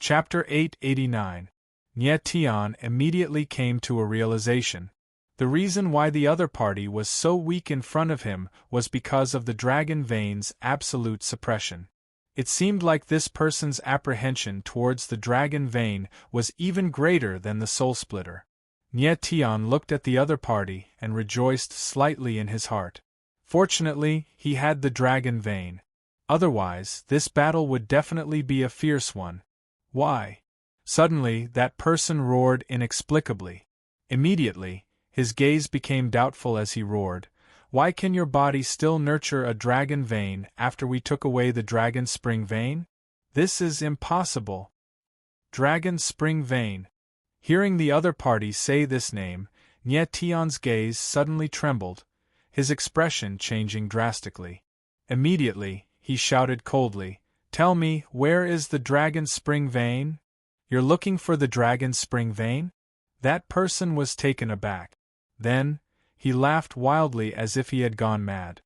Chapter 889. Nye Tian immediately came to a realization. The reason why the other party was so weak in front of him was because of the dragon vein's absolute suppression. It seemed like this person's apprehension towards the dragon vein was even greater than the soul splitter. Nye Tian looked at the other party and rejoiced slightly in his heart. Fortunately, he had the dragon vein. Otherwise, this battle would definitely be a fierce one. Why? Suddenly, that person roared inexplicably. Immediately, his gaze became doubtful as he roared, "Why can your body still nurture a dragon vein after we took away the dragon spring vein? This is impossible." Dragon spring vein. Hearing the other party say this name, Nye Tian's gaze suddenly trembled, his expression changing drastically. Immediately, he shouted coldly, "Tell me, where is the dragon spring vein? You're looking for the dragon spring vein?" That person was taken aback. Then, he laughed wildly as if he had gone mad.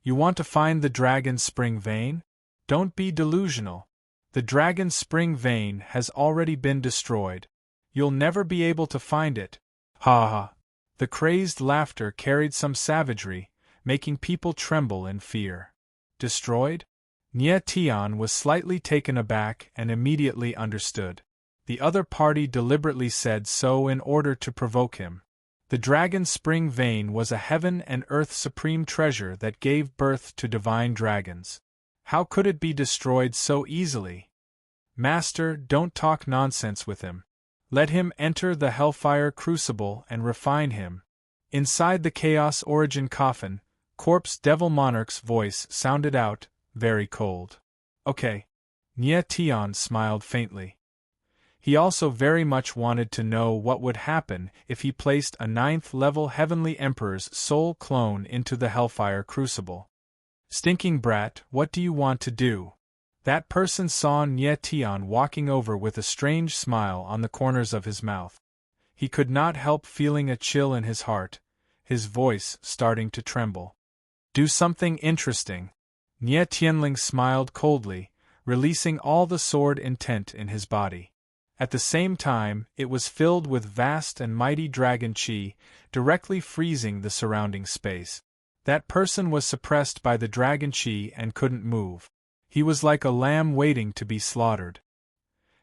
"You want to find the dragon spring vein? Don't be delusional. The dragon spring vein has already been destroyed. You'll never be able to find it." Ha ha! The crazed laughter carried some savagery, making people tremble in fear. Destroyed? Nye Tian was slightly taken aback and immediately understood. The other party deliberately said so in order to provoke him. The dragon spring vein was a heaven and earth supreme treasure that gave birth to divine dragons. How could it be destroyed so easily? Master, don't talk nonsense with him. Let him enter the hellfire crucible and refine him. Inside the Chaos Origin coffin, Corpse Devil Monarch's voice sounded out, very cold. Okay. Nye Tian smiled faintly. He also very much wanted to know what would happen if he placed a 9th-level Heavenly Emperor's soul clone into the Hellfire Crucible. "Stinking brat, what do you want to do?" That person saw Nye Tian walking over with a strange smile on the corners of his mouth. He could not help feeling a chill in his heart, his voice starting to tremble. "Do something interesting." Nye Tianling smiled coldly, releasing all the sword intent in his body. At the same time, it was filled with vast and mighty dragon chi, directly freezing the surrounding space. That person was suppressed by the dragon chi and couldn't move. He was like a lamb waiting to be slaughtered.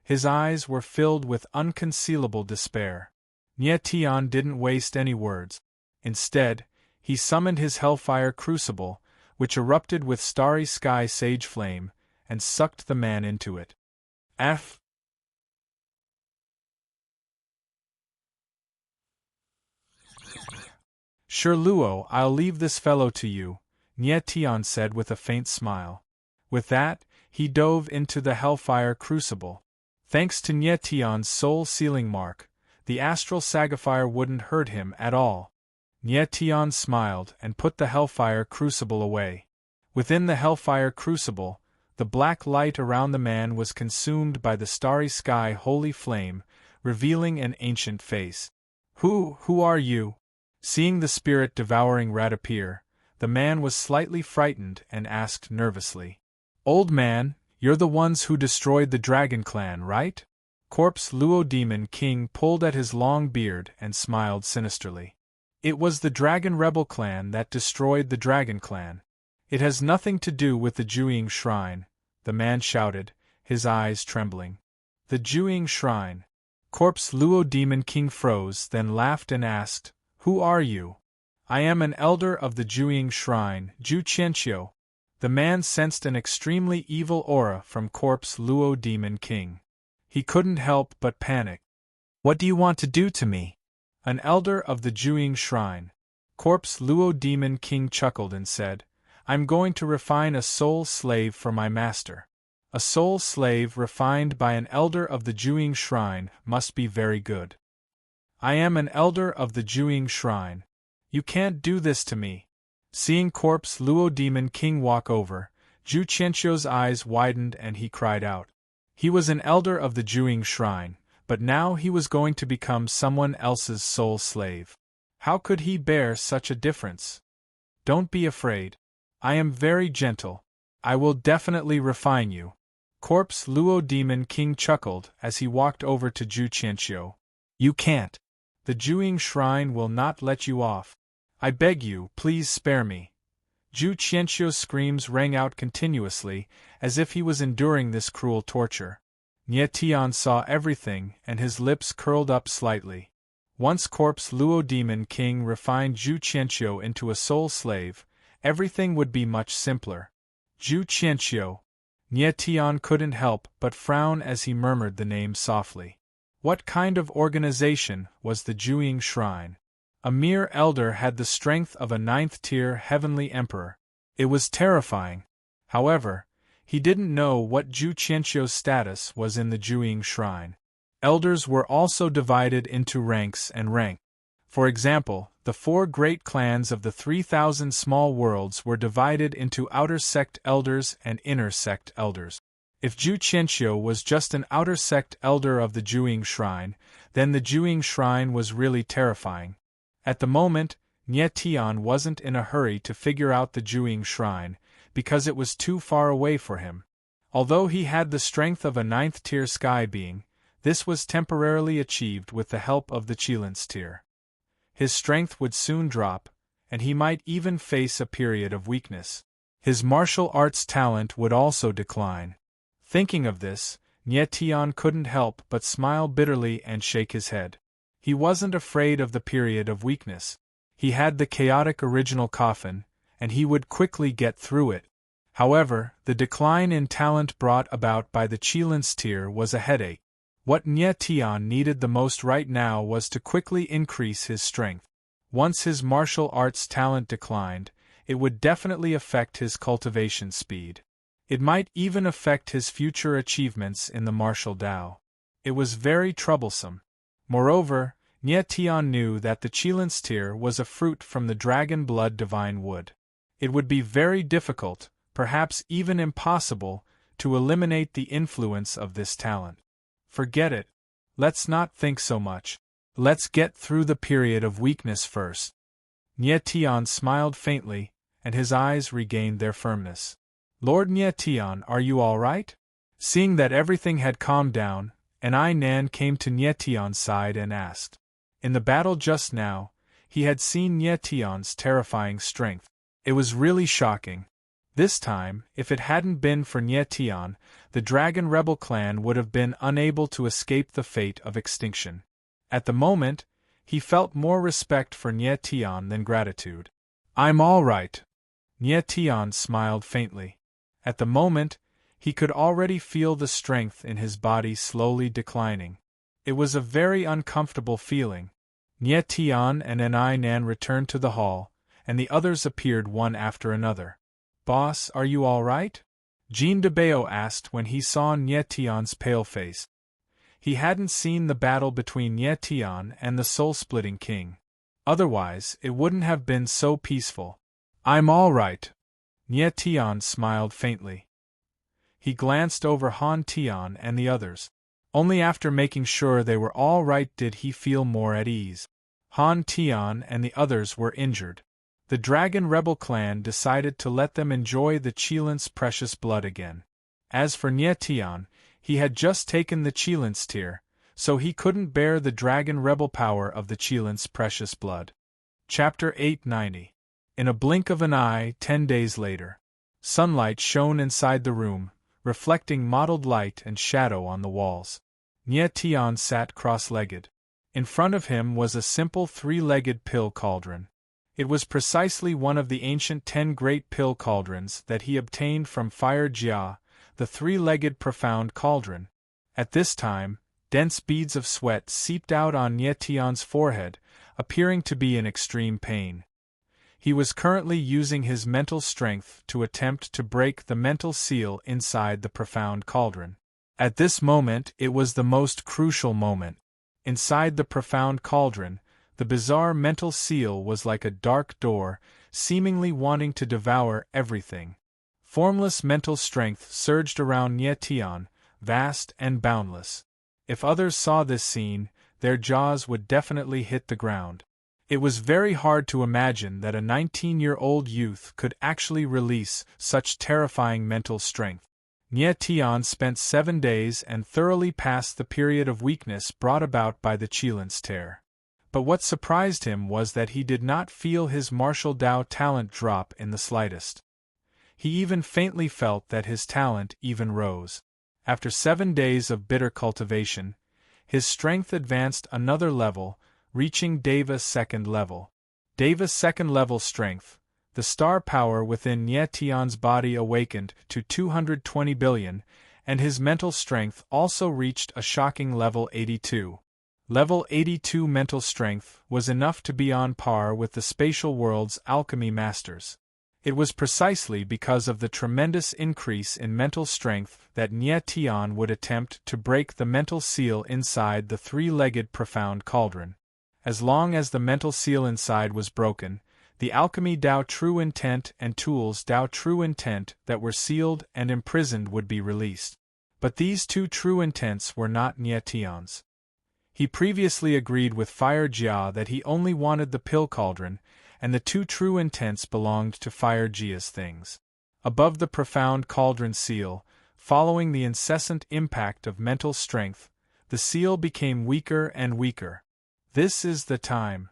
His eyes were filled with unconcealable despair. Nye Tian didn't waste any words. Instead, he summoned his hellfire crucible, which erupted with starry sky sage flame, and sucked the man into it. F. "Sure Luo, I'll leave this fellow to you," Nye Tian said with a faint smile. With that, he dove into the hellfire crucible. Thanks to Nye Tian's soul sealing mark, the astral sagifier wouldn't hurt him at all. Nye Tian smiled and put the hellfire crucible away. Within the hellfire crucible, the black light around the man was consumed by the starry sky holy flame, revealing an ancient face. Who are you?" Seeing the spirit-devouring rat appear, the man was slightly frightened and asked nervously, "Old man, you're the ones who destroyed the Dragon Clan, right?" Corpse Luo Demon King pulled at his long beard and smiled sinisterly. "It was the Dragon Rebel Clan that destroyed the Dragon Clan. It has nothing to do with the Juying Shrine," the man shouted, his eyes trembling. "The Juying Shrine." Corpse Luo Demon King froze, then laughed and asked, "Who are you?" "I am an elder of the Juying Shrine, Ju Qianqiu." The man sensed an extremely evil aura from Corpse Luo Demon King. He couldn't help but panic. "What do you want to do to me?" "An elder of the Juying Shrine." Corpse Luo Demon King chuckled and said, "I'm going to refine a soul slave for my master." A soul slave refined by an elder of the Juying Shrine must be very good. "I am an elder of the Juying Shrine. You can't do this to me." Seeing Corpse Luo Demon King walk over, Ju Qianqiu's eyes widened and he cried out. He was an elder of the Juying Shrine, but now he was going to become someone else's soul slave. How could he bear such a difference? "Don't be afraid. I am very gentle. I will definitely refine you." Corpse Luo Demon King chuckled as he walked over to Zhu Qianxiu. You can't. The Juing Shrine will not let you off. I beg you, please spare me. Zhu Qianxiu's screams rang out continuously, as if he was enduring this cruel torture. Nie Tian saw everything, and his lips curled up slightly. Once Corpse Luo Demon King refined Zhu Qianxiu into a soul slave, everything would be much simpler. Zhu Qianxiu. Nie Tian couldn't help but frown as he murmured the name softly. What kind of organization was the Juing Shrine? A mere elder had the strength of a 9th-tier heavenly emperor. It was terrifying. However, he didn't know what Zhu Qianxiu's status was in the Juing Shrine. Elders were also divided into ranks and rank. For example, the 4 great clans of the 3,000 small worlds were divided into outer sect elders and inner sect elders. If Zhu Qianxiu was just an outer sect elder of the Juing Shrine, then the Juing Shrine was really terrifying. At the moment, Nie Tian wasn't in a hurry to figure out the Juing Shrine, because it was too far away for him. Although he had the strength of a 9th-tier sky being, this was temporarily achieved with the help of the Qilin tier. His strength would soon drop, and he might even face a period of weakness. His martial arts talent would also decline. Thinking of this, Nie Tian couldn't help but smile bitterly and shake his head. He wasn't afraid of the period of weakness. He had the chaotic original coffin, and he would quickly get through it. However, the decline in talent brought about by the Qilin tier was a headache. What Nie Tian needed the most right now was to quickly increase his strength. Once his martial arts talent declined, it would definitely affect his cultivation speed. It might even affect his future achievements in the martial Dao. It was very troublesome. Moreover, Nie Tian knew that the Qilin tier was a fruit from the dragon blood divine wood. It would be very difficult, perhaps even impossible, to eliminate the influence of this talent. Forget it. Let's not think so much. Let's get through the period of weakness first. Nie Tian smiled faintly, and his eyes regained their firmness. Lord Nie Tian, are you all right? Seeing that everything had calmed down, an Ai Nan came to Nie Tian's side and asked. In the battle just now, he had seen Nie Tian's terrifying strength. It was really shocking. This time, if it hadn't been for Nie Tian, the Dragon Rebel clan would have been unable to escape the fate of extinction. At the moment, he felt more respect for Nie Tian than gratitude. I'm all right. Nie Tian smiled faintly. At the moment, he could already feel the strength in his body slowly declining. It was a very uncomfortable feeling. Nie Tian and Ai Nan returned to the hall, and the others appeared one after another. Boss, are you all right? Jean de Bao asked when he saw Nie Tian's pale face. He hadn't seen the battle between Nie Tian and the soul-splitting king. Otherwise, it wouldn't have been so peaceful. I'm all right. Nie Tian smiled faintly. He glanced over Han Tian and the others. Only after making sure they were all right did he feel more at ease. Han Tian and the others were injured. The Dragon Rebel clan decided to let them enjoy the Qilin's precious blood again. As for Nie Tian, he had just taken the Qilin's tier, so he couldn't bear the Dragon Rebel power of the Qilin's precious blood. Chapter 890. In a blink of an eye, 10 days later. Sunlight shone inside the room, reflecting mottled light and shadow on the walls. Nie Tian sat cross-legged. In front of him was a simple 3-legged pill cauldron. It was precisely one of the ancient 10 great pill cauldrons that he obtained from Fire Jia, the 3-legged profound cauldron. At this time, dense beads of sweat seeped out on Nie Tian's forehead, appearing to be in extreme pain. He was currently using his mental strength to attempt to break the mental seal inside the profound cauldron. At this moment, it was the most crucial moment. Inside the profound cauldron, the bizarre mental seal was like a dark door, seemingly wanting to devour everything. Formless mental strength surged around Nie Tian, vast and boundless. If others saw this scene, their jaws would definitely hit the ground. It was very hard to imagine that a 19-year-old youth could actually release such terrifying mental strength. Nie Tian spent 7 days and thoroughly passed the period of weakness brought about by the Qilin's tear. But what surprised him was that he did not feel his martial Dao talent drop in the slightest. He even faintly felt that his talent even rose. After 7 days of bitter cultivation, his strength advanced another level, reaching Deva's second level. Deva's second level strength, the star power within Nie Tian's body awakened to 220 billion, and his mental strength also reached a shocking level 82. Level 82 mental strength was enough to be on par with the spatial world's alchemy masters. It was precisely because of the tremendous increase in mental strength that Nie Tian would attempt to break the mental seal inside the three-legged profound cauldron. As long as the mental seal inside was broken, the alchemy Dao true intent and tools Dao true intent that were sealed and imprisoned would be released. But these two true intents were not Nie Tian's. He previously agreed with Fire Jia that he only wanted the pill cauldron, and the two true intents belonged to Fire Jia's things. Above the profound cauldron seal, following the incessant impact of mental strength, the seal became weaker and weaker. This is the time.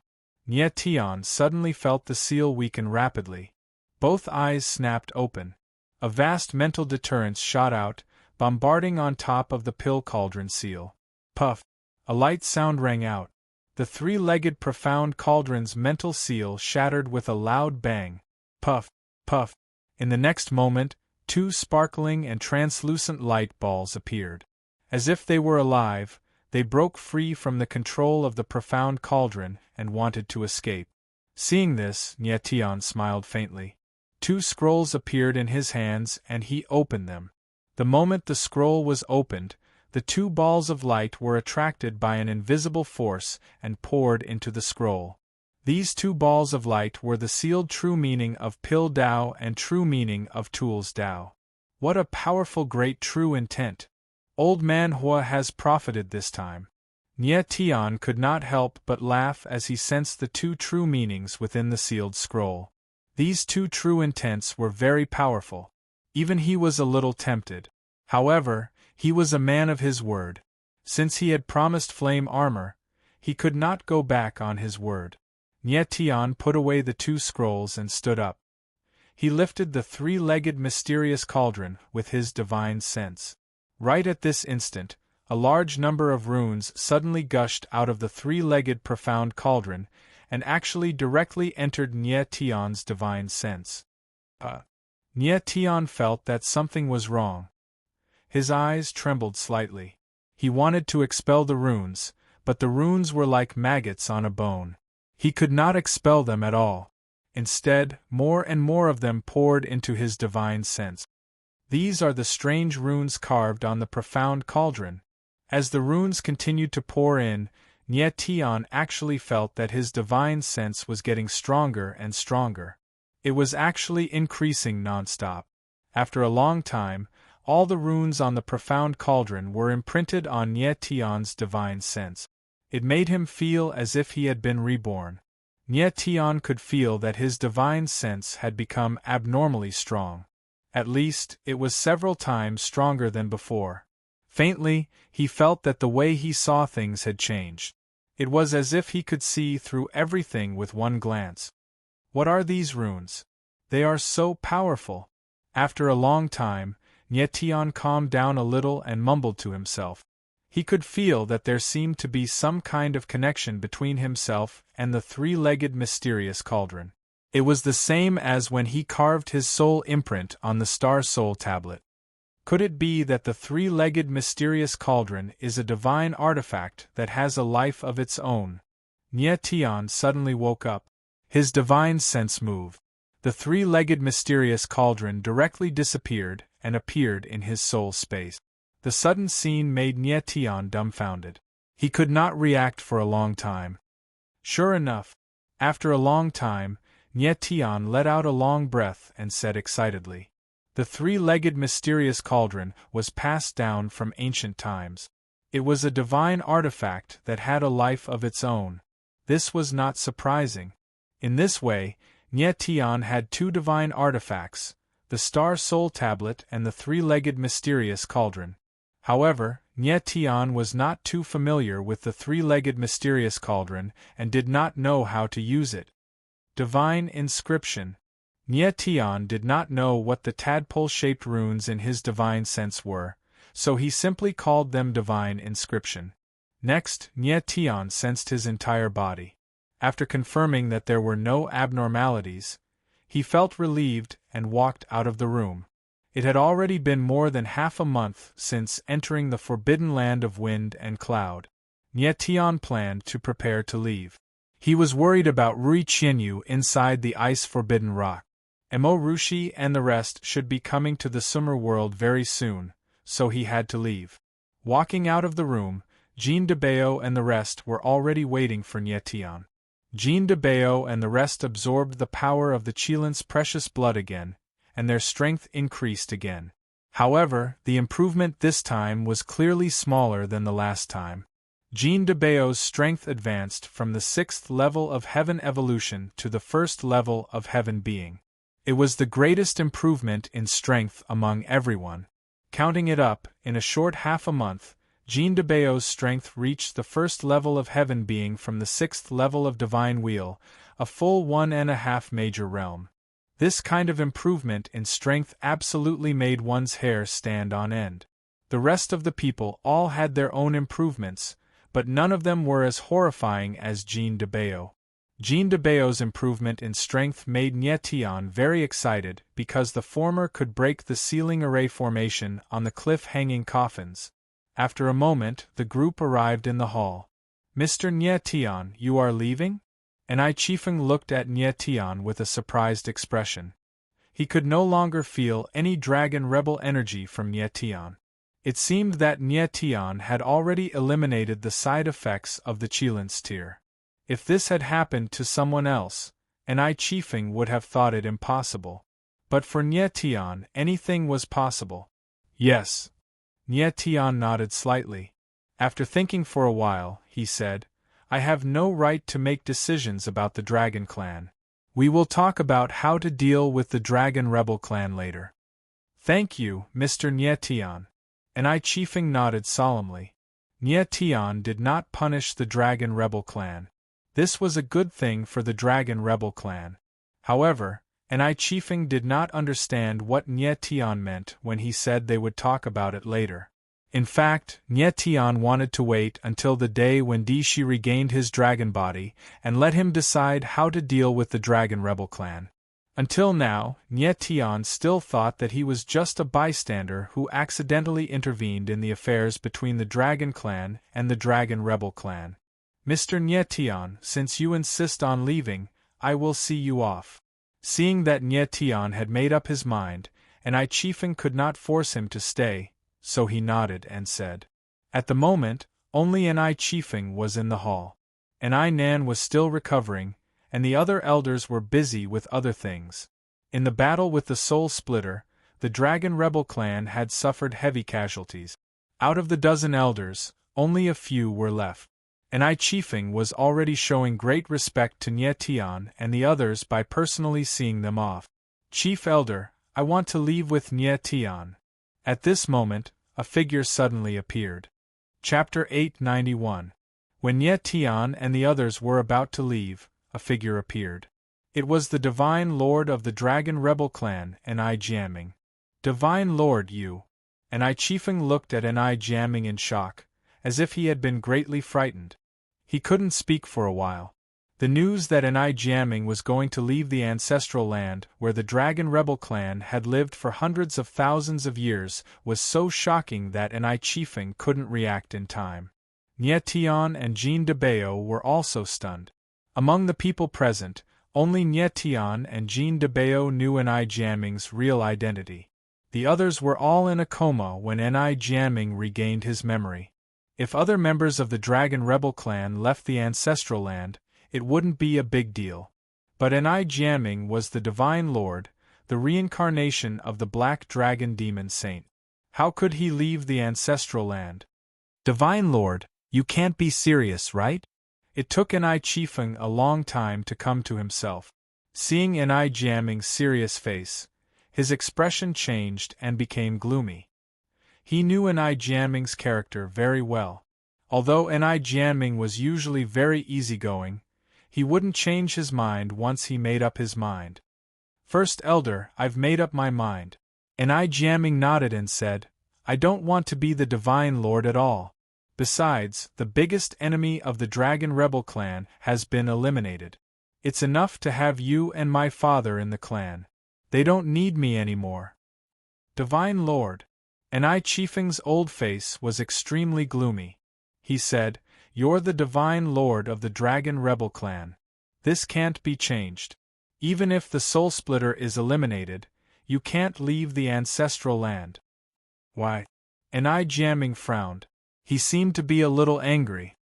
Nie Tian suddenly felt the seal weaken rapidly. Both eyes snapped open. A vast mental deterrence shot out, bombarding on top of the pill cauldron seal. Puff! A light sound rang out. The three-legged profound cauldron's mental seal shattered with a loud bang. Puff! Puff! In the next moment, 2 sparkling and translucent light balls appeared. As if they were alive, they broke free from the control of the profound cauldron and wanted to escape. Seeing this, Nie Tian smiled faintly. 2 scrolls appeared in his hands and he opened them. The moment the scroll was opened, the 2 balls of light were attracted by an invisible force and poured into the scroll. These 2 balls of light were the sealed true meaning of Pill Dao and true meaning of Tools Dao. What a powerful great true intent! Old man Hua has profited this time. Nie Tian could not help but laugh as he sensed the 2 true meanings within the sealed scroll. These 2 true intents were very powerful. Even he was a little tempted. However, he was a man of his word. Since he had promised flame armor, he could not go back on his word. Nie Tian put away the 2 scrolls and stood up. He lifted the three-legged mysterious cauldron with his divine sense. Right at this instant, a large number of runes suddenly gushed out of the three-legged profound cauldron and actually directly entered Nie Tian's divine sense. Nie Tian felt that something was wrong. His eyes trembled slightly. He wanted to expel the runes, but the runes were like maggots on a bone. He could not expel them at all. Instead, more and more of them poured into his divine sense. These are the strange runes carved on the profound cauldron. As the runes continued to pour in, Nie Tian actually felt that his divine sense was getting stronger and stronger. It was actually increasing non-stop. After a long time, all the runes on the profound cauldron were imprinted on Nie Tian's divine sense. It made him feel as if he had been reborn. Nie Tian could feel that his divine sense had become abnormally strong. At least, it was several times stronger than before. Faintly, he felt that the way he saw things had changed. It was as if he could see through everything with one glance. What are these runes? They are so powerful. After a long time, Nie Tian calmed down a little and mumbled to himself. He could feel that there seemed to be some kind of connection between himself and the three-legged mysterious cauldron. It was the same as when he carved his soul imprint on the Star Soul tablet. Could it be that the three-legged mysterious cauldron is a divine artifact that has a life of its own? Nie Tian suddenly woke up. His divine sense moved. The three-legged mysterious cauldron directly disappeared and appeared in his soul space. The sudden scene made Nie Tian dumbfounded. He could not react for a long time. Sure enough, after a long time, Nie Tian let out a long breath and said excitedly, "The three-legged mysterious cauldron was passed down from ancient times. It was a divine artifact that had a life of its own. This was not surprising. In this way, Nie Tian had 2 divine artifacts, the Star Soul Tablet and the three-legged mysterious cauldron. However, Nye Tian was not too familiar with the three-legged mysterious cauldron and did not know how to use it. Divine inscription. Nye Tian did not know what the tadpole-shaped runes in his divine sense were, so he simply called them divine inscription. Next, Nye Tian sensed his entire body. After confirming that there were no abnormalities, he felt relieved and walked out of the room. It had already been more than half a month since entering the forbidden land of wind and cloud. Nye Tian planned to prepare to leave. He was worried about Rui Qianyu inside the ice-forbidden rock. Mo Rushi and the rest should be coming to the Summer world very soon, so he had to leave. Walking out of the room, Jean de Bao and the rest were already waiting for Nye Tian. Jean de Bao and the rest absorbed the power of the Qilin's precious blood again, and their strength increased again. However, the improvement this time was clearly smaller than the last time. Jean de Bao's strength advanced from the 6th level of Heaven Evolution to the 1st level of Heaven Being. It was the greatest improvement in strength among everyone. Counting it up, in a short half a month, Jean de Bao's strength reached the 1st level of Heaven Being from the 6th level of Divine Wheel, a full 1.5 major realm. This kind of improvement in strength absolutely made one's hair stand on end. The rest of the people all had their own improvements, but none of them were as horrifying as Jean de Bao. Jean de Bao's improvement in strength made Nye Tian very excited because the former could break the ceiling array formation on the cliff-hanging coffins. After a moment, the group arrived in the hall. "Mr. Nye Tian, you are leaving?" Enai Chifeng looked at Nye Tian with a surprised expression. He could no longer feel any dragon rebel energy from Nye Tian. It seemed that Nye Tian had already eliminated the side effects of the Qilin's tear. If this had happened to someone else, Enai Chifeng would have thought it impossible. But for Nye Tian, anything was possible. "Yes." Nye Tian nodded slightly. After thinking for a while, he said, "I have no right to make decisions about the Dragon Clan. We will talk about how to deal with the Dragon Rebel Clan later." "Thank you, Mr. Nye Tian." Enai Chifeng nodded solemnly. Nye Tian did not punish the Dragon Rebel Clan. This was a good thing for the Dragon Rebel Clan. However, Enai Chifeng did not understand what Nye Tian meant when he said they would talk about it later. In fact, Nye Tian wanted to wait until the day when Di Shi regained his dragon body and let him decide how to deal with the Dragon Rebel Clan. Until now, Nye Tian still thought that he was just a bystander who accidentally intervened in the affairs between the Dragon Clan and the Dragon Rebel Clan. "Mr. Nye Tian, since you insist on leaving, I will see you off." Seeing that Nye Tian had made up his mind, Enai Chifeng could not force him to stay, so he nodded and said. At the moment, only Enai Chifeng was in the hall. Enai Nan was still recovering, and the other elders were busy with other things. In the battle with the Soul Splitter, the Dragon Rebel Clan had suffered heavy casualties. Out of the dozen elders, only a few were left. Enai Chifeng was already showing great respect to Nye Tian and the others by personally seeing them off. "Chief Elder, I want to leave with Nye Tian." At this moment, a figure suddenly appeared. Chapter 891. When Nye Tian and the others were about to leave, a figure appeared. It was the Divine Lord of the Dragon Rebel Clan, Enai Jiaming. "Divine Lord, you." Enai Chifeng looked at Enai Jiaming in shock, as if he had been greatly frightened. He couldn't speak for a while. The news that Enai Jiaming was going to leave the ancestral land where the Dragon Rebel Clan had lived for hundreds of thousands of years was so shocking that Enai Chifeng couldn't react in time. Nye Tian and Jean de Bao were also stunned. Among the people present, only Nye Tian and Jean de Bao knew Enai Jiaming's real identity. The others were all in a coma when Enai Jiaming regained his memory. If other members of the Dragon Rebel Clan left the ancestral land, it wouldn't be a big deal. But Enai Jiaming was the Divine Lord, the reincarnation of the Black Dragon Demon Saint. How could he leave the ancestral land? "Divine Lord, you can't be serious, right?" It took Enai Chifeng a long time to come to himself. Seeing Enai Jiaming's serious face, His expression changed and became gloomy. He knew Enai Jianming's character very well. Although Enai Jianming was usually very easygoing, he wouldn't change his mind once he made up his mind. First Elder, I've made up my mind. Enai Jianming nodded and said, I don't want to be the Divine Lord at all. Besides, the biggest enemy of the Dragon Rebel clan has been eliminated. It's enough to have you and my father in the clan. They don't need me anymore. Divine Lord. Enai Chiefeng's old face was extremely gloomy. He said, You're the Divine Lord of the Dragon Rebel clan. This can't be changed. Even if the Soul Splitter is eliminated, you can't leave the ancestral land. Why? Enai Jianming frowned. He seemed to be a little angry.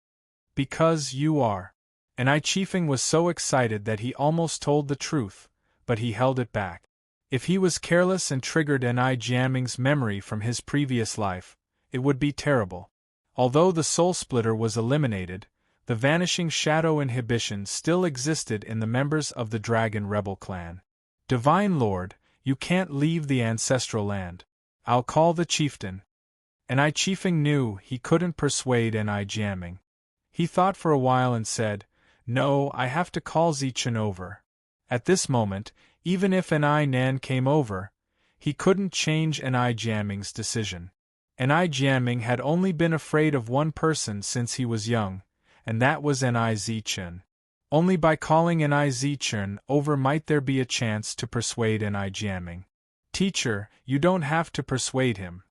Because you are. Enai Chiefeng was so excited that he almost told the truth, but he held it back. If he was careless and triggered Enai Jianming's memory from his previous life, it would be terrible. Although the Soul Splitter was eliminated, the vanishing shadow inhibition still existed in the members of the Dragon Rebel clan. Divine Lord, you can't leave the ancestral land. I'll call the chieftain. Enai Chiefeng knew he couldn't persuade Enai Jianming. He thought for a while and said, No, I have to call Zichen over. At this moment, even if Enai Nan came over, he couldn't change Enai Jianming's decision. Enai Jianming had only been afraid of one person since he was young, and that was Enai Zichen. Only by calling Enai Zichen over might there be a chance to persuade Enai Jianming. Teacher, you don't have to persuade him.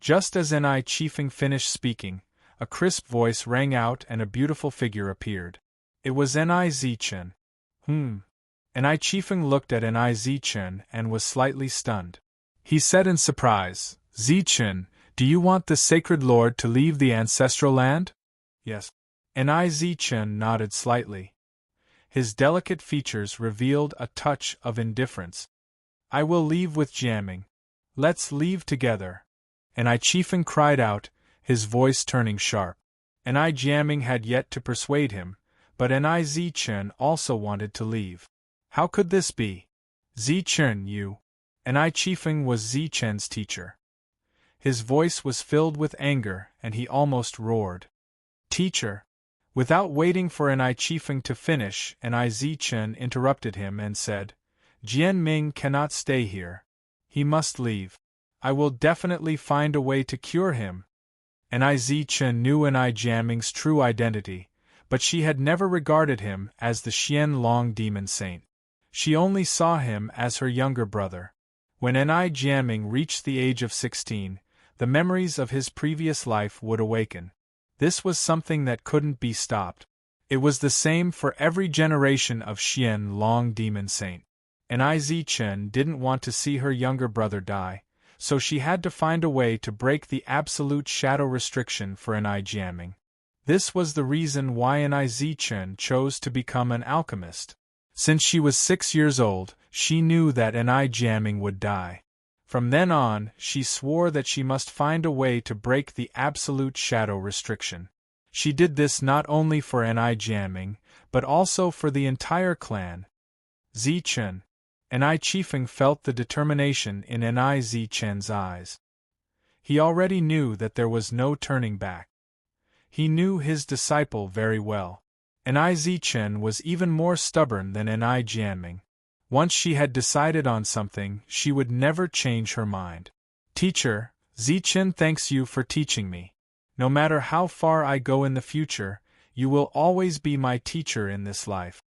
Just as Enai Chiefeng finished speaking, a crisp voice rang out and a beautiful figure appeared. It was Enai Zichen. Enai Chiefeng looked at Enai Zichen and was slightly stunned. He said in surprise, Zichen, do you want the Sacred Lord to leave the ancestral land? Yes. Enai Zichen nodded slightly. His delicate features revealed a touch of indifference. I will leave with Jianming. Let's leave together. Enai Chiefeng cried out, his voice turning sharp. Enai Jianming had yet to persuade him, but Enai Zichen also wanted to leave. How could this be? Zichen, you. Enai Chiefeng was Zichen's teacher. His voice was filled with anger and he almost roared. Teacher. Without waiting for Enai Chiefeng to finish, Enai Zichen interrupted him and said, Jianming cannot stay here. He must leave. I will definitely find a way to cure him. Enai Zichen knew Enai Jianming's true identity, but she had never regarded him as the Xian Long Demon Saint. She only saw him as her younger brother. When Enai Jianming reached the age of 16, the memories of his previous life would awaken. This was something that couldn't be stopped. It was the same for every generation of Xian Long Demon Saint. Enai Zichen didn't want to see her younger brother die, so she had to find a way to break the absolute shadow restriction for Enai Jianming. This was the reason why Enai Zichen chose to become an alchemist. Since she was 6 years old, she knew that Enai Jianming would die. From then on, she swore that she must find a way to break the absolute shadow restriction. She did this not only for Enai Jianming, but also for the entire clan. Zichen. Enai Chiefeng felt the determination in Enai Zichen's eyes. He already knew that there was no turning back. He knew his disciple very well. Enai Zichen was even more stubborn than Enai Jianming. Once she had decided on something, she would never change her mind. Teacher, Zichen thanks you for teaching me. No matter how far I go in the future, you will always be my teacher in this life.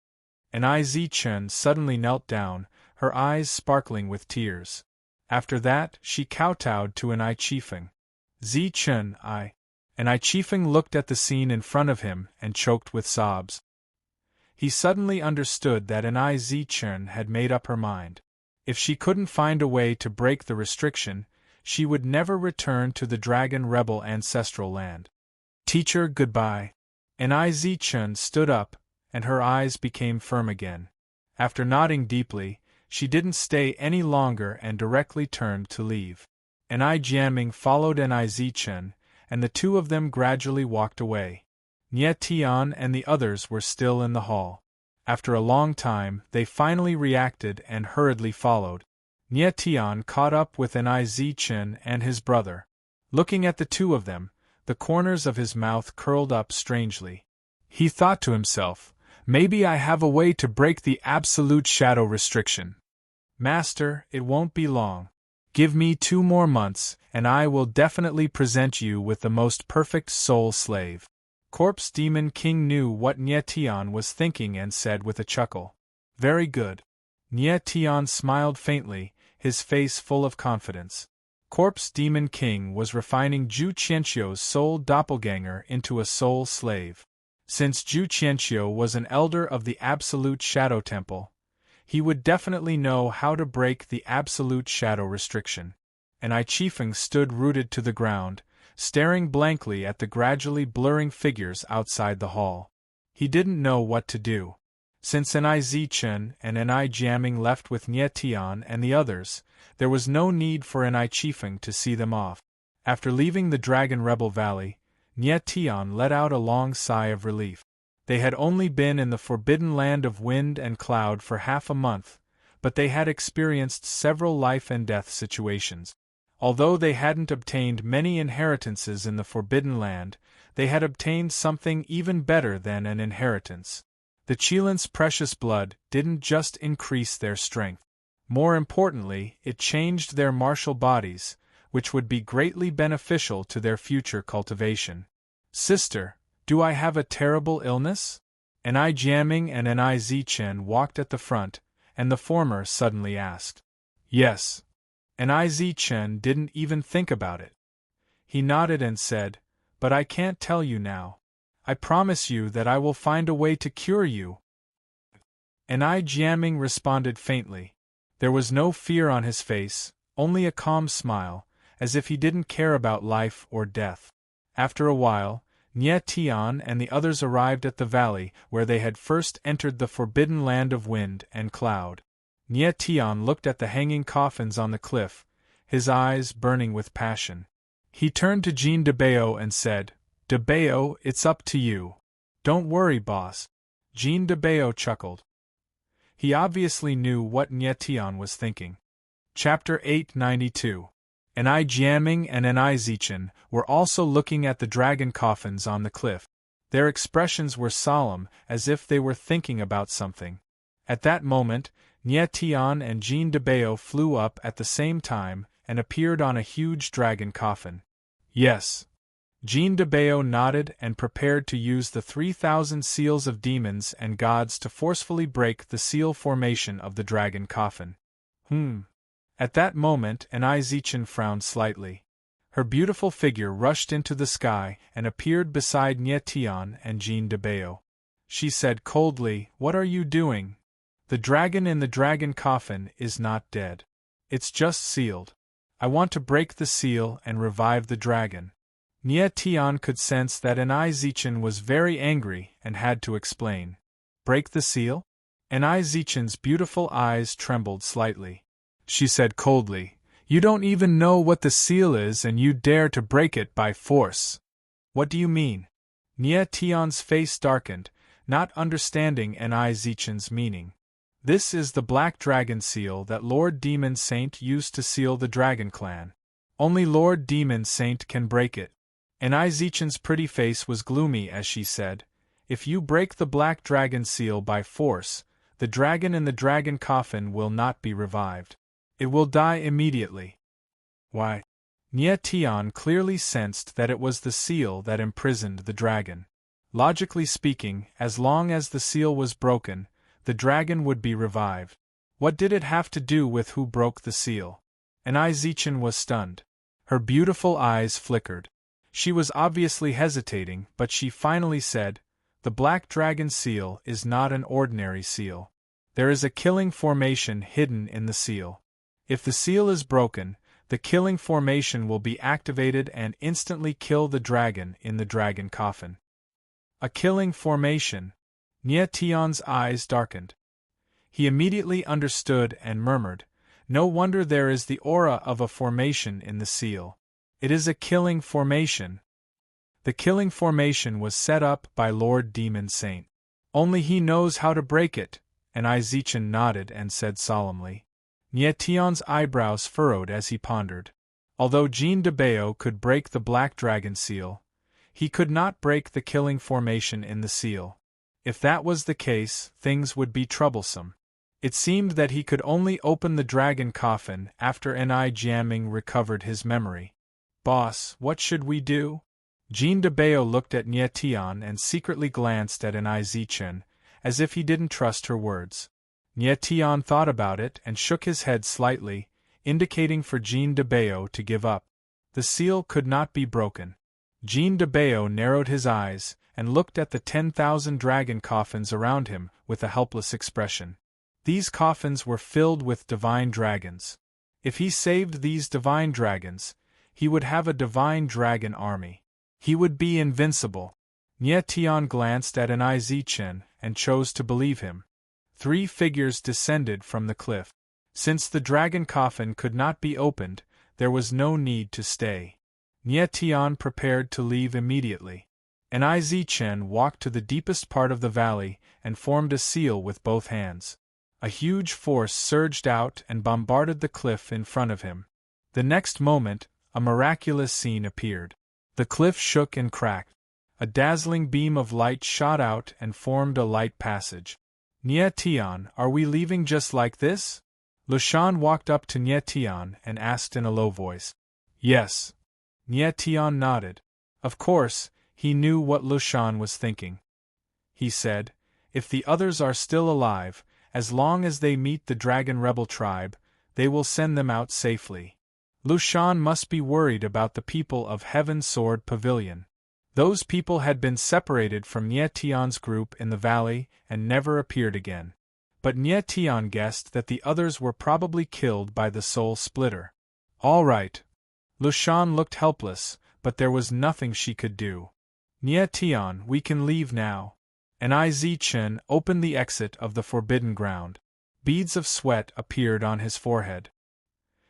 Enai Zichen suddenly knelt down, her eyes sparkling with tears. After that, she kowtowed to Enai Chiefeng. Zichen, Enai Chiefeng looked at the scene in front of him and choked with sobs. He suddenly understood that Enai Zichen had made up her mind. If she couldn't find a way to break the restriction, she would never return to the Dragon Rebel ancestral land. Teacher, goodbye. Enai Zichen stood up, and her eyes became firm again. After nodding deeply, she didn't stay any longer and directly turned to leave. Enai Jianming followed Enai Zichen, and the two of them gradually walked away. Nie Tian and the others were still in the hall. After a long time, they finally reacted and hurriedly followed. Nie Tian caught up with Niz Chen and his brother. Looking at the two of them, the corners of his mouth curled up strangely. He thought to himself, maybe I have a way to break the absolute shadow restriction. Master, it won't be long. Give me 2 more months, and I will definitely present you with the most perfect soul slave. Corpse Demon King knew what Nie Tian was thinking and said with a chuckle, very good. Nie Tian smiled faintly, his face full of confidence. Corpse Demon King was refining Zhu Qianqiu's soul doppelganger into a soul slave. Since Zhu Qianqiu was an elder of the Absolute Shadow Temple, he would definitely know how to break the absolute shadow restriction. And I Chifeng stood rooted to the ground, staring blankly at the gradually blurring figures outside the hall. He didn't know what to do. Since Niz Chen and Ni Jiaming left with Nie Tian and the others, there was no need for Ni Chifeng to see them off. After leaving the Dragon Rebel Valley, Nie Tian let out a long sigh of relief. They had only been in the forbidden land of wind and cloud for half a month, but they had experienced several life and death situations. Although they hadn't obtained many inheritances in the forbidden land, they had obtained something even better than an inheritance. The Qilin's precious blood didn't just increase their strength. More importantly, it changed their martial bodies, which would be greatly beneficial to their future cultivation. Sister, do I have a terrible illness? Ni Jiaming and Niz Chen walked at the front, and the former suddenly asked. Yes. Niz Chen didn't even think about it. He nodded and said, but I can't tell you now. I promise you that I will find a way to cure you. Ni Jiaming responded faintly. There was no fear on his face, only a calm smile, as if he didn't care about life or death. After a while, Nie Tian and the others arrived at the valley where they had first entered the forbidden land of wind and cloud. Nie Tian looked at the hanging coffins on the cliff, his eyes burning with passion. He turned to Jean de Bao and said, De Bao, it's up to you. Don't worry, boss. Jean de Bao chuckled. He obviously knew what Nie Tian was thinking. Chapter 892. Ni Jiaming and Niz Chen were also looking at the dragon coffins on the cliff. Their expressions were solemn, as if they were thinking about something. At that moment, Nie Tian and Jean de Bao flew up at the same time and appeared on a huge dragon coffin. Yes. Jean de Bao nodded and prepared to use the 3,000 seals of demons and gods to forcefully break the seal formation of the dragon coffin. At that moment, Niz Chen frowned slightly. Her beautiful figure rushed into the sky and appeared beside Nie Tian and Jean de Bao. She said coldly, What are you doing? The dragon in the dragon coffin is not dead. It's just sealed. I want to break the seal and revive the dragon. Nie Tian could sense that Niz Chen was very angry and had to explain. Break the seal? Niz Chen's beautiful eyes trembled slightly. She said coldly, You don't even know what the seal is and you dare to break it by force. What do you mean? Nie Tian's face darkened, not understanding Niz Chen's meaning. This is the Black Dragon seal that Lord Demon Saint used to seal the Dragon Clan. Only Lord Demon Saint can break it. Niz Chen's pretty face was gloomy as she said, If you break the Black Dragon seal by force, the dragon in the dragon coffin will not be revived. It will die immediately. Why? Nie Tian clearly sensed that it was the seal that imprisoned the dragon. Logically speaking, as long as the seal was broken, the dragon would be revived. What did it have to do with who broke the seal? Niz Chen was stunned. Her beautiful eyes flickered. She was obviously hesitating, but she finally said, The Black Dragon seal is not an ordinary seal. There is a killing formation hidden in the seal. If the seal is broken, the killing formation will be activated and instantly kill the dragon in the dragon coffin. A killing formation. Nie Tian's eyes darkened. He immediately understood and murmured, No wonder there is the aura of a formation in the seal. It is a killing formation. The killing formation was set up by Lord Demon Saint. Only he knows how to break it, Niz Chen nodded and said solemnly. Nie Tian's eyebrows furrowed as he pondered. Although Jean de Bao could break the black dragon seal, he could not break the killing formation in the seal. If that was the case, things would be troublesome. It seemed that he could only open the dragon coffin after Ni Jiaming recovered his memory. Boss, what should we do? Jean de Bao looked at Nie Tian and secretly glanced at Ni Zichen, as if he didn't trust her words. Nie Tian thought about it and shook his head slightly, indicating for Jean de Bao to give up. The seal could not be broken. Jean de Bao narrowed his eyes and looked at the 10,000 dragon coffins around him with a helpless expression. These coffins were filled with divine dragons. If he saved these divine dragons, he would have a divine dragon army. He would be invincible. Nie Tian glanced at Ni Zichen and chose to believe him. 3 figures descended from the cliff. Since the dragon coffin could not be opened, there was no need to stay. Nie Tian prepared to leave immediately. Ni Zichen walked to the deepest part of the valley and formed a seal with both hands. A huge force surged out and bombarded the cliff in front of him. The next moment, a miraculous scene appeared. The cliff shook and cracked. A dazzling beam of light shot out and formed a light passage. Nie Tian, are we leaving just like this? Lushan walked up to Nie Tian and asked in a low voice. Yes. Nie Tian nodded. Of course, he knew what Lushan was thinking. He said, if the others are still alive, as long as they meet the dragon rebel tribe, they will send them out safely. Lushan must be worried about the people of Heaven Sword Pavilion. Those people had been separated from Nie Tian's group in the valley and never appeared again. But Nie Tian guessed that the others were probably killed by the Soul Splitter. All right. Lushan looked helpless, but there was nothing she could do. Nie Tian, we can leave now. Ni Zichen opened the exit of the forbidden ground. Beads of sweat appeared on his forehead.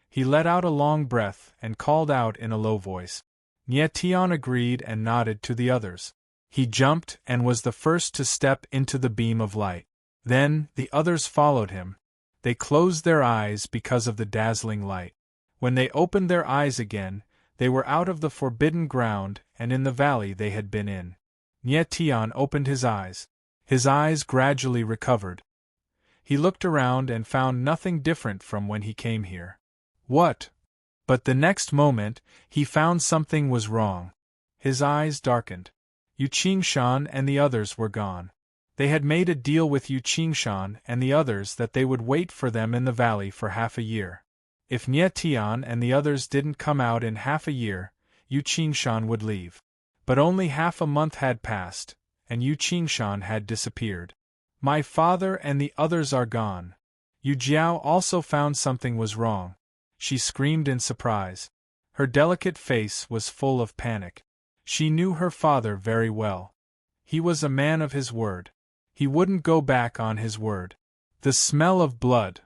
He let out a long breath and called out in a low voice. Nie Tian agreed and nodded to the others. He jumped and was the first to step into the beam of light. Then, the others followed him. They closed their eyes because of the dazzling light. When they opened their eyes again, they were out of the forbidden ground and in the valley they had been in. Nie Tian opened his eyes. His eyes gradually recovered. He looked around and found nothing different from when he came here. What? But the next moment, he found something was wrong. His eyes darkened. Yu Qingshan and the others were gone. They had made a deal with Yu Qingshan and the others that they would wait for them in the valley for half a year. If Nie Tian and the others didn't come out in half a year, Yu Qingshan would leave. But only half a month had passed, and Yu Qingshan had disappeared. My father and the others are gone. Yu Jiao also found something was wrong. She screamed in surprise. Her delicate face was full of panic. She knew her father very well. He was a man of his word. He wouldn't go back on his word. The smell of blood.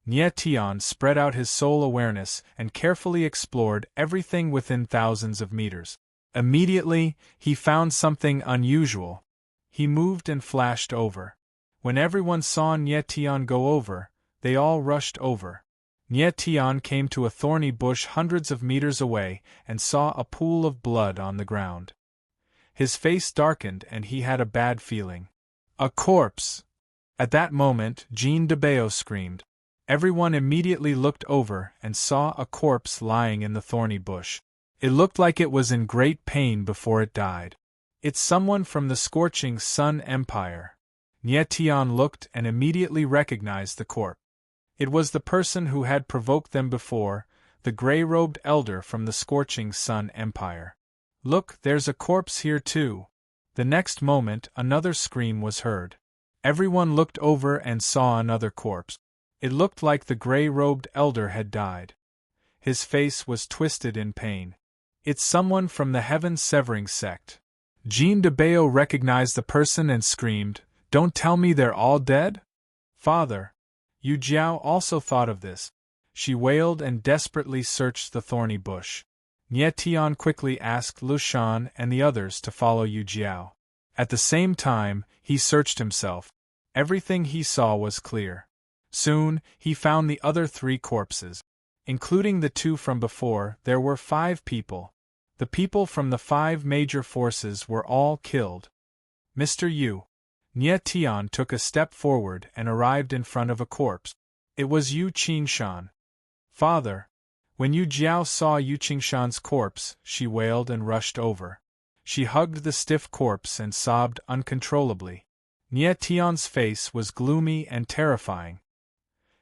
Nie Tian spread out his soul awareness and carefully explored everything within thousands of meters. Immediately, he found something unusual. He moved and flashed over. When everyone saw Nie Tian go over, they all rushed over. Nie Tian came to a thorny bush hundreds of meters away and saw a pool of blood on the ground. His face darkened and he had a bad feeling. A corpse! At that moment, Jean de Bao screamed. Everyone immediately looked over and saw a corpse lying in the thorny bush. It looked like it was in great pain before it died. It's someone from the Scorching Sun Empire. Nie Tian looked and immediately recognized the corpse. It was the person who had provoked them before, the gray-robed elder from the Scorching Sun Empire. Look, there's a corpse here too. The next moment, another scream was heard. Everyone looked over and saw another corpse. It looked like the gray-robed elder had died. His face was twisted in pain. It's someone from the Heaven-Severing sect. Jean de Bao recognized the person and screamed, "Don't tell me they're all dead?" Father. Yu Jiao also thought of this. She wailed and desperately searched the thorny bush. Nie Tian quickly asked Lushan and the others to follow Yu Jiao. At the same time, he searched himself. Everything he saw was clear. Soon, he found the other 3 corpses. Including the 2 from before, there were 5 people. The people from the 5 major forces were all killed. Mr. Yu. Nie Tian took a step forward and arrived in front of a corpse. It was Yu Qingshan. Father. When Yu Jiao saw Yu Qingshan's corpse, she wailed and rushed over. She hugged the stiff corpse and sobbed uncontrollably. Nie Tian's face was gloomy and terrifying.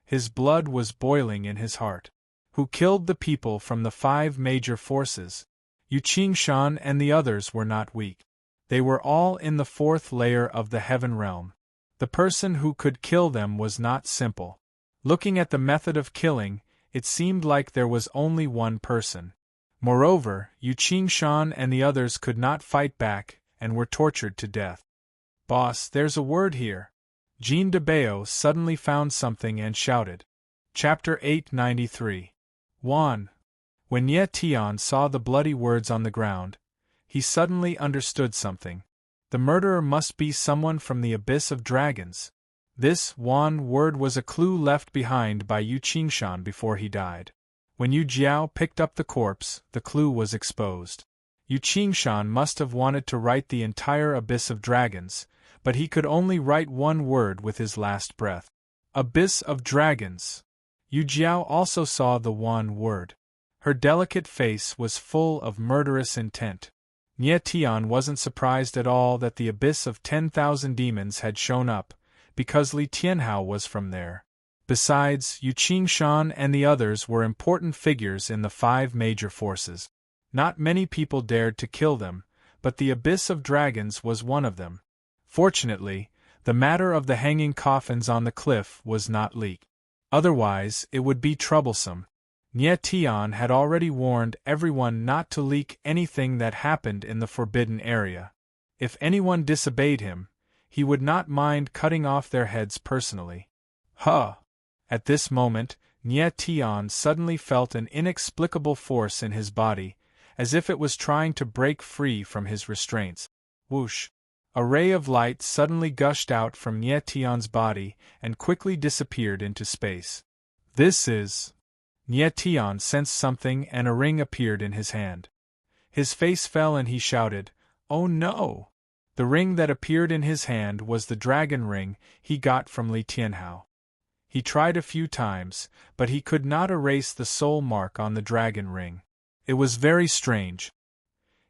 His blood was boiling in his heart. Who killed the people from the 5 major forces? Yu Qingshan and the others were not weak. They were all in the 4th layer of the heaven realm. The person who could kill them was not simple. Looking at the method of killing, it seemed like there was only one person. Moreover, Yu Qingshan and the others could not fight back and were tortured to death. Boss, there's a word here. Jean de Bao suddenly found something and shouted. Chapter 893. 1. When Nie Tian saw the bloody words on the ground, he suddenly understood something. The murderer must be someone from the abyss of dragons. This one word was a clue left behind by Yu Qingshan before he died. When Yu Jiao picked up the corpse, the clue was exposed. Yu Qingshan must have wanted to write the entire abyss of dragons, but he could only write one word with his last breath. Abyss of dragons. Yu Jiao also saw the one word. Her delicate face was full of murderous intent. Nie Tian wasn't surprised at all that the abyss of 10,000 demons had shown up, because Li Tianhao was from there. Besides, Yu Qingshan and the others were important figures in the 5 major forces. Not many people dared to kill them, but the abyss of dragons was one of them. Fortunately, the matter of the hanging coffins on the cliff was not leaked. Otherwise, it would be troublesome. Nie Tian had already warned everyone not to leak anything that happened in the forbidden area. If anyone disobeyed him, he would not mind cutting off their heads personally. Huh! At this moment, Nie Tian suddenly felt an inexplicable force in his body, as if it was trying to break free from his restraints. Whoosh! A ray of light suddenly gushed out from Nie Tian's body and quickly disappeared into space. This is... Nie Tian sensed something and a ring appeared in his hand. His face fell and he shouted, "Oh no!" The ring that appeared in his hand was the dragon ring he got from Li Tianhao. He tried a few times, but he could not erase the soul mark on the dragon ring. It was very strange.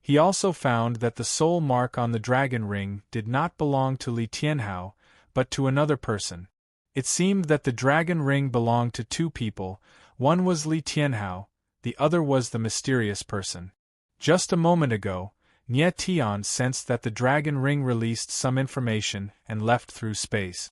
He also found that the soul mark on the dragon ring did not belong to Li Tianhao, but to another person. It seemed that the dragon ring belonged to 2 people. One was Li Tianhao, the other was the mysterious person. Just a moment ago, Nie Tian sensed that the dragon ring released some information and left through space.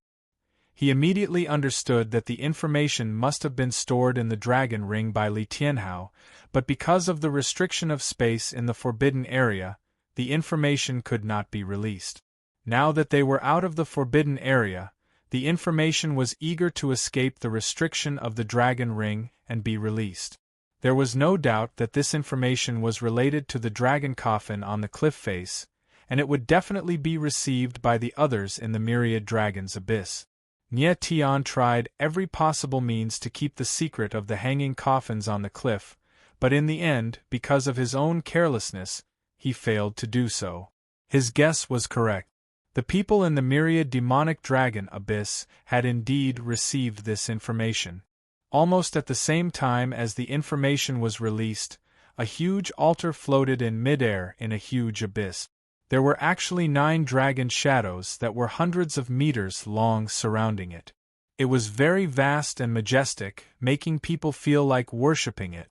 He immediately understood that the information must have been stored in the dragon ring by Li Tianhao, but because of the restriction of space in the forbidden area, the information could not be released. Now that they were out of the forbidden area, the information was eager to escape the restriction of the dragon ring and be released. There was no doubt that this information was related to the dragon coffin on the cliff face, and it would definitely be received by the others in the myriad dragons abyss. Nie Tian tried every possible means to keep the secret of the hanging coffins on the cliff, but in the end, because of his own carelessness, he failed to do so. His guess was correct. The people in the myriad demonic dragon abyss had indeed received this information. Almost at the same time as the information was released, a huge altar floated in midair in a huge abyss. There were actually 9 dragon shadows that were hundreds of meters long surrounding it. It was very vast and majestic, making people feel like worshipping it.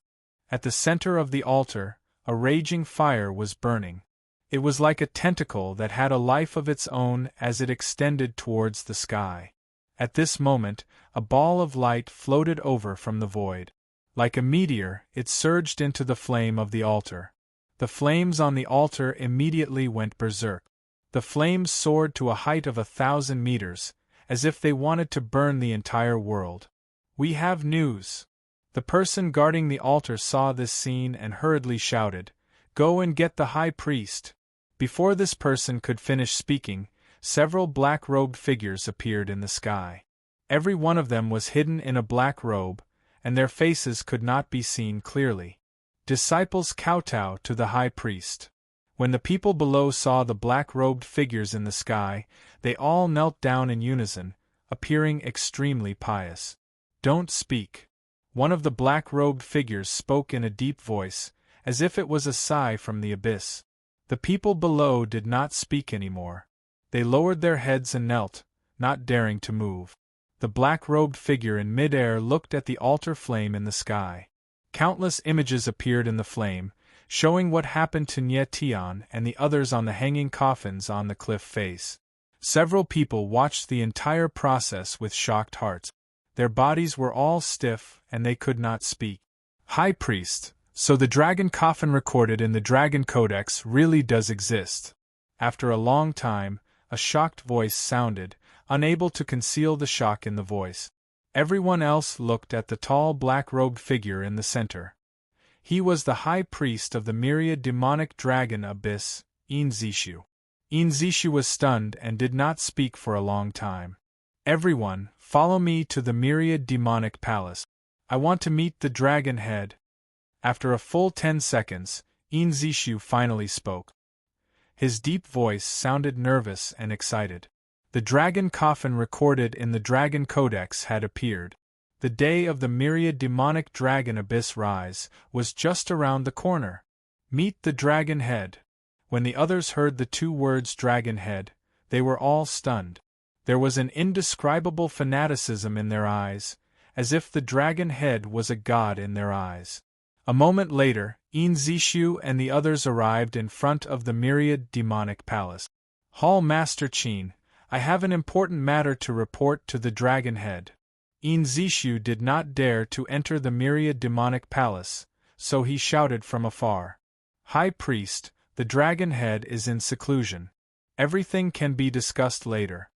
At the center of the altar, a raging fire was burning. It was like a tentacle that had a life of its own as it extended towards the sky. At this moment, a ball of light floated over from the void. Like a meteor, it surged into the flame of the altar. The flames on the altar immediately went berserk. The flames soared to a height of 1,000 meters, as if they wanted to burn the entire world. "We have news." The person guarding the altar saw this scene and hurriedly shouted, "Go and get the high priest." Before this person could finish speaking, several black-robed figures appeared in the sky. Every one of them was hidden in a black robe, and their faces could not be seen clearly. Disciples kowtow to the high priest. When the people below saw the black-robed figures in the sky, they all knelt down in unison, appearing extremely pious. Don't speak. One of the black-robed figures spoke in a deep voice, as if it was a sigh from the abyss. The people below did not speak anymore. They lowered their heads and knelt, not daring to move. The black-robed figure in mid-air looked at the altar flame in the sky. Countless images appeared in the flame, showing what happened to Nye Tian and the others on the hanging coffins on the cliff face. Several people watched the entire process with shocked hearts. Their bodies were all stiff, and they could not speak. High Priest, so the dragon coffin recorded in the Dragon Codex really does exist. After a long time, a shocked voice sounded, unable to conceal the shock in the voice. Everyone else looked at the tall black-robed figure in the center. He was the high priest of the myriad demonic dragon abyss, Inzishu. Inzishu was stunned and did not speak for a long time. Everyone, follow me to the myriad demonic palace. I want to meet the dragon head. After a full 10 seconds, Inzishu finally spoke. His deep voice sounded nervous and excited. The dragon coffin recorded in the Dragon Codex had appeared. The day of the myriad demonic dragon abyss rise was just around the corner. Meet the dragon head. When the others heard the 2 words dragon head, they were all stunned. There was an indescribable fanaticism in their eyes, as if the dragon head was a god in their eyes. A moment later, Inzishu and the others arrived in front of the myriad demonic palace. Hall Master Qin, I have an important matter to report to the dragon head. Inzishu did not dare to enter the myriad demonic palace, so he shouted from afar. High Priest, the dragon head is in seclusion. Everything can be discussed later.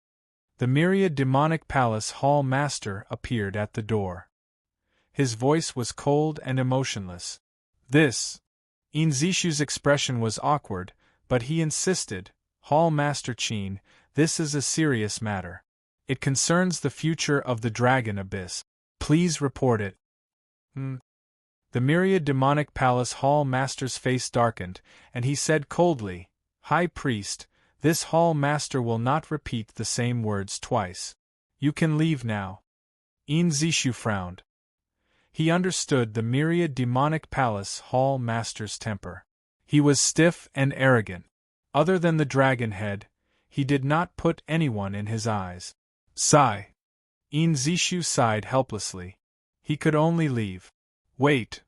The myriad demonic palace hall master appeared at the door. His voice was cold and emotionless. Inzishu's expression was awkward, but he insisted, Hall Master Qin, this is a serious matter. It concerns the future of the Dragon Abyss. Please report it. The myriad demonic palace hall master's face darkened, and he said coldly, High Priest, this hall master will not repeat the same words twice. You can leave now. Inzishu frowned. He understood the myriad demonic palace hall master's temper. He was stiff and arrogant. Other than the dragon head, he did not put anyone in his eyes. Sigh. Inzishu sighed helplessly. He could only leave. Wait.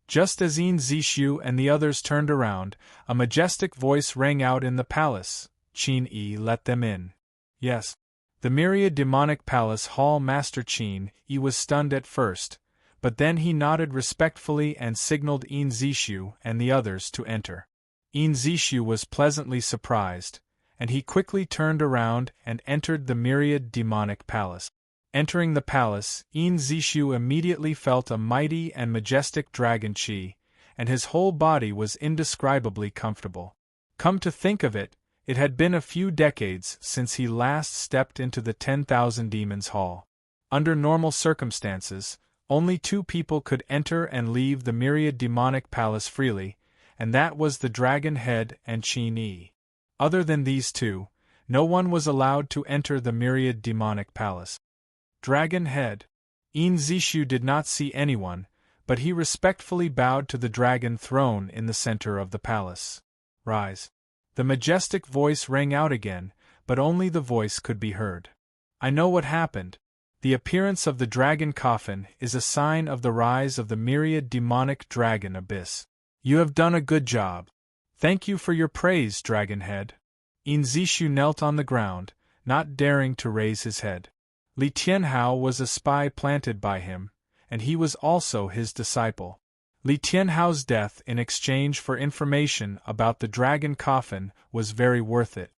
Just as Inzishu and the others turned around, a majestic voice rang out in the palace. Qin-yi, let them in. Yes. The myriad demonic palace hall master Qin-yi was stunned at first, but then he nodded respectfully and signaled Inzishu and the others to enter. Inzishu was pleasantly surprised, and he quickly turned around and entered the myriad demonic palace. Entering the palace, Inzishu immediately felt a mighty and majestic dragon chi, and his whole body was indescribably comfortable. Come to think of it, it had been a few decades since he last stepped into the 10,000 Demons Hall. Under normal circumstances, only 2 people could enter and leave the myriad demonic palace freely, and that was the dragon head and Qin-yi. Other than these 2, no one was allowed to enter the myriad demonic palace. Dragon head. Inzishu did not see anyone, but he respectfully bowed to the dragon throne in the center of the palace. Rise. The majestic voice rang out again, but only the voice could be heard. I know what happened. The appearance of the dragon coffin is a sign of the rise of the myriad demonic dragon abyss. You have done a good job. Thank you for your praise, Dragonhead. Inzishu knelt on the ground, not daring to raise his head. Li Tianhao was a spy planted by him, and he was also his disciple. Li Tianhao's death in exchange for information about the dragon coffin was very worth it.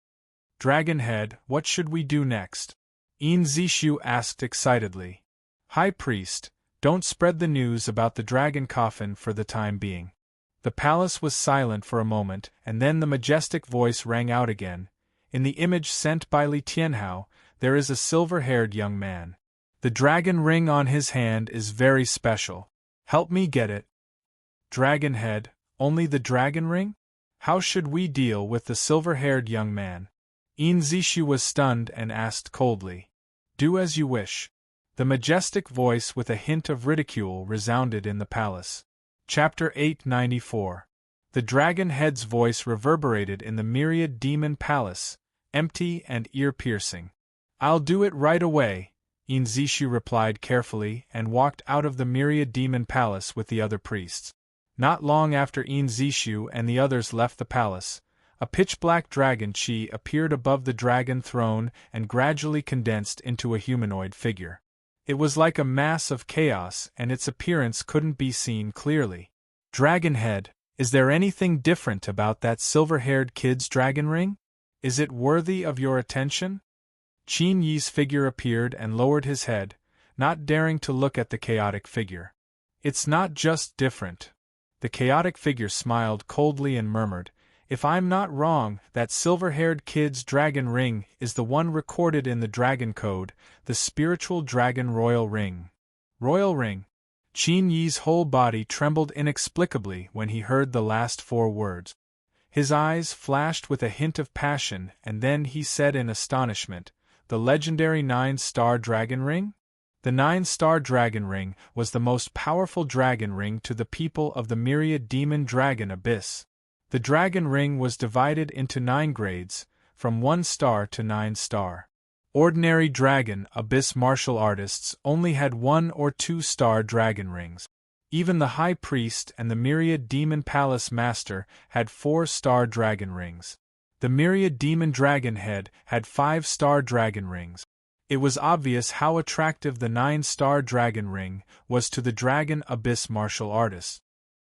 Dragonhead, what should we do next? Inzishu asked excitedly. High Priest, don't spread the news about the dragon coffin for the time being. The palace was silent for a moment, and then the majestic voice rang out again. In the image sent by Li Tianhao, there is a silver-haired young man. The dragon ring on his hand is very special. Help me get it. Dragon head, only the dragon ring? How should we deal with the silver-haired young man? Zishu was stunned and asked coldly. Do as you wish. The majestic voice with a hint of ridicule resounded in the palace. Chapter 894. The dragon head's voice reverberated in the myriad demon palace, empty and ear-piercing. I'll do it right away, Zishu replied carefully and walked out of the myriad demon palace with the other priests. Not long after Zishu and the others left the palace, a pitch-black dragon chi appeared above the dragon throne and gradually condensed into a humanoid figure. It was like a mass of chaos and its appearance couldn't be seen clearly. Dragonhead, is there anything different about that silver-haired kid's dragon ring? Is it worthy of your attention? Qin Yi's figure appeared and lowered his head, not daring to look at the chaotic figure. It's not just different. The chaotic figure smiled coldly and murmured, If I'm not wrong, that silver-haired kid's dragon ring is the one recorded in the Dragon Code, the spiritual dragon royal ring. Royal ring. Qin Yi's whole body trembled inexplicably when he heard the last 4 words. His eyes flashed with a hint of passion and then he said in astonishment, The legendary 9-star dragon ring? The 9-star dragon ring was the most powerful dragon ring to the people of the myriad demon dragon abyss. The dragon ring was divided into 9 grades, from 1 star to 9 star. Ordinary dragon abyss martial artists only had 1 or 2 star dragon rings. Even the high priest and the myriad demon palace master had 4-star dragon rings. The myriad demon dragon head had 5-star dragon rings. It was obvious how attractive the 9-star dragon ring was to the dragon abyss martial artists.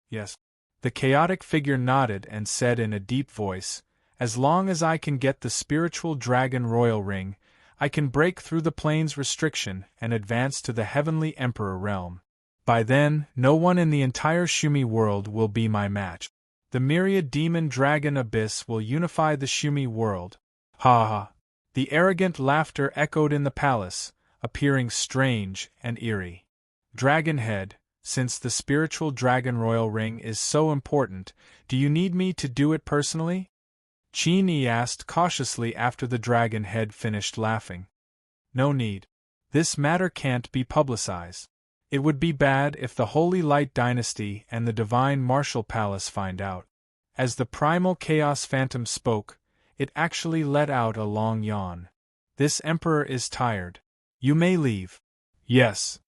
Yes. The chaotic figure nodded and said in a deep voice, As long as I can get the spiritual dragon royal ring, I can break through the plane's restriction and advance to the heavenly emperor realm. By then, no one in the entire Shumi world will be my match. The myriad demon dragon abyss will unify the Shumi world. Ha ha! The arrogant laughter echoed in the palace, appearing strange and eerie. Dragonhead, since the spiritual dragon royal ring is so important, do you need me to do it personally? Qin Yi asked cautiously after the dragon head finished laughing. No need. This matter can't be publicized. It would be bad if the Holy Light Dynasty and the Divine Martial Palace find out. As the primal chaos phantom spoke, it actually let out a long yawn. This emperor is tired. You may leave. Yes.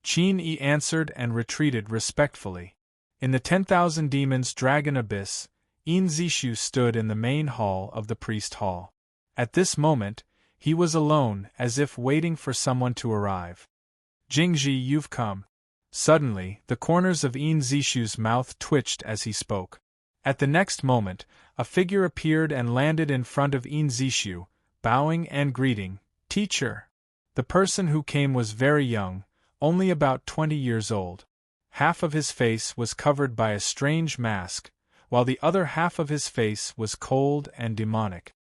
Qin Yi answered and retreated respectfully. In the 10,000 Demons Dragon Abyss, Zishu stood in the main hall of the priest hall. At this moment, he was alone, as if waiting for someone to arrive. Jingji, you've come. Suddenly, the corners of Zishu's mouth twitched as he spoke. At the next moment, a figure appeared and landed in front of Zishu, bowing and greeting, Teacher. The person who came was very young, only about 20 years old. Half of his face was covered by a strange mask, while the other half of his face was cold and demonic.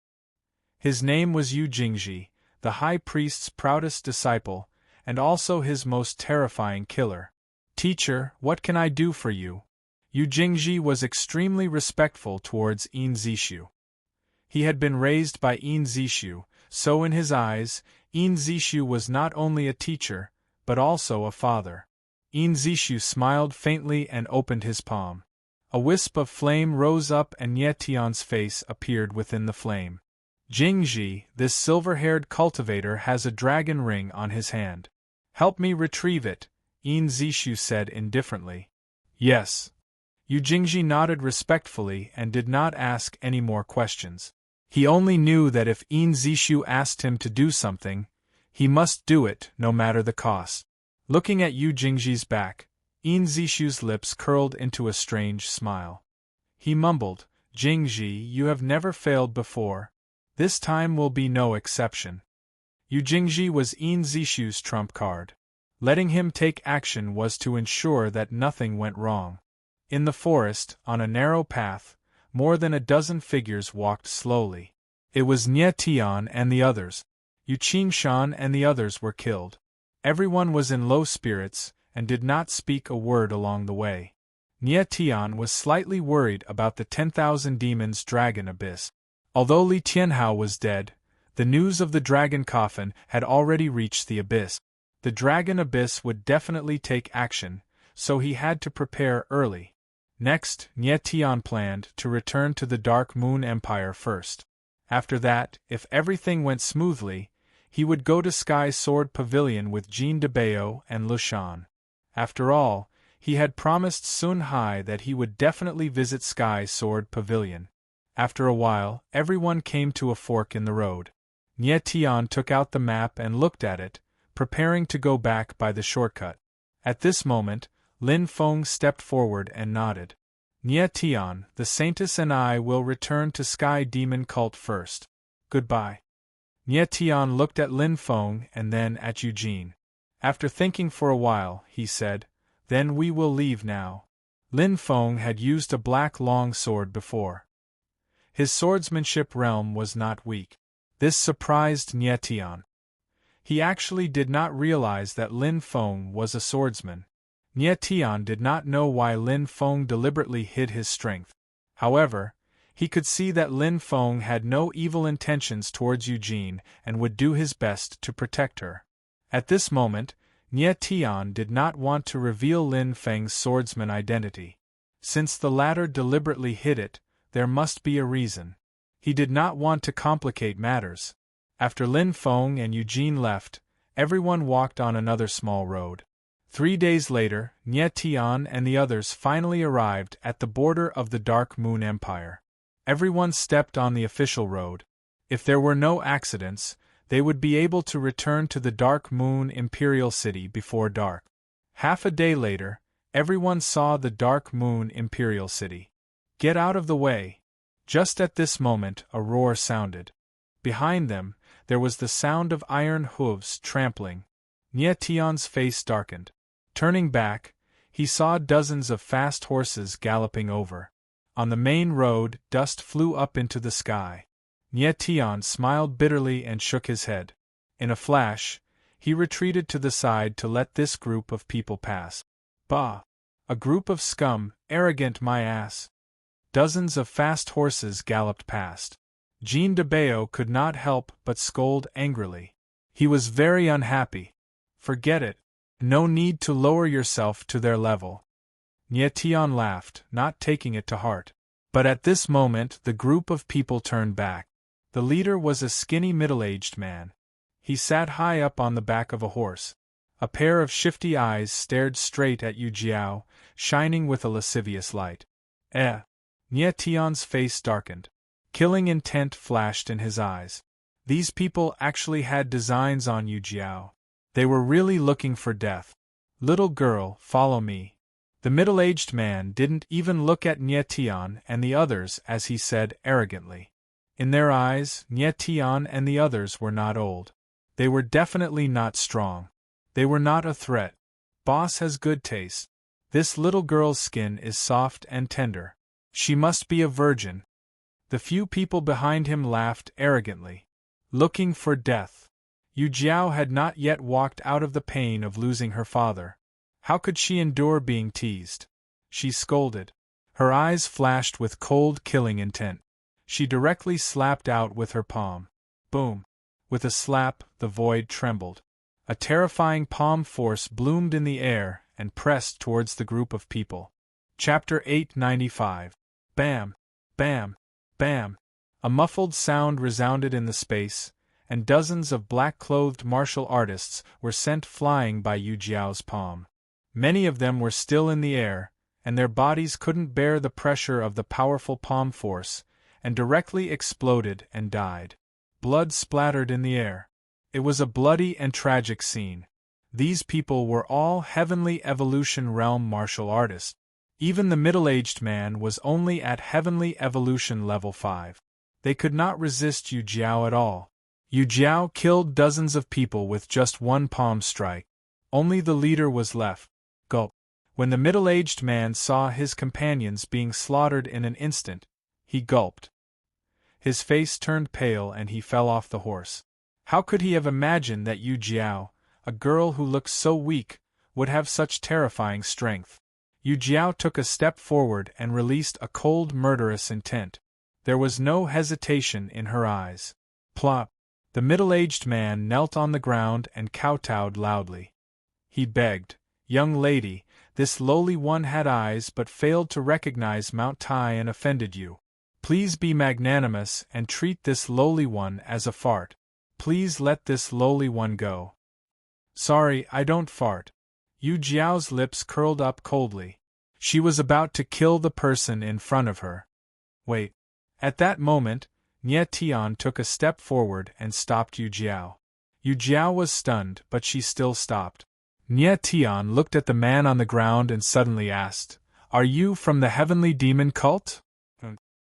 His name was Yu Jingji, the high priest's proudest disciple, and also his most terrifying killer. Teacher, what can I do for you? Yu Jingji was extremely respectful towards Zishu. He had been raised by Zishu, so in his eyes, Zishu was not only a teacher, but also a father. Zishu smiled faintly and opened his palm. A wisp of flame rose up and Tian's face appeared within the flame. Jingji, this silver-haired cultivator has a dragon ring on his hand. Help me retrieve it, Zishu said indifferently. Yes. Yu Jingji nodded respectfully and did not ask any more questions. He only knew that if Zishu asked him to do something, he must do it no matter the cost. Looking at Yu Jingji's back, Zishu's lips curled into a strange smile. He mumbled, Jingji, you have never failed before. This time will be no exception. Yu Jingji was Zishu's trump card. Letting him take action was to ensure that nothing went wrong. In the forest, on a narrow path, more than a dozen figures walked slowly. It was Tian and the others. Yu Qingshan and the others were killed. Everyone was in low spirits, and did not speak a word along the way. Nie Tian was slightly worried about the 10,000 demons dragon abyss. Although Li Tianhao was dead, the news of the dragon coffin had already reached the abyss. The dragon abyss would definitely take action, so he had to prepare early. Next, Nie Tian planned to return to the Dark Moon Empire first. After that, if everything went smoothly, he would go to Sky Sword Pavilion with Jean de Bao and Lushan. After all, he had promised Sun Hai that he would definitely visit Sky Sword Pavilion. After a while, everyone came to a fork in the road. Nie Tian took out the map and looked at it, preparing to go back by the shortcut. At this moment, Lin Feng stepped forward and nodded. Nie Tian, the Saintess and I will return to Sky Demon Cult first. Goodbye. Nie Tian looked at Lin Feng and then at Eugene. After thinking for a while, he said, "Then we will leave now." Lin Feng had used a black long sword before. His swordsmanship realm was not weak. This surprised Nie Tian. He actually did not realize that Lin Feng was a swordsman. Nie Tian did not know why Lin Feng deliberately hid his strength. However, he could see that Lin Feng had no evil intentions towards Eugene and would do his best to protect her. At this moment, Nie Tian did not want to reveal Lin Feng's swordsman identity. Since the latter deliberately hid it, there must be a reason. He did not want to complicate matters. After Lin Feng and Eugene left, everyone walked on another small road. 3 days later, Nie Tian and the others finally arrived at the border of the Dark Moon Empire. Everyone stepped on the official road. If there were no accidents, they would be able to return to the Dark Moon Imperial City before dark. Half a day later, everyone saw the Dark Moon Imperial City. "Get out of the way!" Just at this moment, a roar sounded. Behind them, there was the sound of iron hooves trampling. Nie Tian's face darkened. Turning back, he saw dozens of fast horses galloping over. On the main road, dust flew up into the sky. Nie Tian smiled bitterly and shook his head. In a flash, he retreated to the side to let this group of people pass. Bah! A group of scum, arrogant my ass! Dozens of fast horses galloped past. Jean de Bao could not help but scold angrily. He was very unhappy. Forget it. No need to lower yourself to their level. Nie Tian laughed, not taking it to heart. But at this moment the group of people turned back. The leader was a skinny middle-aged man. He sat high up on the back of a horse. A pair of shifty eyes stared straight at Yu Jiao, shining with a lascivious light. Nie Tian's face darkened. Killing intent flashed in his eyes. These people actually had designs on Yu Jiao. They were really looking for death. "Little girl, follow me." The middle-aged man didn't even look at Nie Tian and the others as he said arrogantly. In their eyes, Nie Tian and the others were not old. They were definitely not strong. They were not a threat. Boss has good taste. This little girl's skin is soft and tender. She must be a virgin. The few people behind him laughed arrogantly. Looking for death. Yu Jiao had not yet walked out of the pain of losing her father. How could she endure being teased? She scolded. Her eyes flashed with cold, killing intent. She directly slapped out with her palm. Boom! With a slap, the void trembled. A terrifying palm force bloomed in the air and pressed towards the group of people. Chapter 895. Bam! Bam! Bam! A muffled sound resounded in the space, and dozens of black-clothed martial artists were sent flying by Yu Jiao's palm. Many of them were still in the air, and their bodies couldn't bear the pressure of the powerful palm force, and directly exploded and died. Blood splattered in the air. It was a bloody and tragic scene. These people were all Heavenly Evolution Realm martial artists. Even the middle-aged man was only at Heavenly Evolution Level 5. They could not resist Yu Jiao at all. Yu Jiao killed dozens of people with just one palm strike. Only the leader was left. Gulp. When the middle-aged man saw his companions being slaughtered in an instant, he gulped. His face turned pale and he fell off the horse. How could he have imagined that Yu Jiao, a girl who looked so weak, would have such terrifying strength. Yu Jiao took a step forward and released a cold, murderous intent. There was no hesitation in her eyes. Plop! The middle-aged man knelt on the ground and kowtowed loudly. He begged, "Young lady, this lowly one had eyes but failed to recognize Mount Tai and offended you. Please be magnanimous and treat this lowly one as a fart. Please let this lowly one go." "Sorry, I don't fart." Yu Jiao's lips curled up coldly. She was about to kill the person in front of her. Wait. At that moment, Nie Tian took a step forward and stopped Yu Jiao. Yu Jiao was stunned, but she still stopped. Nie Tian looked at the man on the ground and suddenly asked, "Are you from the Heavenly Demon Cult?"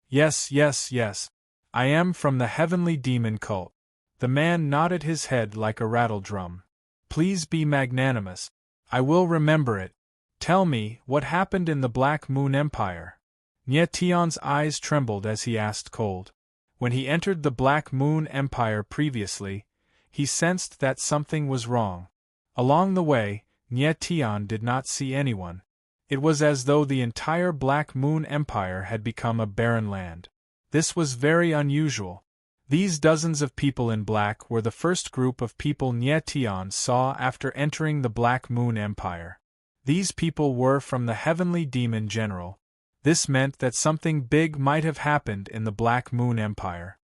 Yes, yes, yes. I am from the Heavenly Demon Cult." The man nodded his head like a rattle drum. "Please be magnanimous. I will remember it. Tell me, what happened in the Black Moon Empire?" Nie Tian's eyes trembled as he asked cold. When he entered the Black Moon Empire previously, he sensed that something was wrong. Along the way, Nie Tian did not see anyone. It was as though the entire Black Moon Empire had become a barren land. This was very unusual. These dozens of people in black were the first group of people Nie Tian saw after entering the Black Moon Empire. These people were from the Heavenly Demon General. This meant that something big might have happened in the Black Moon Empire.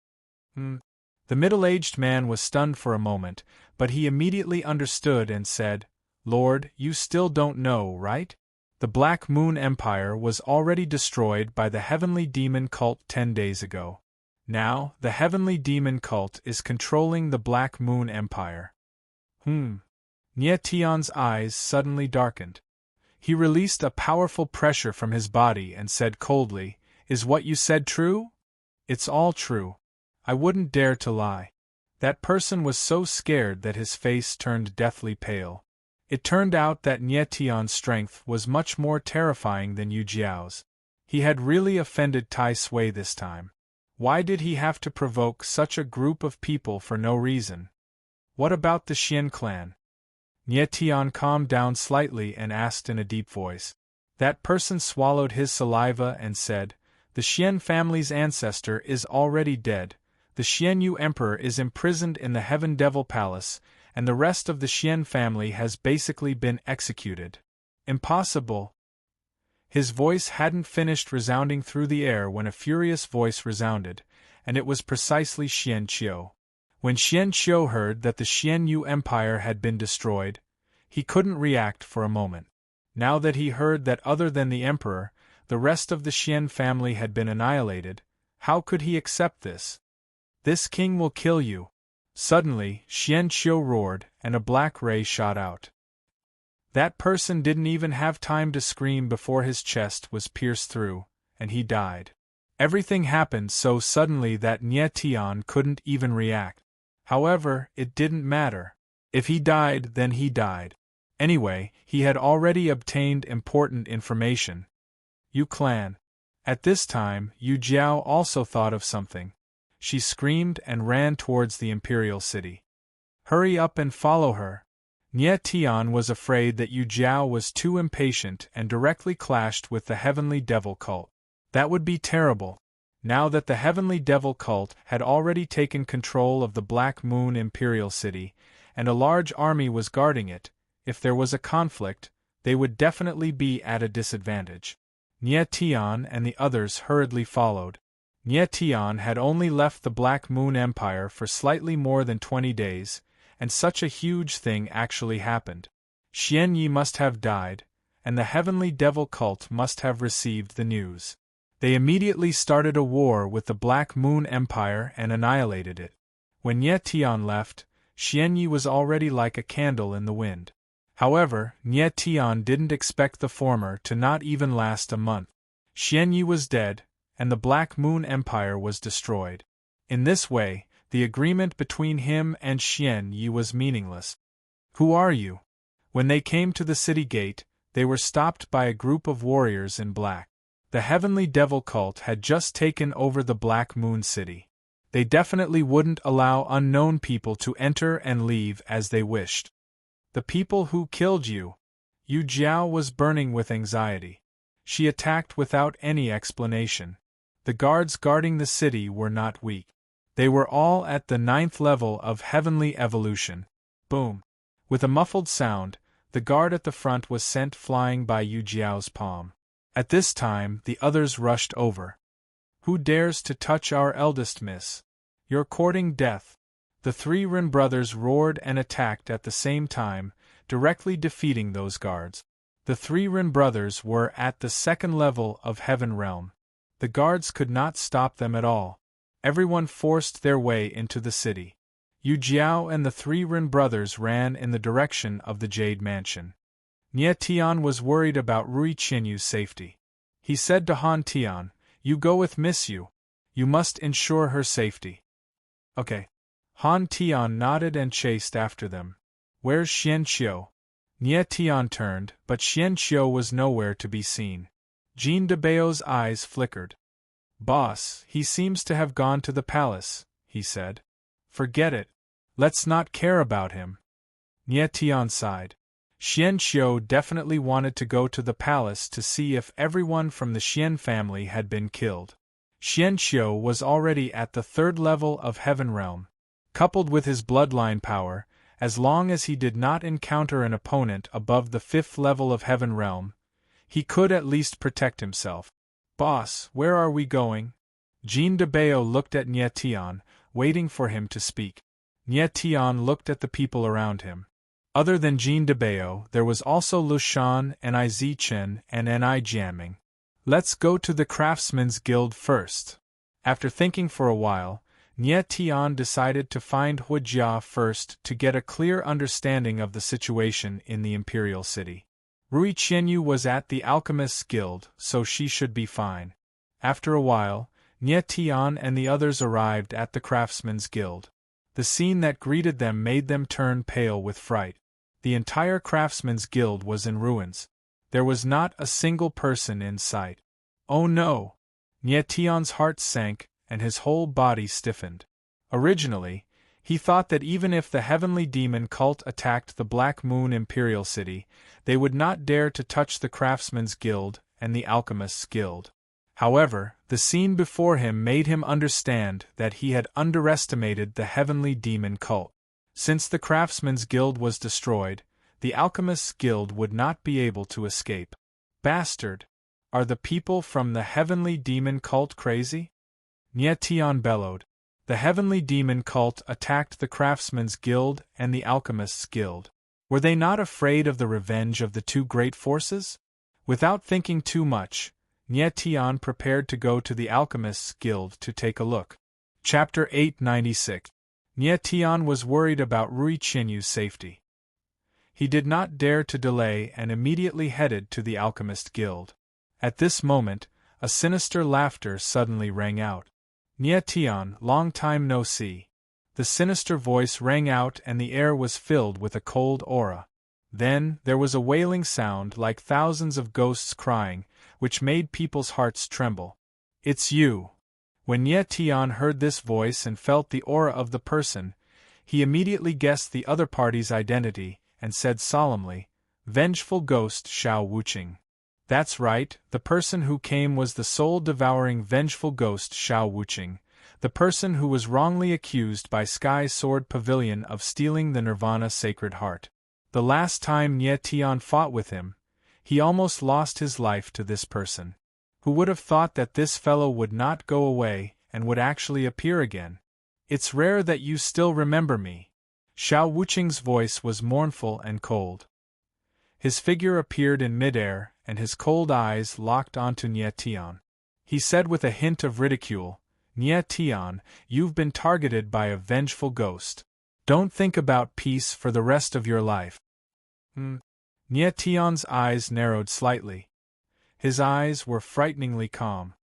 The middle-aged man was stunned for a moment, but he immediately understood and said, "Lord, you still don't know, right? The Black Moon Empire was already destroyed by the Heavenly Demon Cult 10 days ago. Now, the Heavenly Demon Cult is controlling the Black Moon Empire." Nie Tian's eyes suddenly darkened. He released a powerful pressure from his body and said coldly, "Is what you said true?" "It's all true. I wouldn't dare to lie." That person was so scared that his face turned deathly pale. It turned out that Nie Tian's strength was much more terrifying than Yu Jiao's. He had really offended Tai Sui this time. Why did he have to provoke such a group of people for no reason? What about the Xian clan? Nie Tian calmed down slightly and asked in a deep voice. That person swallowed his saliva and said, "The Xian family's ancestor is already dead. The Xian Yu Emperor is imprisoned in the Heaven Devil Palace, and the rest of the Xian family has basically been executed." "Impossible." His voice hadn't finished resounding through the air when a furious voice resounded, and it was precisely Xian Qiu. When Xian Qiu heard that the Xian Yu Empire had been destroyed, he couldn't react for a moment. Now that he heard that other than the Emperor, the rest of the Xian family had been annihilated, how could he accept this? "This king will kill you." Suddenly, Xian Qiu roared, and a black ray shot out. That person didn't even have time to scream before his chest was pierced through, and he died. Everything happened so suddenly that Nie Tian couldn't even react. However, it didn't matter. If he died, then he died. Anyway, he had already obtained important information. Yu clan. At this time, Yu Jiao also thought of something. She screamed and ran towards the imperial city. "Hurry up and follow her." Nie Tian was afraid that Yu Jiao was too impatient and directly clashed with the Heavenly Devil Cult. That would be terrible. Now that the Heavenly Devil Cult had already taken control of the Black Moon Imperial City, and a large army was guarding it, if there was a conflict, they would definitely be at a disadvantage. Nie Tian and the others hurriedly followed. Nie Tian had only left the Black Moon Empire for slightly more than 20 days, and such a huge thing actually happened. Xian Yi must have died, and the Heavenly Devil Cult must have received the news. They immediately started a war with the Black Moon Empire and annihilated it. When Nie Tian left, Xian Yi was already like a candle in the wind. However, Nie Tian didn't expect the former to not even last a month. Xian Yi was dead, and the Black Moon Empire was destroyed. In this way, the agreement between him and Xian Yi was meaningless. "Who are you?" When they came to the city gate, they were stopped by a group of warriors in black. The Heavenly Devil Cult had just taken over the Black Moon City. They definitely wouldn't allow unknown people to enter and leave as they wished. The people who killed you. Yu Jiao was burning with anxiety. She attacked without any explanation. The guards guarding the city were not weak. They were all at the 9th level of heavenly evolution. Boom! With a muffled sound, the guard at the front was sent flying by Yu Jiao's palm. At this time, the others rushed over. Who dares to touch our eldest miss? You're courting death. The 3 Rin brothers roared and attacked at the same time, directly defeating those guards. The 3 Rin brothers were at the 2nd level of Heaven Realm. The guards could not stop them at all. Everyone forced their way into the city. Yu Jiao and the 3 Rin brothers ran in the direction of the Jade Mansion. Nie Tian was worried about Rui Qianyu's safety. He said to Han Tian, "You go with Miss Yu. You must ensure her safety." "Okay." Han Tian nodded and chased after them. "Where's Xian Qiu?" Nie Tian turned, but Xian Qiu was nowhere to be seen. Jean de Bao's eyes flickered. "Boss, he seems to have gone to the palace," he said. "Forget it. Let's not care about him." Nie Tian sighed. Xian Qiu definitely wanted to go to the palace to see if everyone from the Xian family had been killed. Xian Qiu was already at the 3rd level of Heaven Realm. Coupled with his bloodline power, as long as he did not encounter an opponent above the 5th level of Heaven Realm, he could at least protect himself. "Boss, where are we going?" Jean de Bao looked at Nie Tian, waiting for him to speak. Nie Tian looked at the people around him. Other than Jean de Bao, there was also Lu Shan and I Zichen and Ni Jianming. "Let's go to the Craftsman's Guild first." After thinking for a while, Nie Tian decided to find Hu Jia first to get a clear understanding of the situation in the Imperial City. Rui Qianyu was at the Alchemist's Guild, so she should be fine. After a while, Nie Tian and the others arrived at the Craftsman's Guild. The scene that greeted them made them turn pale with fright. The entire Craftsman's Guild was in ruins. There was not a single person in sight. Oh no! Nie Tian's heart sank, and his whole body stiffened. Originally, he thought that even if the Heavenly Demon cult attacked the Black Moon Imperial City, they would not dare to touch the Craftsman's Guild and the Alchemist's Guild. However, the scene before him made him understand that he had underestimated the Heavenly Demon cult. Since the Craftsman's Guild was destroyed, the Alchemist's Guild would not be able to escape. Bastard! Are the people from the Heavenly Demon cult crazy? Nie Tian bellowed. The Heavenly Demon cult attacked the Craftsman's Guild and the Alchemist's Guild. Were they not afraid of the revenge of the 2 great forces? Without thinking too much, Nie Tian prepared to go to the Alchemist's Guild to take a look. Chapter 896. Nie Tian was worried about Rui Qianyu's safety. He did not dare to delay and immediately headed to the Alchemist Guild. At this moment, a sinister laughter suddenly rang out. Nie Tian, long time no see. The sinister voice rang out and the air was filled with a cold aura. Then, there was a wailing sound like thousands of ghosts crying, which made people's hearts tremble. "It's you." When Nie Tian heard this voice and felt the aura of the person, he immediately guessed the other party's identity, and said solemnly, "Vengeful ghost Shao Wuqing." That's right, the person who came was the soul-devouring vengeful ghost Shao Wuqing, the person who was wrongly accused by Sky Sword Pavilion of stealing the Nirvana Sacred Heart. The last time Nie Tian fought with him, he almost lost his life to this person. Who would have thought that this fellow would not go away and would actually appear again? "It's rare that you still remember me." Shao Wuqing's voice was mournful and cold. His figure appeared in midair, and his cold eyes locked onto Nie Tian. He said with a hint of ridicule, "Nie Tian, you've been targeted by a vengeful ghost. Don't think about peace for the rest of your life." Nie Tian's eyes narrowed slightly. His eyes were frighteningly calm.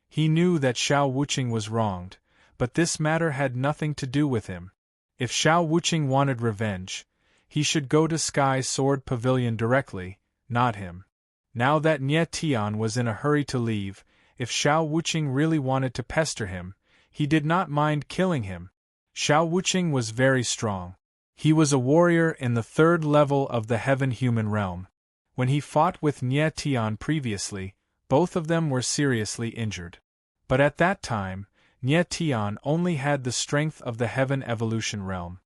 He knew that Shao Wuqing was wronged, but this matter had nothing to do with him. If Shao Wuqing wanted revenge, he should go to Sky Sword Pavilion directly, not him. Now that Nie Tian was in a hurry to leave, if Shao Wuqing really wanted to pester him, he did not mind killing him. Shao Wuqing was very strong. He was a warrior in the third level of the heaven-human realm. When he fought with Nie Tian previously, both of them were seriously injured. But at that time, Nie Tian only had the strength of the heaven evolution realm.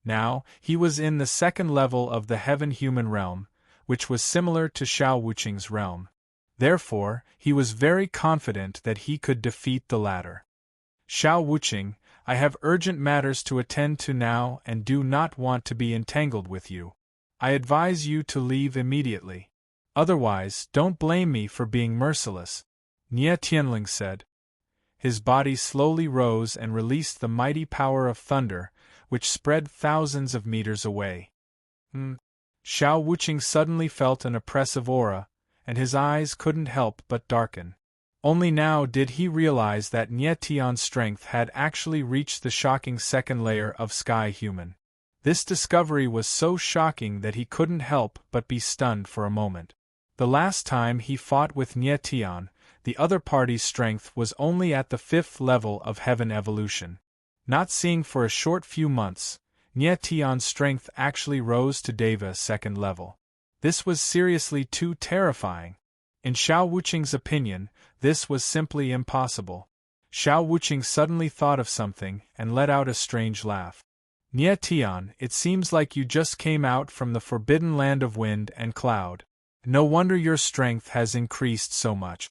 Now, he was in the second level of the heaven-human realm, which was similar to Xiao Wuqing's realm. Therefore, he was very confident that he could defeat the latter. Xiao Wuqing, I have urgent matters to attend to now and do not want to be entangled with you. I advise you to leave immediately. Otherwise, don't blame me for being merciless, Nie Tianling said. His body slowly rose and released the mighty power of thunder, which spread thousands of meters away. Xiao Wuqing suddenly felt an oppressive aura, and his eyes couldn't help but darken. Only now did he realize that Nie Tian's strength had actually reached the shocking second layer of Sky Human. This discovery was so shocking that he couldn't help but be stunned for a moment. The last time he fought with Nie Tian, the other party's strength was only at the fifth level of heaven evolution. Not seeing for a short few months, Nie Tian's strength actually rose to Deva's second level. This was seriously too terrifying. In Xiao Wuqing's opinion, this was simply impossible. Xiao Wuqing suddenly thought of something and let out a strange laugh. Nie Tian, it seems like you just came out from the forbidden land of wind and cloud. No wonder your strength has increased so much.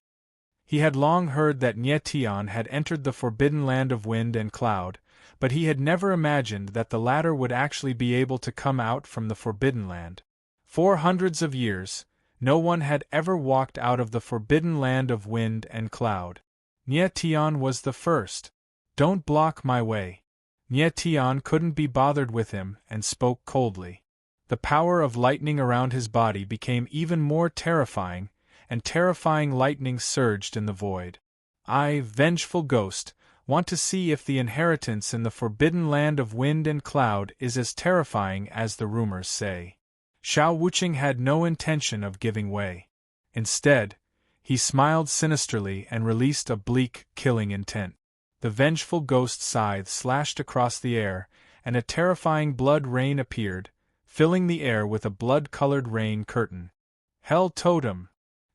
He had long heard that Nie Tian had entered the forbidden land of wind and cloud, but he had never imagined that the latter would actually be able to come out from the forbidden land. For hundreds of years, no one had ever walked out of the forbidden land of wind and cloud. Nie Tian was the first. Don't block my way. Nie Tian couldn't be bothered with him and spoke coldly. The power of lightning around his body became even more terrifying, and terrifying lightning surged in the void. I, vengeful ghost, want to see if the inheritance in the forbidden land of wind and cloud is as terrifying as the rumors say. Xiao Wuqing had no intention of giving way. Instead, he smiled sinisterly and released a bleak, killing intent. The vengeful ghost scythe slashed across the air, and a terrifying blood rain appeared, filling the air with a blood-colored rain curtain. Hell Totem!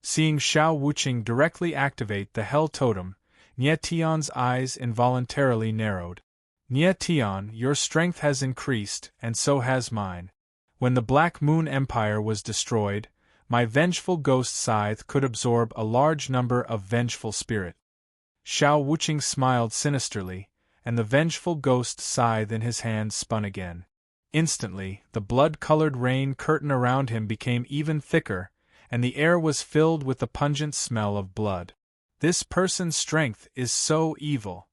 Seeing Xiao Wuqing directly activate the Hell Totem, Nie Tian's eyes involuntarily narrowed. Nie Tian, your strength has increased, and so has mine. When the Black Moon Empire was destroyed, my vengeful ghost scythe could absorb a large number of vengeful spirit. Xiao Wuqing smiled sinisterly, and the vengeful ghost scythe in his hand spun again. Instantly, the blood-colored rain curtain around him became even thicker, and the air was filled with the pungent smell of blood. This person's strength is so evil.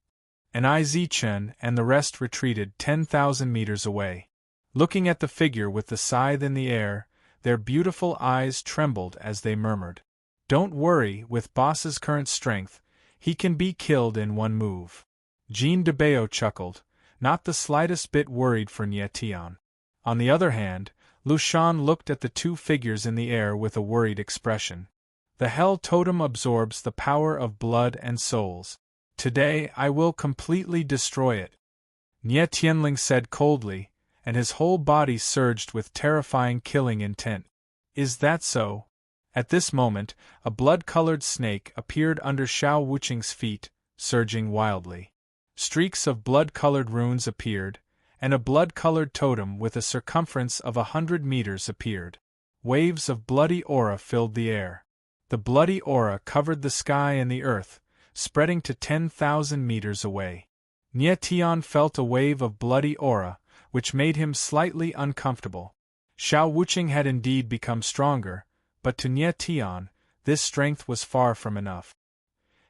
And Zichen and the rest retreated 10,000 meters away. Looking at the figure with the scythe in the air, their beautiful eyes trembled as they murmured, "Don't worry, with Boss's current strength, he can be killed in one move." Jean de Bao chuckled, not the slightest bit worried for Nie Tian. On the other hand, Lu Shan looked at the two figures in the air with a worried expression. The Hell Totem absorbs the power of blood and souls. Today I will completely destroy it. Nie Tianling said coldly, and his whole body surged with terrifying killing intent. Is that so? At this moment, a blood-colored snake appeared under Xiao Wuqing's feet, surging wildly. Streaks of blood-colored runes appeared, and a blood-colored totem with a circumference of 100 meters appeared. Waves of bloody aura filled the air. The bloody aura covered the sky and the earth, spreading to 10,000 meters away. Nie Tian felt a wave of bloody aura, which made him slightly uncomfortable. Xiao Wuqing had indeed become stronger, but to Nie Tian, this strength was far from enough.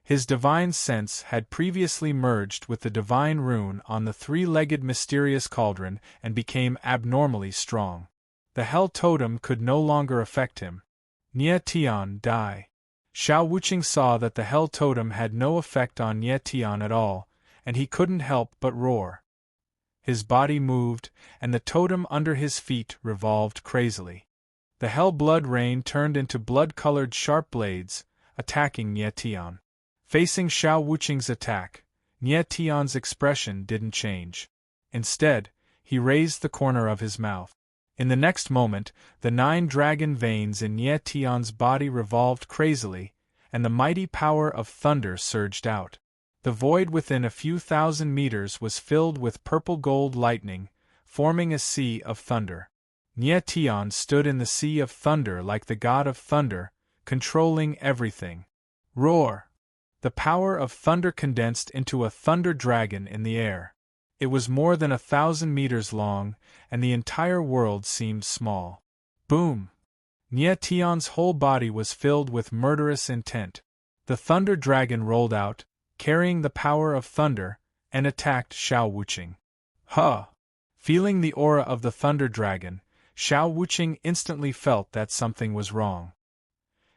His divine sense had previously merged with the divine rune on the three-legged mysterious cauldron and became abnormally strong. The Hell Totem could no longer affect him. Nie Tian, die. Xiao Wuqing saw that the Hell Totem had no effect on Nie Tian at all, and he couldn't help but roar. His body moved, and the totem under his feet revolved crazily. The hell blood rain turned into blood-colored sharp blades, attacking Nie Tian. Facing Xiao Wuqing's attack, Nie Tian's expression didn't change. Instead, he raised the corner of his mouth. In the next moment, the 9 dragon veins in Nie Tian's body revolved crazily, and the mighty power of thunder surged out. The void within a few thousand meters was filled with purple-gold lightning, forming a sea of thunder. Nie Tian stood in the sea of thunder like the god of thunder, controlling everything. Roar! The power of thunder condensed into a thunder dragon in the air. It was more than 1,000 meters long, and the entire world seemed small. Boom! Nie Tian's whole body was filled with murderous intent. The thunder dragon rolled out, carrying the power of thunder, and attacked Xiao Wuqing. Huh! Feeling the aura of the thunder dragon, Xiao Wuqing instantly felt that something was wrong.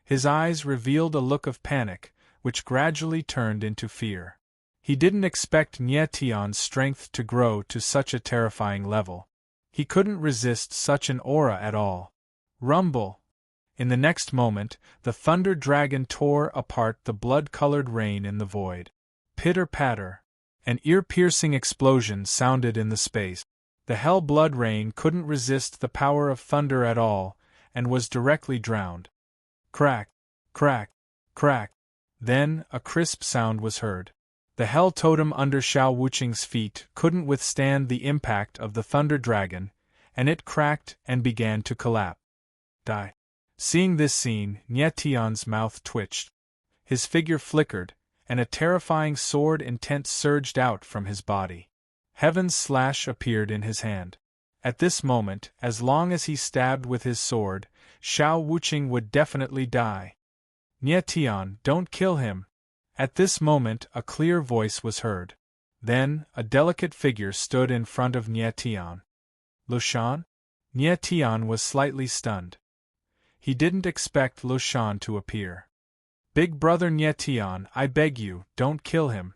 His eyes revealed a look of panic, which gradually turned into fear. He didn't expect Nie Tian's strength to grow to such a terrifying level. He couldn't resist such an aura at all. Rumble! In the next moment, the thunder dragon tore apart the blood-colored rain in the void. Pitter-patter! An ear-piercing explosion sounded in the space. The hell blood rain couldn't resist the power of thunder at all, and was directly drowned. Crack! Crack! Crack! Then, a crisp sound was heard. The hell totem under Xiao Wuqing's feet couldn't withstand the impact of the thunder dragon, and it cracked and began to collapse. Die. Seeing this scene, Nie Tian's mouth twitched. His figure flickered, and a terrifying sword intent surged out from his body. Heaven's slash appeared in his hand. At this moment, as long as he stabbed with his sword, Xiao Wuqing would definitely die. Nie Tian, don't kill him. At this moment, a clear voice was heard. Then, a delicate figure stood in front of Nie Tian. Lushan? Nie Tian was slightly stunned. He didn't expect Lushan to appear. Big brother Nie Tian, I beg you, don't kill him.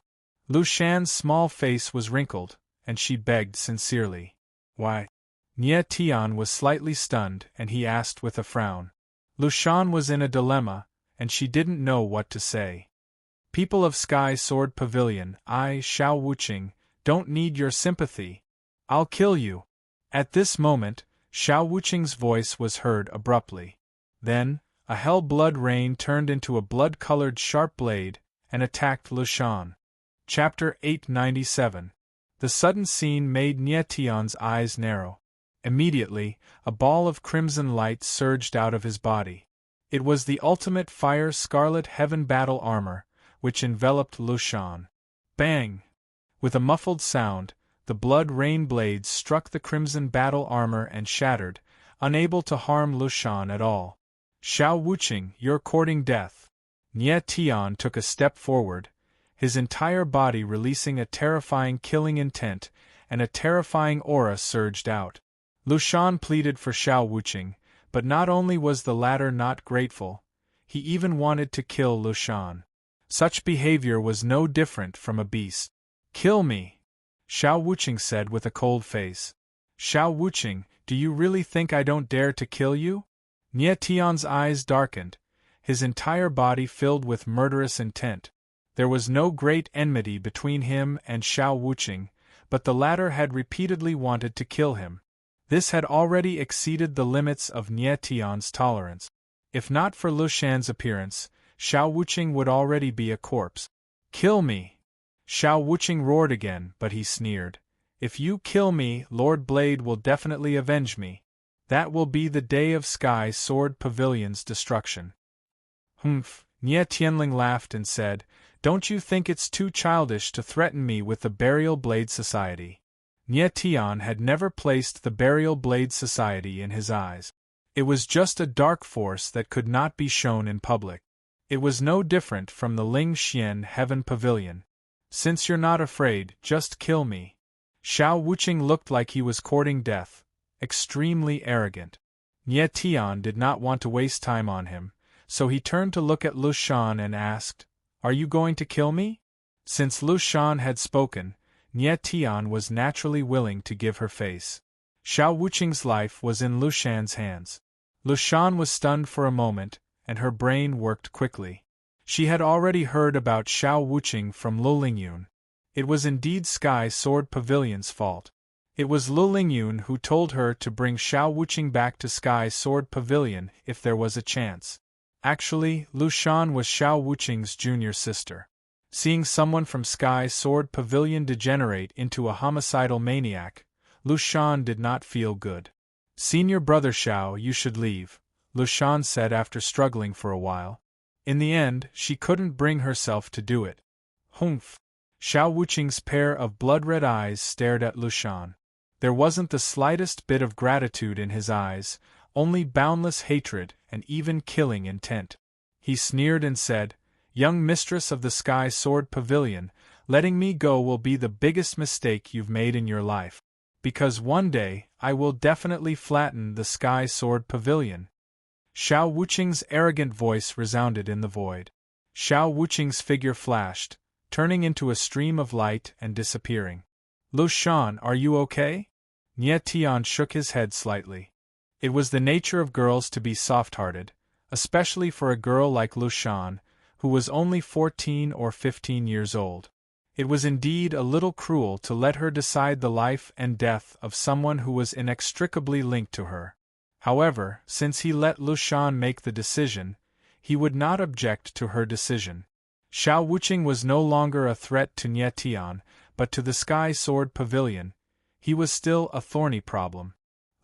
Lushan's small face was wrinkled, and she begged sincerely. Why? Nie Tian was slightly stunned, and he asked with a frown. Lushan was in a dilemma, and she didn't know what to say. People of Sky Sword Pavilion, I, Xiao Wuqing, don't need your sympathy. I'll kill you. At this moment, Xiao Wuqing's voice was heard abruptly. Then, a hell blood rain turned into a blood-colored sharp blade, and attacked Lushan. Chapter 897. The sudden scene made Nie Tian's eyes narrow. Immediately, a ball of crimson light surged out of his body. It was the ultimate fire scarlet heaven battle armor, which enveloped Lushan. Bang! With a muffled sound, the blood rain blades struck the crimson battle armor and shattered, unable to harm Lushan at all. Xiao Wuqing, you're courting death. Nie Tian took a step forward, his entire body releasing a terrifying killing intent, and a terrifying aura surged out. Lushan pleaded for Xiao Wuqing, but not only was the latter not grateful, he even wanted to kill Lushan. Such behavior was no different from a beast. Kill me, Xiao Wuqing said with a cold face. Xiao Wuqing, do you really think I don't dare to kill you? Nie Tian's eyes darkened, his entire body filled with murderous intent. There was no great enmity between him and Xiao Wuqing, but the latter had repeatedly wanted to kill him. This had already exceeded the limits of Nie Tian's tolerance. If not for Lushan's appearance, Xiao Wuqing would already be a corpse. Kill me! Xiao Wuqing roared again, but he sneered. If you kill me, Lord Blade will definitely avenge me. That will be the day of Sky Sword Pavilion's destruction. Humph! Nie Tianling laughed and said, don't you think it's too childish to threaten me with the Burial Blade Society? Nie Tian had never placed the Burial Blade Society in his eyes. It was just a dark force that could not be shown in public. It was no different from the Ling Xian Heaven Pavilion. Since you're not afraid, just kill me. Xiao Wuqing looked like he was courting death, extremely arrogant. Nie Tian did not want to waste time on him, so he turned to look at Lushan and asked, Are you going to kill me? Since Lushan had spoken, Nie Tian was naturally willing to give her face. Xiao Wuqing's life was in Lushan's hands. Lushan was stunned for a moment, and her brain worked quickly. She had already heard about Xiao Wuqing from Lulingyun. It was indeed Sky Sword Pavilion's fault. It was Lu Lingyun who told her to bring Xiao Wuqing back to Sky Sword Pavilion if there was a chance. Actually, Lu Shan was Xiao Wuqing's junior sister. Seeing someone from Sky Sword Pavilion degenerate into a homicidal maniac, Lu Shan did not feel good. "Senior brother Xiao, you should leave," Lu Shan said after struggling for a while. In the end, she couldn't bring herself to do it. Humph! Xiao Wuqing's pair of blood-red eyes stared at Lu Shan. There wasn't the slightest bit of gratitude in his eyes, only boundless hatred and even killing intent. He sneered and said, "Young mistress of the Sky Sword Pavilion, letting me go will be the biggest mistake you've made in your life. Because one day, I will definitely flatten the Sky Sword Pavilion." Xiao Wuqing's arrogant voice resounded in the void. Xiao Wuqing's figure flashed, turning into a stream of light and disappearing. "Lu Shan, are you okay?" Nie Tian shook his head slightly. It was the nature of girls to be soft-hearted, especially for a girl like Lu Shan, who was only 14 or 15 years old. It was indeed a little cruel to let her decide the life and death of someone who was inextricably linked to her. However, since he let Lu Shan make the decision, he would not object to her decision. Xiao Wuqing was no longer a threat to Nie Tian, but to the Sky Sword Pavilion. He was still a thorny problem.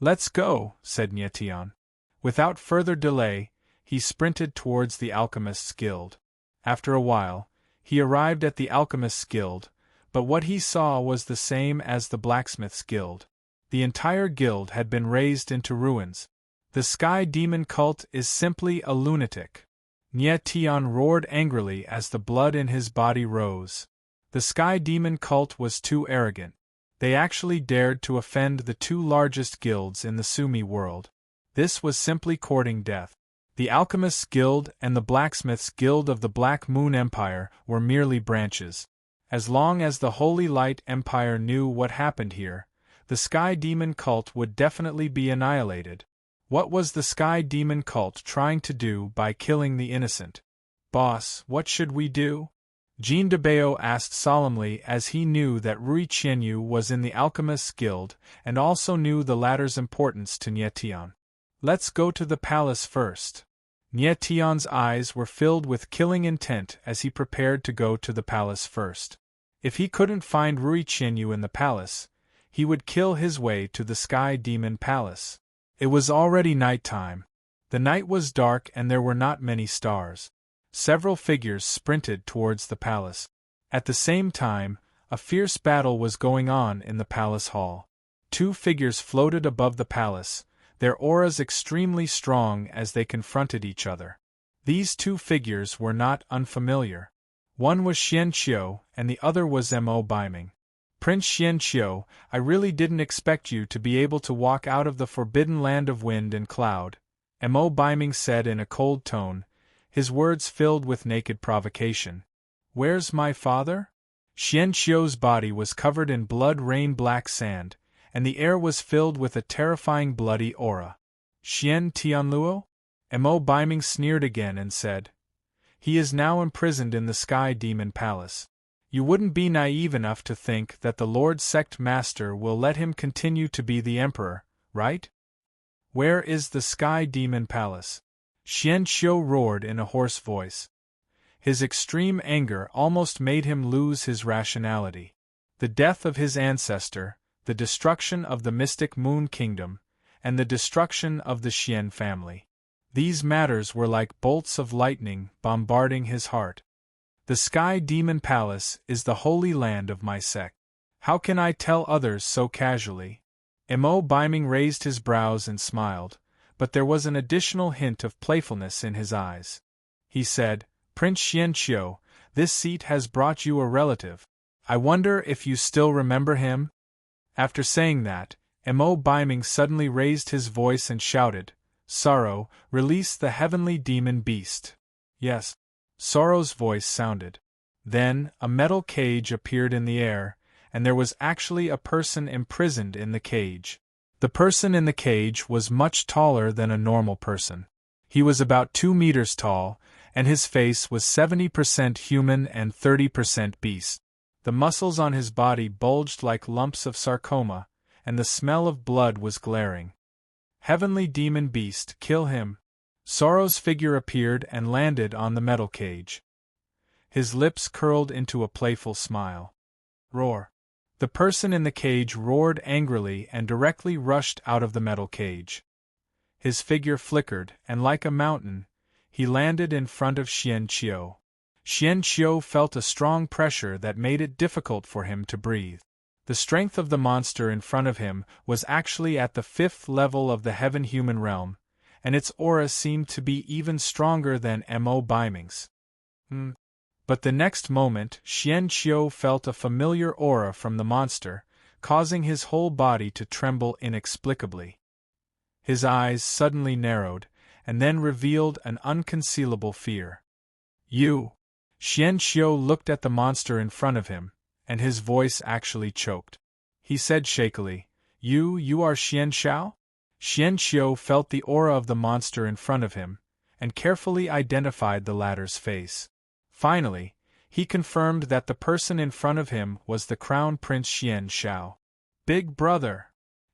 "Let's go," said Nie Tian. Without further delay, he sprinted towards the Alchemist's Guild. After a while, he arrived at the Alchemist's Guild, but what he saw was the same as the Blacksmith's Guild. The entire guild had been razed into ruins. The Sky Demon cult is simply a lunatic. Nie Tian roared angrily as the blood in his body rose. The Sky Demon cult was too arrogant. They actually dared to offend the two largest guilds in the Sumi world. This was simply courting death. The Alchemist's Guild and the Blacksmith's Guild of the Black Moon Empire were merely branches. As long as the Holy Light Empire knew what happened here, the Sky Demon cult would definitely be annihilated. What was the Sky Demon cult trying to do by killing the innocent? "Boss, what should we do?" Jean de Bao asked solemnly, as he knew that Rui Qianyu was in the Alchemist's Guild and also knew the latter's importance to Nie Tian. "Let's go to the palace first." Nie Tian's eyes were filled with killing intent as he prepared to go to the palace first. If he couldn't find Rui Qianyu in the palace, he would kill his way to the Sky Demon Palace. It was already night time. The night was dark and there were not many stars. Several figures sprinted towards the palace. At the same time, a fierce battle was going on in the palace hall. Two figures floated above the palace, their auras extremely strong as they confronted each other. These two figures were not unfamiliar. One was Xian Qiu and the other was Mo Baiming. "Prince Xian Qiu, I really didn't expect you to be able to walk out of the forbidden land of wind and cloud," Mo Baiming said in a cold tone, his words filled with naked provocation. "Where's my father?" Xian Qiu's body was covered in blood-rain black sand, and the air was filled with a terrifying bloody aura. "Xian Tianluo?" Mo Baiming sneered again and said, "He is now imprisoned in the Sky Demon Palace. You wouldn't be naive enough to think that the Lord Sect Master will let him continue to be the Emperor, right?" "Where is the Sky Demon Palace?" Xian Qiu roared in a hoarse voice. His extreme anger almost made him lose his rationality. The death of his ancestor, the destruction of the mystic Moon Kingdom, and the destruction of the Xian family. These matters were like bolts of lightning bombarding his heart. "The Sky Demon Palace is the holy land of my sect. How can I tell others so casually?" Mo Baiming raised his brows and smiled, but there was an additional hint of playfulness in his eyes. He said, "Prince Xian Qiu, this seat has brought you a relative. I wonder if you still remember him?" After saying that, Mo Baiming suddenly raised his voice and shouted, "Sorrow, release the heavenly demon beast." "Yes." Sorrow's voice sounded. Then, a metal cage appeared in the air, and there was actually a person imprisoned in the cage. The person in the cage was much taller than a normal person. He was about 2 meters tall, and his face was 70% human and 30% beast. The muscles on his body bulged like lumps of sarcoma, and the smell of blood was glaring. Heavenly demon beast, kill him! Sorrow's figure appeared and landed on the metal cage. His lips curled into a playful smile. Roar! The person in the cage roared angrily and directly rushed out of the metal cage. His figure flickered, and like a mountain, he landed in front of Xianqiu. Xianqiu felt a strong pressure that made it difficult for him to breathe. The strength of the monster in front of him was actually at the 5th level of the heaven-human realm, and its aura seemed to be even stronger than Mo Baiming's. But the next moment, Xianqiu felt a familiar aura from the monster, causing his whole body to tremble inexplicably. His eyes suddenly narrowed, and then revealed an unconcealable fear. You! Xianqiu looked at the monster in front of him, and his voice actually choked. He said shakily, You are Xianxiao? Xianqiu felt the aura of the monster in front of him, and carefully identified the latter's face. Finally, he confirmed that the person in front of him was the Crown Prince Xianxiao. Big brother!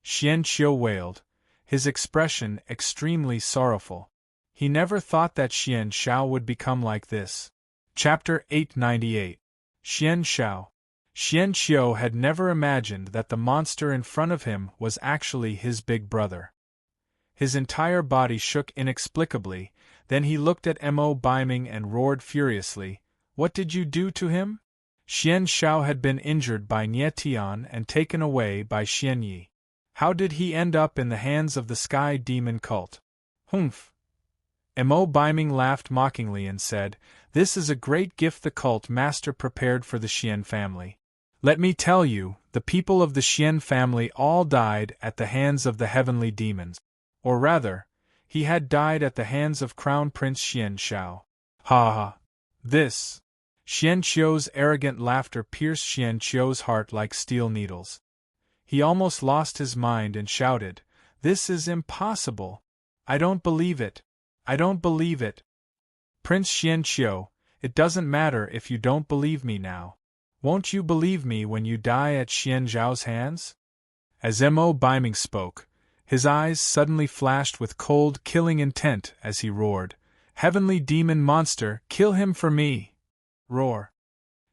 Xianqiu wailed, his expression extremely sorrowful. He never thought that Xianxiao would become like this. Chapter 898. Xianxiao. Xianqiu had never imagined that the monster in front of him was actually his big brother. His entire body shook inexplicably, then he looked at Mo Baiming and roared furiously, What did you do to him? Xianxiao had been injured by Nie Tian and taken away by Xianyi. How did he end up in the hands of the Sky Demon cult? Humph! Mo Baiming laughed mockingly and said, This is a great gift the cult master prepared for the Xian family. Let me tell you, the people of the Xian family all died at the hands of the heavenly demons. Or rather, he had died at the hands of Crown Prince Xianxiao. Ha ha! This! Xianqiu's arrogant laughter pierced Xianqiu's heart like steel needles. He almost lost his mind and shouted, This is impossible! I don't believe it! I don't believe it! Prince Xianqiu, it doesn't matter if you don't believe me now. Won't you believe me when you die at Xianzhao's hands? As Mo Baiming spoke, his eyes suddenly flashed with cold, killing intent as he roared, Heavenly demon monster, kill him for me! Roar!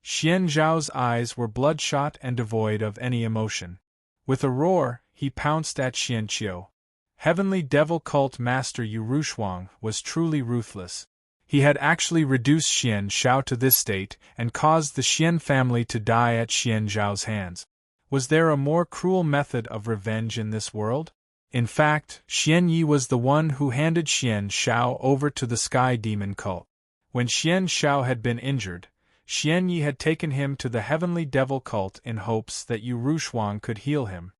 Xianzhao's eyes were bloodshot and devoid of any emotion. With a roar, he pounced at Xianqiu. Heavenly devil cult master Yu Rushuang was truly ruthless. He had actually reduced Xianxiao to this state and caused the Xian family to die at Xianzhao's hands. Was there a more cruel method of revenge in this world? In fact, Xianyi was the one who handed Xianxiao over to the Sky Demon cult. When Xianxiao had been injured, Xianyi had taken him to the Heavenly Devil cult in hopes that Yu Rushuang could heal him.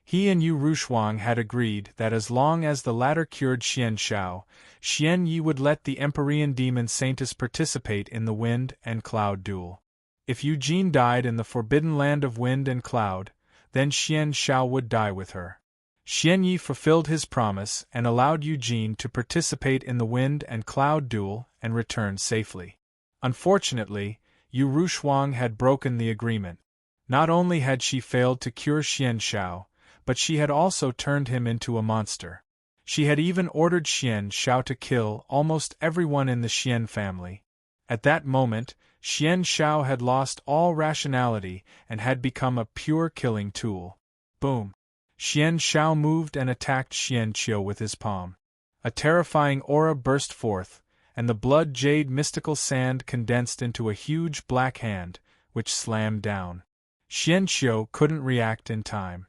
He and Yu Rushuang had agreed that as long as the latter cured Xianxiao, Xianyi would let the Empyrean demon Saintess participate in the Wind and Cloud duel. If Eugene died in the Forbidden Land of Wind and Cloud, then Xianxiao would die with her. Xianyi fulfilled his promise and allowed Eugene to participate in the Wind and Cloud duel and return safely. Unfortunately, Yu Rushuang had broken the agreement. Not only had she failed to cure Xianxiao, but she had also turned him into a monster. She had even ordered Xianxiao to kill almost everyone in the Xian family. At that moment, Xianxiao had lost all rationality and had become a pure killing tool. Boom! Xianxiao moved and attacked Xianqiu with his palm. A terrifying aura burst forth, and the blood jade mystical sand condensed into a huge black hand, which slammed down. Xianqiu couldn't react in time.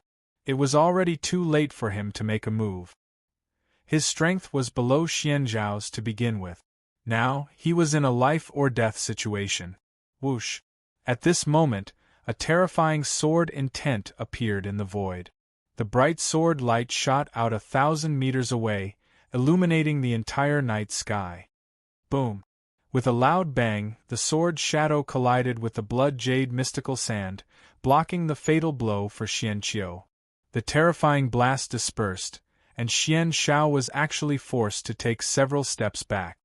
It was already too late for him to make a move. His strength was below Xianzhao's to begin with. Now, he was in a life-or-death situation. Whoosh! At this moment, a terrifying sword intent appeared in the void. The bright sword light shot out 1,000 meters away, illuminating the entire night sky. Boom! With a loud bang, the sword shadow collided with the blood jade mystical sand, blocking the fatal blow for Xianqiu. The terrifying blast dispersed, and Xianxiao was actually forced to take several steps back.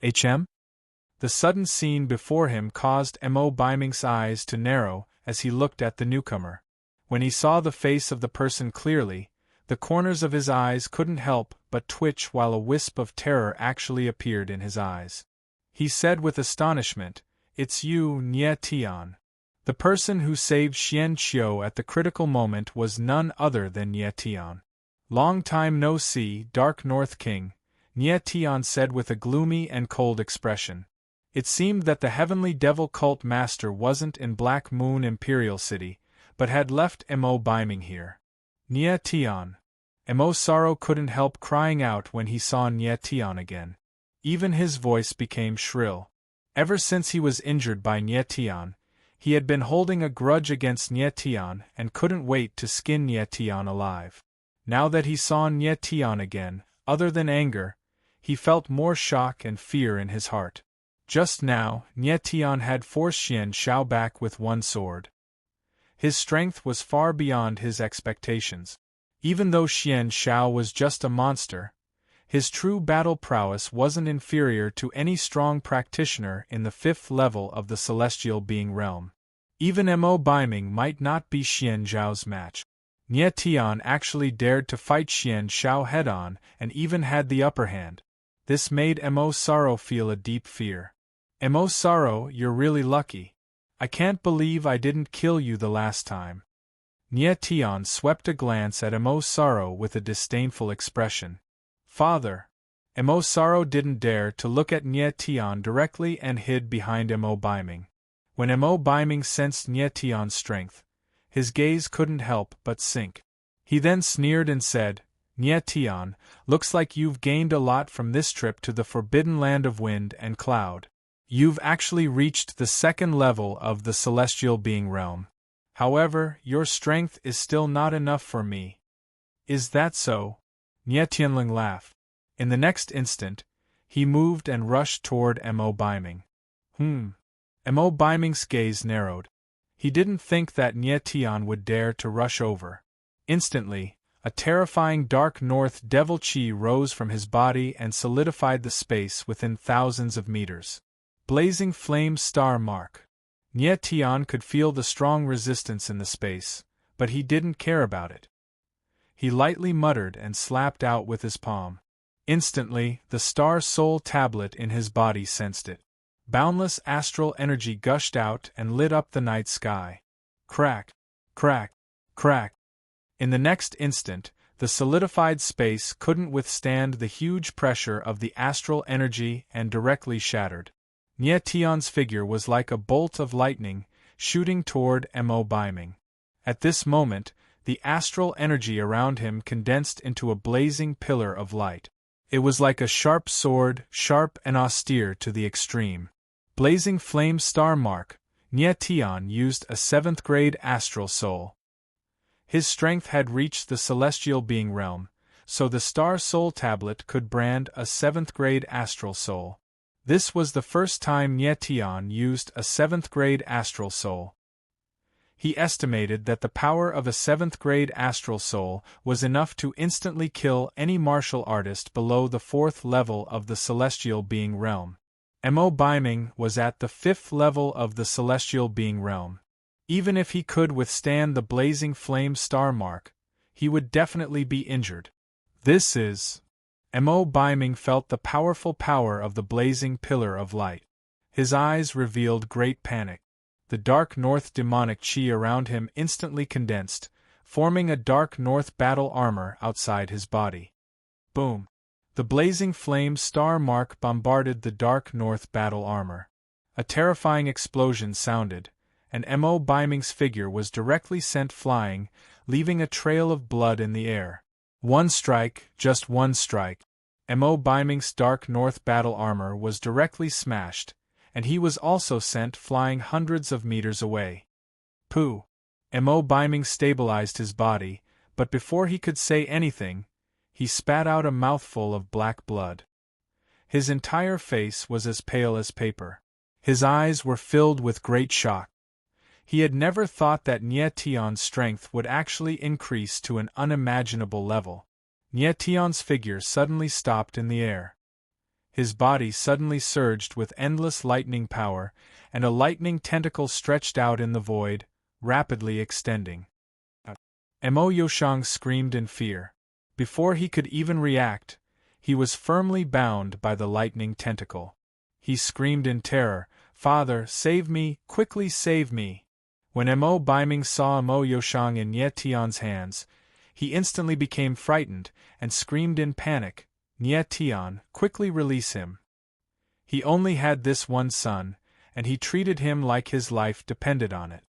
The sudden scene before him caused Mo Baiming's eyes to narrow as he looked at the newcomer. When he saw the face of the person clearly, the corners of his eyes couldn't help but twitch while a wisp of terror actually appeared in his eyes. He said with astonishment, "It's you, Nie Tian." The person who saved Xian Qiu at the critical moment was none other than Nie Tian. "Long time no see, Dark North King," Nie Tian said with a gloomy and cold expression. It seemed that the heavenly devil cult master wasn't in Black Moon Imperial City, but had left Mo Biming here. "Nie Tian." Mo Sorrow couldn't help crying out when he saw Nie Tian again. Even his voice became shrill. Ever since he was injured by Nie Tian, he had been holding a grudge against Nie Tian and couldn't wait to skin Nie Tian alive. Now that he saw Nie Tian again, other than anger, he felt more shock and fear in his heart. Just now, Nie Tian had forced Xian Xiao back with one sword. His strength was far beyond his expectations. Even though Xian Xiao was just a monster, his true battle prowess wasn't inferior to any strong practitioner in the 5th level of the celestial being realm. Even Mo Biming might not be Xian Xiao's match. Nie Tian actually dared to fight Xian Xiao head-on and even had the upper hand. This made Mo Sorrow feel a deep fear. "Mo Sorrow, you're really lucky. I can't believe I didn't kill you the last time." Nie Tian swept a glance at Mo Sorrow with a disdainful expression. "Father." Mo Sorrow didn't dare to look at Nie Tian directly and hid behind Mo Biming. When Mo Biming sensed Nie Tian's strength, his gaze couldn't help but sink. He then sneered and said, "Nie Tian, looks like you've gained a lot from this trip to the Forbidden Land of Wind and Cloud. You've actually reached the 2nd level of the celestial being realm. However, your strength is still not enough for me." "Is that so?" Nie Tianling laughed. In the next instant, he moved and rushed toward Mo Biming. Mo Biming's gaze narrowed. He didn't think that Nie Tian would dare to rush over. Instantly, a terrifying dark north devil chi rose from his body and solidified the space within thousands of meters. Blazing flame star mark. Nie Tian could feel the strong resistance in the space, but he didn't care about it. He lightly muttered and slapped out with his palm. Instantly, the star soul tablet in his body sensed it. Boundless astral energy gushed out and lit up the night sky. Crack, crack, crack. In the next instant, the solidified space couldn't withstand the huge pressure of the astral energy and directly shattered. Nie Tian's figure was like a bolt of lightning, shooting toward Mo Biming. At this moment, the astral energy around him condensed into a blazing pillar of light. It was like a sharp sword, sharp and austere to the extreme. Blazing flame star mark, Nie Tian used a 7th grade astral soul. His strength had reached the celestial being realm, so the star soul tablet could brand a 7th grade astral soul. This was the first time Nie Tian used a 7th grade astral soul. He estimated that the power of a 7th grade astral soul was enough to instantly kill any martial artist below the 4th level of the celestial being realm. Mo Biming was at the 5th level of the celestial being realm. Even if he could withstand the blazing flame star mark, he would definitely be injured. This is... Mo Biming felt the powerful power of the blazing pillar of light. His eyes revealed great panic. The dark north demonic chi around him instantly condensed, forming a dark north battle armor outside his body. Boom! The blazing flame star mark bombarded the dark north battle armor. A terrifying explosion sounded, and Mo Biming's figure was directly sent flying, leaving a trail of blood in the air. One strike, just one strike. Mo Biming's dark north battle armor was directly smashed, and he was also sent flying hundreds of meters away. Pooh! Mo Biming stabilized his body, but before he could say anything, he spat out a mouthful of black blood. His entire face was as pale as paper. His eyes were filled with great shock. He had never thought that Nie Tian's strength would actually increase to an unimaginable level. Nie Tian's figure suddenly stopped in the air. His body suddenly surged with endless lightning power, and a lightning tentacle stretched out in the void, rapidly extending. Mo Yoshang screamed in fear. Before he could even react, he was firmly bound by the lightning tentacle. He screamed in terror, "Father, save me, quickly save me!" When Mo Baiming saw Mo Yoshang in Nie Tian's hands, he instantly became frightened and screamed in panic, "Nie Tian, quickly release him." He only had this one son, and he treated him like his life depended on it.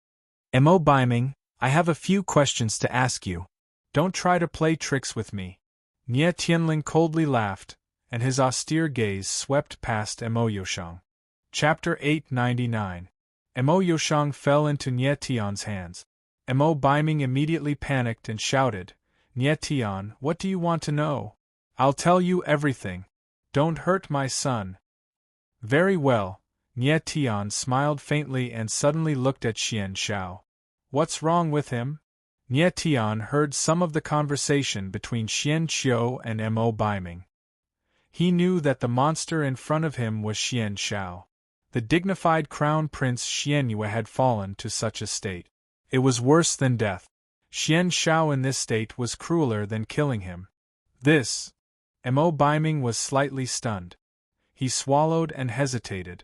"Mo Baiming, I have a few questions to ask you. Don't try to play tricks with me." Nie Tianling coldly laughed, and his austere gaze swept past Mo Yoshang. Chapter 899. Mo Yoshang fell into Nie Tian's hands. Mo Baiming immediately panicked and shouted, "Nie Tian, what do you want to know? I'll tell you everything. Don't hurt my son." "Very well." Nie Tian smiled faintly and suddenly looked at Xian Xiao. "What's wrong with him?" Nie Tian heard some of the conversation between Xian Xiao and Mo Baiming. He knew that the monster in front of him was Xian Xiao. The dignified crown prince Xian Yue had fallen to such a state. It was worse than death. Xian Xiao in this state was crueler than killing him. Mo Baiming was slightly stunned. He swallowed and hesitated.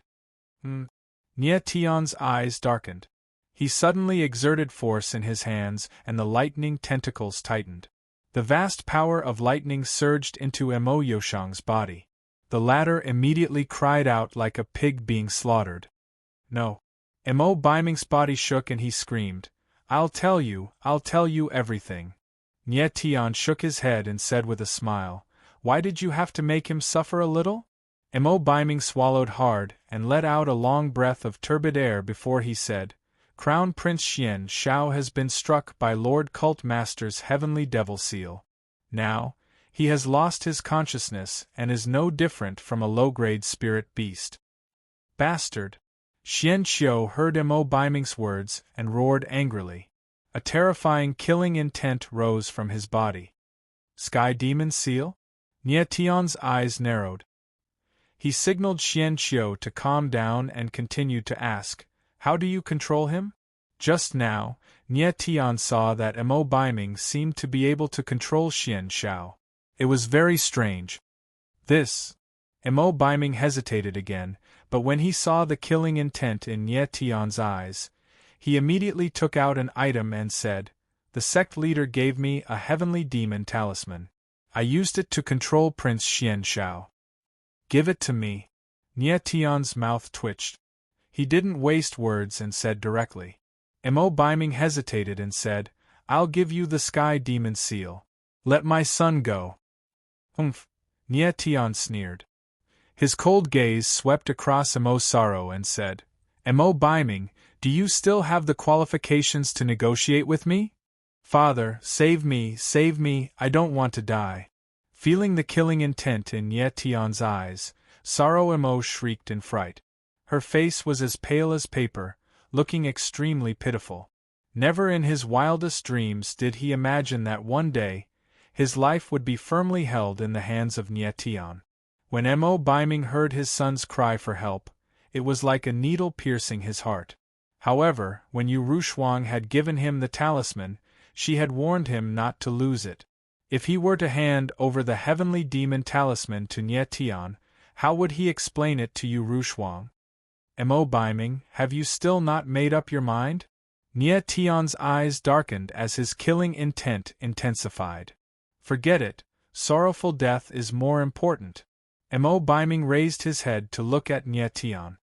Nie Tian's eyes darkened. He suddenly exerted force in his hands, and the lightning tentacles tightened. The vast power of lightning surged into Mo Yoshang's body. The latter immediately cried out like a pig being slaughtered. "No." Mo Baiming's body shook and he screamed, I'll tell you everything." Nie Tian shook his head and said with a smile, "Why did you have to make him suffer a little?" Mo Baiming swallowed hard and let out a long breath of turbid air before he said, "Crown Prince Xian Xiao has been struck by Lord Cult Master's heavenly devil seal. Now, he has lost his consciousness and is no different from a low-grade spirit beast." "Bastard!" Xian Xiao heard Mo Baiming's words and roared angrily. A terrifying killing intent rose from his body. "Sky Demon Seal?" Nie Tian's eyes narrowed. He signaled Xian Xiao to calm down and continued to ask, "How do you control him?" Just now, Nie Tian saw that Mo Baiming seemed to be able to control Xian Xiao. It was very strange. Mo Baiming hesitated again, but when he saw the killing intent in Nie Tian's eyes, he immediately took out an item and said, "The sect leader gave me a heavenly demon talisman. I used it to control Prince Xian Xiao." "Give it to me." Nie Tian's mouth twitched. He didn't waste words and said directly. Mo Baiming hesitated and said, "I'll give you the Sky Demon Seal. Let my son go." "Humph," Nie Tian sneered. His cold gaze swept across Mo's sorrow and said, "Mo Baiming, do you still have the qualifications to negotiate with me?" "Father, save me, I don't want to die." Feeling the killing intent in Nie Tian's eyes, Sorrow Mo shrieked in fright. Her face was as pale as paper, looking extremely pitiful. Never in his wildest dreams did he imagine that one day, his life would be firmly held in the hands of Nie Tian. When Mo Baiming heard his son's cry for help, it was like a needle piercing his heart. However, when Yu Rushuang had given him the talisman, she had warned him not to lose it. If he were to hand over the heavenly demon talisman to Nie Tian, how would he explain it to Yu Rushuang? "Mo Baiming, have you still not made up your mind?" Nie Tian's eyes darkened as his killing intent intensified. "Forget it, sorrowful death is more important." Mo Baiming raised his head to look at Nie Tian.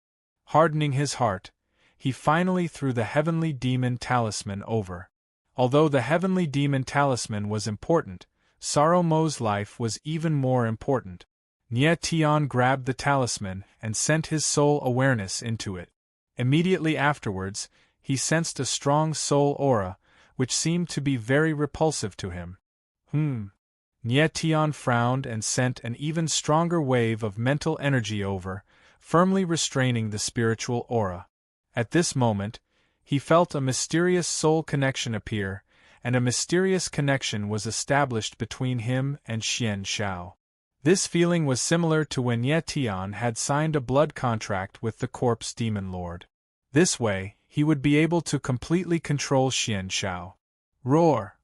Hardening his heart, he finally threw the heavenly demon talisman over. Although the heavenly demon talisman was important, Sorrow Mo's life was even more important. Nie Tian grabbed the talisman and sent his soul awareness into it. Immediately afterwards, he sensed a strong soul aura, which seemed to be very repulsive to him. Nie Tian frowned and sent an even stronger wave of mental energy over, firmly restraining the spiritual aura. At this moment, he felt a mysterious soul connection appear, and a mysterious connection was established between him and Xian Xiao. This feeling was similar to when Nie Tian had signed a blood contract with the corpse demon lord. This way, he would be able to completely control Xian Xiao. "Roar!"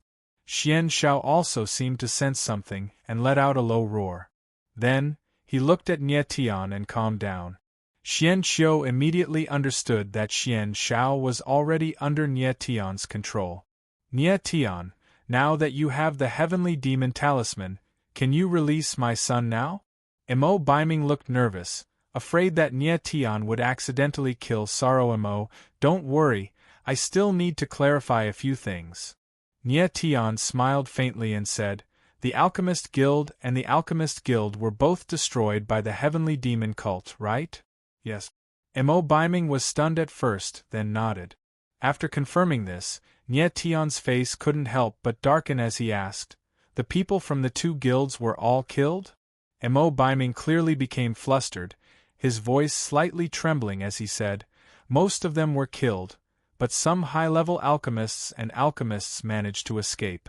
Xian Xiao also seemed to sense something and let out a low roar. Then, he looked at Nie Tian and calmed down. Xian Qiu immediately understood that Xian Xiao was already under Nie Tian's control. Nie Tian, now that you have the heavenly demon talisman, can you release my son now? Mo Biming looked nervous, afraid that Nie Tian would accidentally kill Sorrow. Mo, don't worry, I still need to clarify a few things. Nie Tian smiled faintly and said, the Alchemist Guild and the Alchemist Guild were both destroyed by the heavenly demon cult, right? Yes. Mo Biming was stunned at first, then nodded. After confirming this, Nie Tian's face couldn't help but darken as he asked, the people from the two guilds were all killed? Mo Biming clearly became flustered, his voice slightly trembling as he said, most of them were killed, but some high-level alchemists and alchemists managed to escape.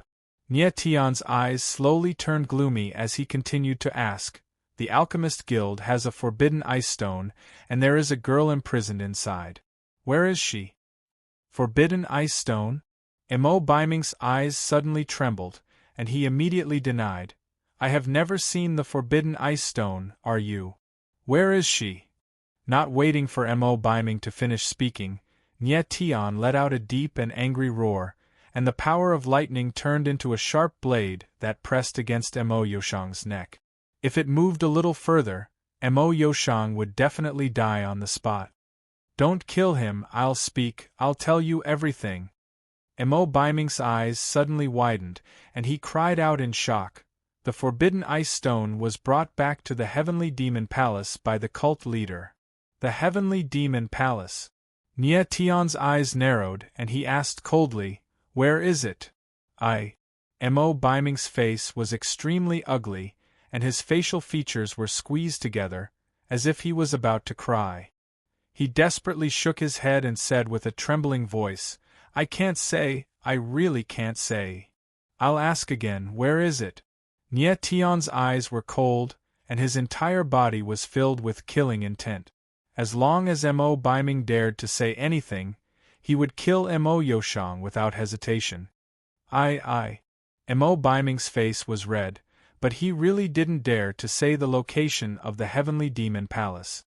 Nie Tian's eyes slowly turned gloomy as he continued to ask, the Alchemist Guild has a forbidden ice stone, and there is a girl imprisoned inside. Where is she? Forbidden ice stone? Mo Biming's eyes suddenly trembled, and he immediately denied, I have never seen the forbidden ice stone, are you? Where is she? Not waiting for Mo Biming to finish speaking, Nie Tian let out a deep and angry roar, and the power of lightning turned into a sharp blade that pressed against Mo Yoshang's neck. If it moved a little further, Mo Yoshang would definitely die on the spot. Don't kill him, I'll speak, I'll tell you everything. Mo Biming's eyes suddenly widened, and he cried out in shock. The forbidden ice stone was brought back to the Heavenly Demon Palace by the cult leader. The Heavenly Demon Palace. Nie Tian's eyes narrowed, and he asked coldly, where is it? Mo Biming's face was extremely ugly, and his facial features were squeezed together, as if he was about to cry. He desperately shook his head and said with a trembling voice, I can't say, I really can't say. I'll ask again, where is it? Nie Tian's eyes were cold, and his entire body was filled with killing intent. As long as Mo Biming dared to say anything, he would kill Mo Yoshang without hesitation. Mo Biming's face was red, but he really didn't dare to say the location of the Heavenly Demon Palace.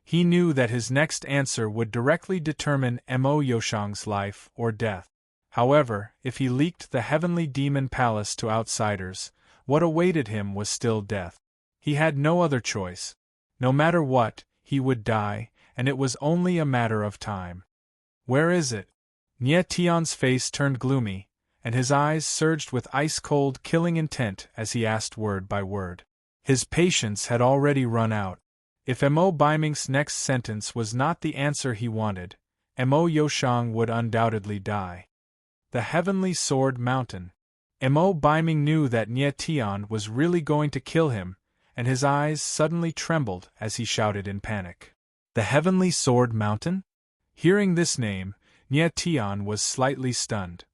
He knew that his next answer would directly determine Mo Yoshang's life or death. However, if he leaked the Heavenly Demon Palace to outsiders, what awaited him was still death. He had no other choice. No matter what, he would die, and it was only a matter of time. Where is it? Nie Tian's face turned gloomy, and his eyes surged with ice-cold killing intent as he asked word by word. His patience had already run out. If Mo Biming's next sentence was not the answer he wanted, Mo Yoshang would undoubtedly die. The Heavenly Sword Mountain. Mo Biming knew that Nie Tian was really going to kill him, and his eyes suddenly trembled as he shouted in panic. The Heavenly Sword Mountain? Hearing this name, Nie Tian was slightly stunned.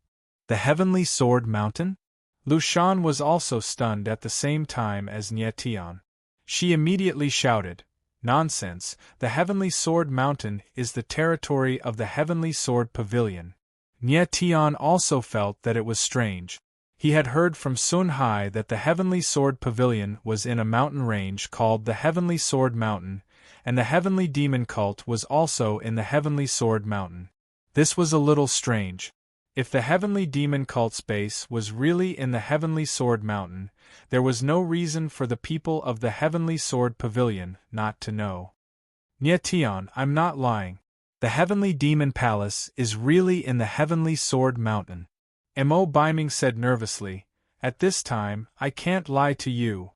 The Heavenly Sword Mountain? Lu Shan was also stunned at the same time as Nie Tian. She immediately shouted, Nonsense, the Heavenly Sword Mountain is the territory of the Heavenly Sword Pavilion. Nie Tian also felt that it was strange. He had heard from Sun Hai that the Heavenly Sword Pavilion was in a mountain range called the Heavenly Sword Mountain, and the Heavenly Demon Cult was also in the Heavenly Sword Mountain. This was a little strange. If the Heavenly Demon Cult's base was really in the Heavenly Sword Mountain, there was no reason for the people of the Heavenly Sword Pavilion not to know. Nie Tian, I'm not lying. The Heavenly Demon Palace is really in the Heavenly Sword Mountain. Mo Biming said nervously, At this time, I can't lie to you.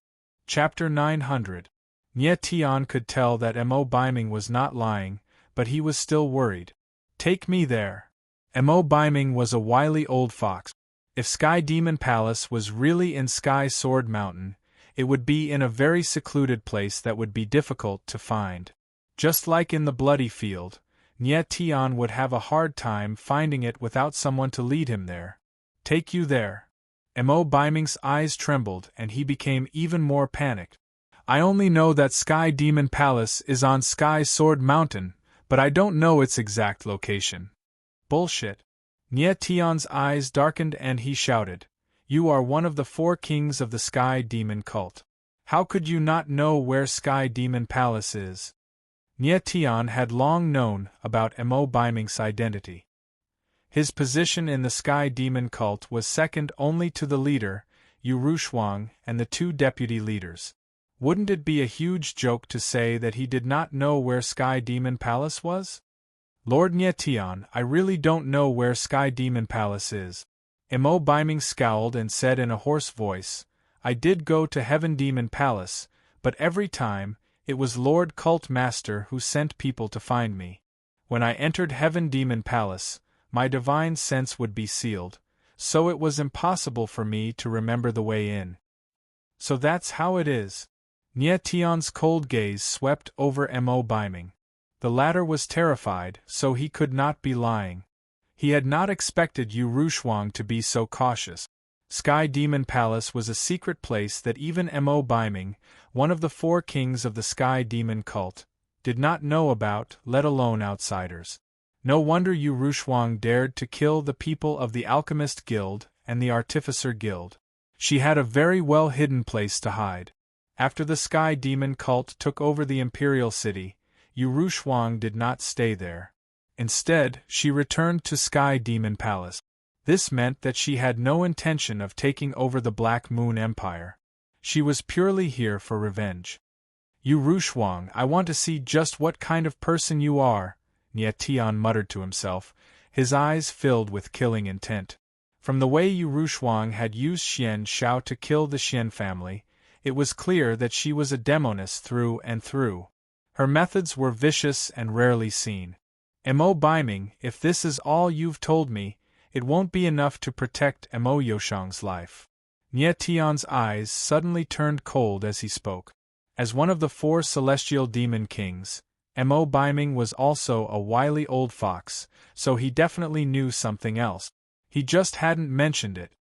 Chapter 900. Nie Tian could tell that Mo Biming was not lying, but he was still worried. Take me there. Mo Biming was a wily old fox. If Sky Demon Palace was really in Sky Sword Mountain, it would be in a very secluded place that would be difficult to find. Just like in the Bloody Field, Nie Tian would have a hard time finding it without someone to lead him there. Take you there. Mo Biming's eyes trembled and he became even more panicked. I only know that Sky Demon Palace is on Sky Sword Mountain, but I don't know its exact location. Bullshit. Nie Tian's eyes darkened and he shouted, "You are one of the 4 kings of the Sky Demon cult. How could you not know where Sky Demon Palace is?" Nie Tian had long known about Mo Baiming's identity. His position in the Sky Demon cult was second only to the leader, Yu Rushuang, and the 2 deputy leaders. Wouldn't it be a huge joke to say that he did not know where Sky Demon Palace was? "Lord Nie Tian, I really don't know where Sky Demon Palace is." Mo Baiming scowled and said in a hoarse voice, "I did go to Heaven Demon Palace, but every time, it was Lord Cult Master who sent people to find me. When I entered Heaven Demon Palace, my divine sense would be sealed, so it was impossible for me to remember the way in." "So that's how it is." Nie Tian's cold gaze swept over Mo Baiming. The latter was terrified, so he could not be lying. He had not expected Yu Rushuang to be so cautious. Sky Demon Palace was a secret place that even Mo Baiming, one of the 4 kings of the Sky Demon cult, did not know about, let alone outsiders. No wonder Yu Rushuang dared to kill the people of the Alchemist Guild and the Artificer Guild. She had a very well-hidden place to hide. After the Sky Demon cult took over the Imperial City, Yu Rushuang did not stay there. Instead, she returned to Sky Demon Palace. This meant that she had no intention of taking over the Black Moon Empire. She was purely here for revenge. "Yu Rushuang, I want to see just what kind of person you are," Nie Tian muttered to himself, his eyes filled with killing intent. From the way Yu Rushuang had used Xian Shao to kill the Xian family, it was clear that she was a demoness through and through. Her methods were vicious and rarely seen. "Mo Baiming, if this is all you've told me, it won't be enough to protect Mo Yoshang's life." Nie Tian's eyes suddenly turned cold as he spoke. As one of the 4 celestial demon kings, Mo Baiming was also a wily old fox, so he definitely knew something else. He just hadn't mentioned it.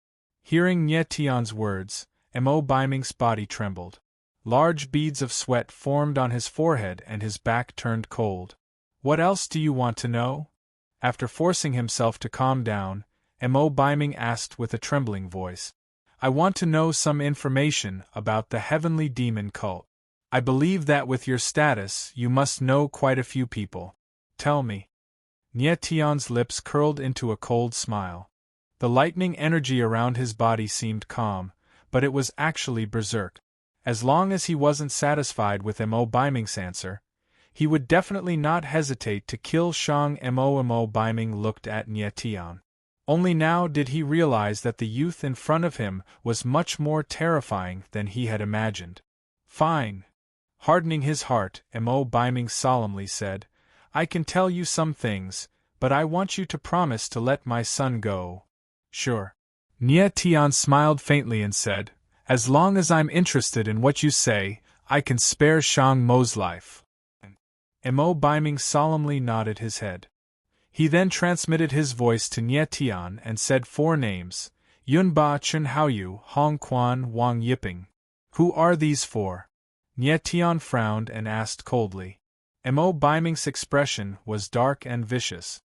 Hearing Nie Tian's words, Mo Baiming's body trembled. Large beads of sweat formed on his forehead and his back turned cold. "What else do you want to know?" After forcing himself to calm down, Mo Baiming asked with a trembling voice. "I want to know some information about the Heavenly Demon cult. I believe that with your status you must know quite a few people. Tell me." Nie Tian's lips curled into a cold smile. The lightning energy around his body seemed calm, but it was actually berserk. As long as he wasn't satisfied with Mo Baiming's answer, he would definitely not hesitate to kill Shang Mo. Mo Baiming looked at Nie Tian. Only now did he realize that the youth in front of him was much more terrifying than he had imagined. "Fine." Hardening his heart, Mo Baiming solemnly said, "I can tell you some things, but I want you to promise to let my son go." "Sure." Nie Tian smiled faintly and said, "As long as I'm interested in what you say, I can spare Shang Mo's life." Mo Baiming solemnly nodded his head. He then transmitted his voice to Nie Tian and said 4 names: Yunba, Chen Haoyu, Hong Quan, Wang Yiping. "Who are these 4? Nie Tian frowned and asked coldly. Mo Baiming's expression was dark and vicious.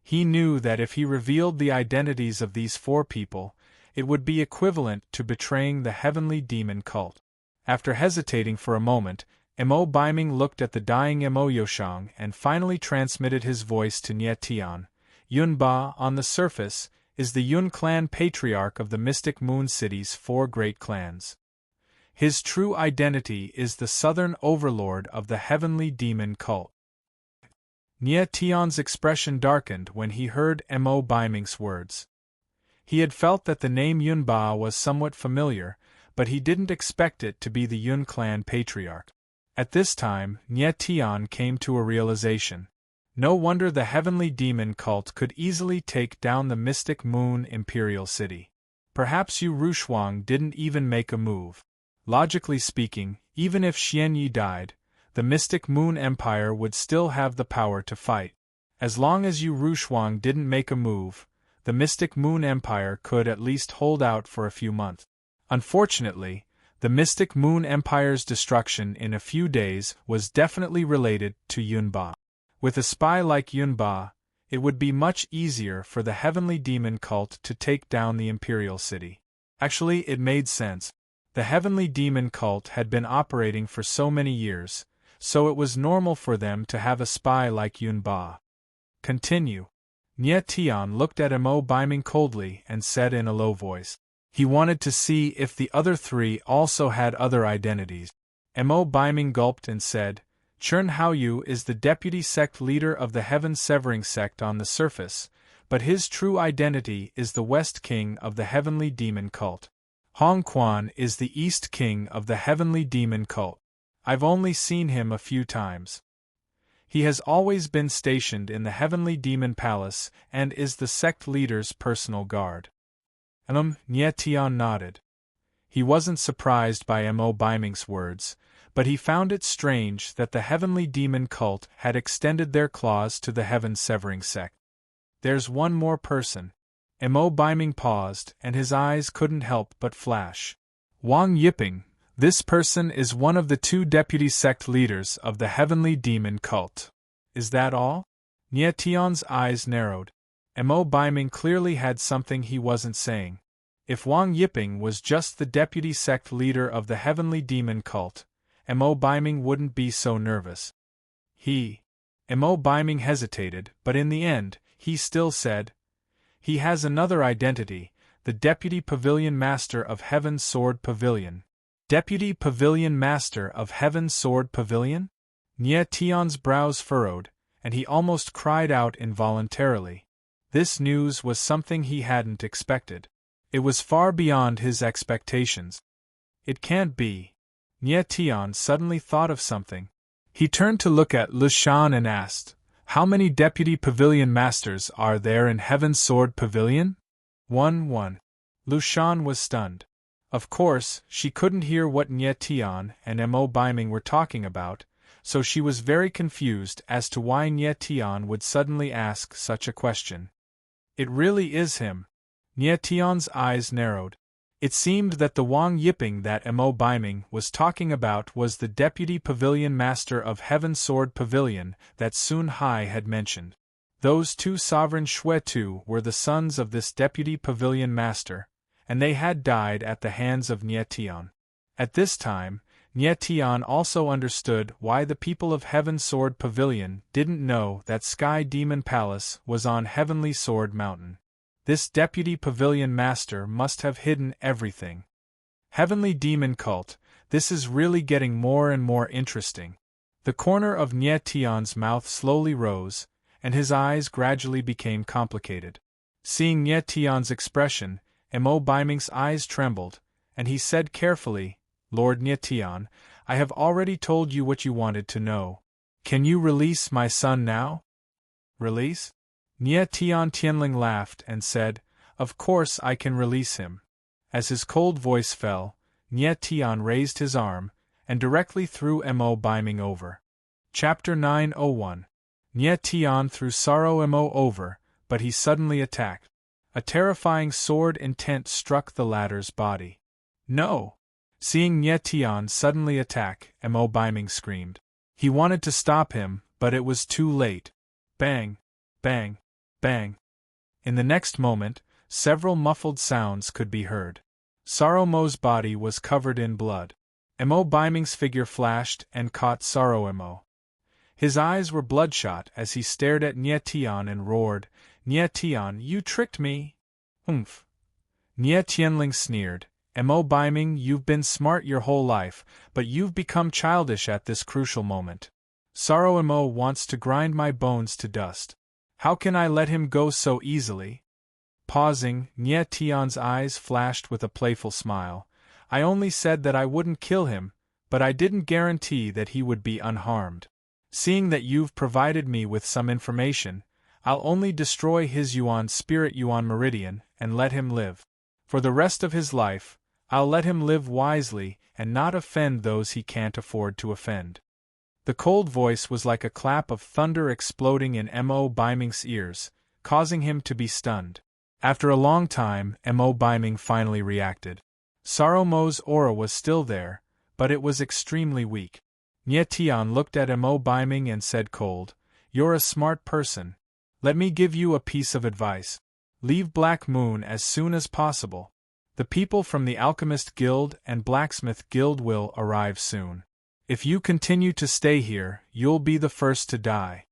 He knew that if he revealed the identities of these 4 people, it would be equivalent to betraying the Heavenly Demon cult. After hesitating for a moment, Mo Baiming looked at the dying Mo Yoshang and finally transmitted his voice to Nie Tian. Yunba, on the surface, is the Yun clan patriarch of the Mystic Moon City's 4 great clans. His true identity is the southern overlord of the Heavenly Demon cult. Nie Tian's expression darkened when he heard Mo Baiming's words. He had felt that the name Yunba was somewhat familiar, but he didn't expect it to be the Yun clan patriarch. At this time, Nie Tian came to a realization. No wonder the Heavenly Demon cult could easily take down the Mystic Moon Imperial City. Perhaps Yu Rushuang didn't even make a move. Logically speaking, even if Xian Yi died, the Mystic Moon Empire would still have the power to fight. As long as Yu Rushuang didn't make a move, the Mystic Moon Empire could at least hold out for a few months. Unfortunately, the Mystic Moon Empire's destruction in a few days was definitely related to Yunba. With a spy like Yunba, it would be much easier for the heavenly demon cult to take down the imperial city. Actually, it made sense. The heavenly demon cult had been operating for so many years, so it was normal for them to have a spy like Yun Ba. Continue. Nye Tian looked at Mo Biming coldly and said in a low voice. He wanted to see if the other three also had other identities. Mo Biming gulped and said, Chern Haoyu is the deputy sect leader of the Heaven-Severing sect on the surface, but his true identity is the West King of the Heavenly Demon Cult. Hong Quan is the East King of the Heavenly Demon Cult. I've only seen him a few times. He has always been stationed in the Heavenly Demon Palace and is the sect leader's personal guard. Nye Tian nodded. He wasn't surprised by Mo Biming's words, but he found it strange that the Heavenly Demon Cult had extended their claws to the Heaven-Severing sect. There's one more person. Mo Biming paused, and his eyes couldn't help but flash. Wang Yiping. This person is one of the two deputy sect leaders of the Heavenly Demon Cult. Is that all? Nye Tian's eyes narrowed. Mo Biming clearly had something he wasn't saying. If Wang Yiping was just the deputy sect leader of the Heavenly Demon Cult, Mo Biming wouldn't be so nervous. Mo Biming hesitated, but in the end, he still said, he has another identity, the Deputy Pavilion Master of Heaven's Sword Pavilion. Deputy Pavilion Master of Heaven's Sword Pavilion? Nye Tian's brows furrowed, and he almost cried out involuntarily. This news was something he hadn't expected. It was far beyond his expectations. It can't be. Nye Tian suddenly thought of something. He turned to look at Lu Shan and asked, How many Deputy Pavilion Masters are there in Heaven's Sword Pavilion? 1. Lu Shan was stunned. Of course, she couldn't hear what Nye Tian and Mo Biming were talking about, so she was very confused as to why Nye Tian would suddenly ask such a question. It really is him. Nye Tian's eyes narrowed. It seemed that the Wang Yiping that Mo Biming was talking about was the Deputy Pavilion Master of Heaven's Sword Pavilion that Sun Hai had mentioned. Those two sovereign Shui Tu were the sons of this Deputy Pavilion Master, and they had died at the hands of Nye Tian. At this time, Nye Tian also understood why the people of Heaven's Sword Pavilion didn't know that Sky Demon Palace was on Heavenly Sword Mountain. This Deputy Pavilion Master must have hidden everything. Heavenly Demon Cult, this is really getting more and more interesting. The corner of Nye Tian's mouth slowly rose, and his eyes gradually became complicated. Seeing Nye Tian's expression, Mo Biming's eyes trembled, and he said carefully, Lord Nye Tian, I have already told you what you wanted to know. Can you release my son now? Release? Nye Tian Tianling laughed and said, Of course I can release him. As his cold voice fell, Nye Tian raised his arm, and directly threw Mo Biming over. Chapter 901. Nye Tian threw Sorrow Mo over, but he suddenly attacked. A terrifying sword intent struck the latter's body. No! Seeing Nye Tian suddenly attack, Mo Biming screamed. He wanted to stop him, but it was too late. Bang! Bang! Bang! In the next moment, several muffled sounds could be heard. Sorrow Mo's body was covered in blood. Mo Biming's figure flashed and caught Sorrow Mo. His eyes were bloodshot as he stared at Nye Tian and roared, Nye Tian, you tricked me! Humph! Nye Tianling sneered, Mo Biming, you've been smart your whole life, but you've become childish at this crucial moment. Sorrow Mo wants to grind my bones to dust. How can I let him go so easily? Pausing, Nye Tian's eyes flashed with a playful smile. I only said that I wouldn't kill him, but I didn't guarantee that he would be unharmed. Seeing that you've provided me with some information, I'll only destroy his Spirit Yuan Meridian and let him live. For the rest of his life, I'll let him live wisely and not offend those he can't afford to offend. The cold voice was like a clap of thunder exploding in Mo Biming's ears, causing him to be stunned. After a long time, Mo Biming finally reacted. Sorrow Mo's aura was still there, but it was extremely weak. Nye Tian looked at Mo Biming and said cold, You're a smart person. Let me give you a piece of advice. Leave Black Moon as soon as possible. The people from the Alchemist Guild and Blacksmith Guild will arrive soon. If you continue to stay here, you'll be the first to die.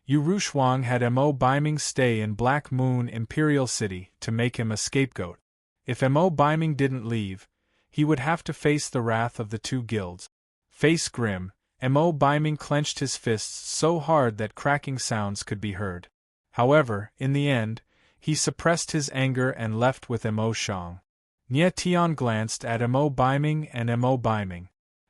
Yu Rushuang had Mo Biming stay in Black Moon Imperial City to make him a scapegoat. If Mo Biming didn't leave, he would have to face the wrath of the two guilds. Face grim, Mo Biming clenched his fists so hard that cracking sounds could be heard. However, in the end, he suppressed his anger and left with Mo Shang. Nie Tian glanced at Mo Biming and Mo Biming.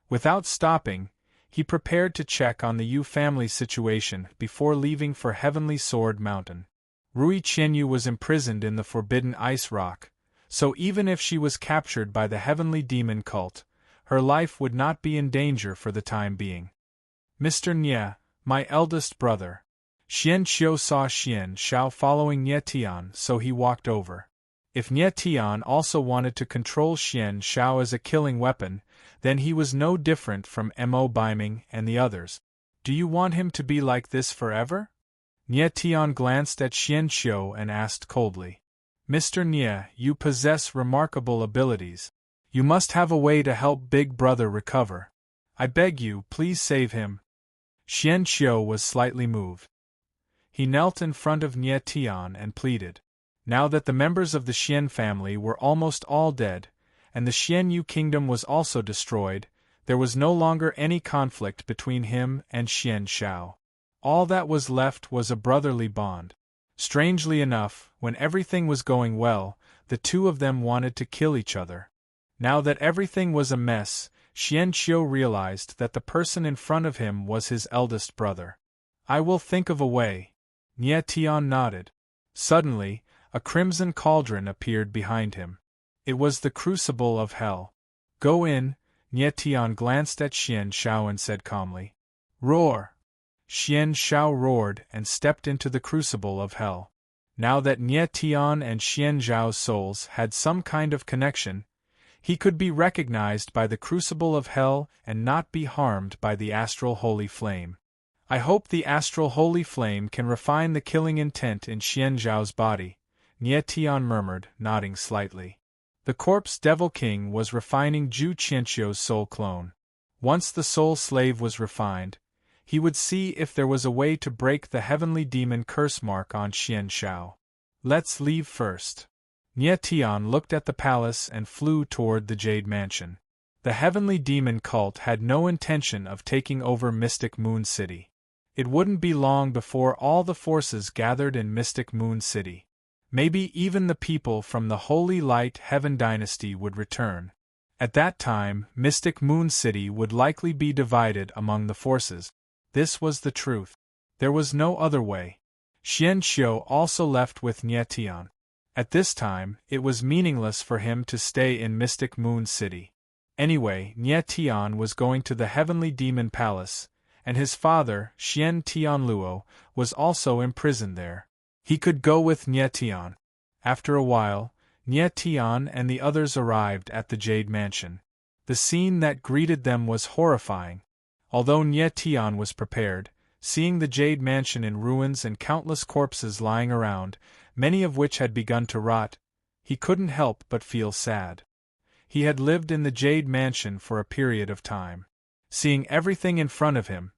Without stopping, he prepared to check on the Yu family's situation before leaving for Heavenly Sword Mountain. Rui Qianyu was imprisoned in the Forbidden Ice Rock, so even if she was captured by the Heavenly Demon cult, her life would not be in danger for the time being. Mr. Nie, my eldest brother. Xian Qiu saw Xian Shao following Nie Tian, so he walked over. If Nie Tian also wanted to control Xian Shao as a killing weapon, then he was no different from Mo Biming and the others. Do you want him to be like this forever? Nie Tian glanced at Xian Qiu and asked coldly. Mr. Nie, you possess remarkable abilities. You must have a way to help Big Brother recover. I beg you, please save him. Xian Qiu was slightly moved. He knelt in front of Nie Tian and pleaded. Now that the members of the Xian family were almost all dead, and the Xianyu kingdom was also destroyed, there was no longer any conflict between him and Xian Shao. All that was left was a brotherly bond. Strangely enough, when everything was going well, the two of them wanted to kill each other. Now that everything was a mess, Xian Qiu realized that the person in front of him was his eldest brother. I will think of a way. Nie Tian nodded. Suddenly, a crimson cauldron appeared behind him. It was the crucible of hell. Go in, Nie Tian glanced at Xian Shao and said calmly. Roar! Xian Shao roared and stepped into the crucible of hell. Now that Nie Tian and Xian Zhao's souls had some kind of connection, he could be recognized by the crucible of hell and not be harmed by the astral holy flame. I hope the astral holy flame can refine the killing intent in Xian Zhao's body, Nie Tian murmured, nodding slightly. The corpse Devil King was refining Zhu Qianqiu's soul clone. Once the soul slave was refined, he would see if there was a way to break the heavenly demon curse mark on Xian Shao. Let's leave first. Nie Tian looked at the palace and flew toward the Jade Mansion. The heavenly demon cult had no intention of taking over Mystic Moon City. It wouldn't be long before all the forces gathered in Mystic Moon City. Maybe even the people from the Holy Light Heaven Dynasty would return. At that time, Mystic Moon City would likely be divided among the forces. This was the truth. There was no other way. Xian Qiu also left with Nie Tian. At this time, it was meaningless for him to stay in Mystic Moon City. Anyway, Nie Tian was going to the Heavenly Demon Palace, and his father, Xian Tianluo, was also imprisoned there. He could go with Nie Tian. After a while, Nie Tian and the others arrived at the Jade Mansion. The scene that greeted them was horrifying. Although Nie Tian was prepared, seeing the Jade Mansion in ruins and countless corpses lying around, many of which had begun to rot, he couldn't help but feel sad. He had lived in the Jade Mansion for a period of time. Seeing everything in front of him,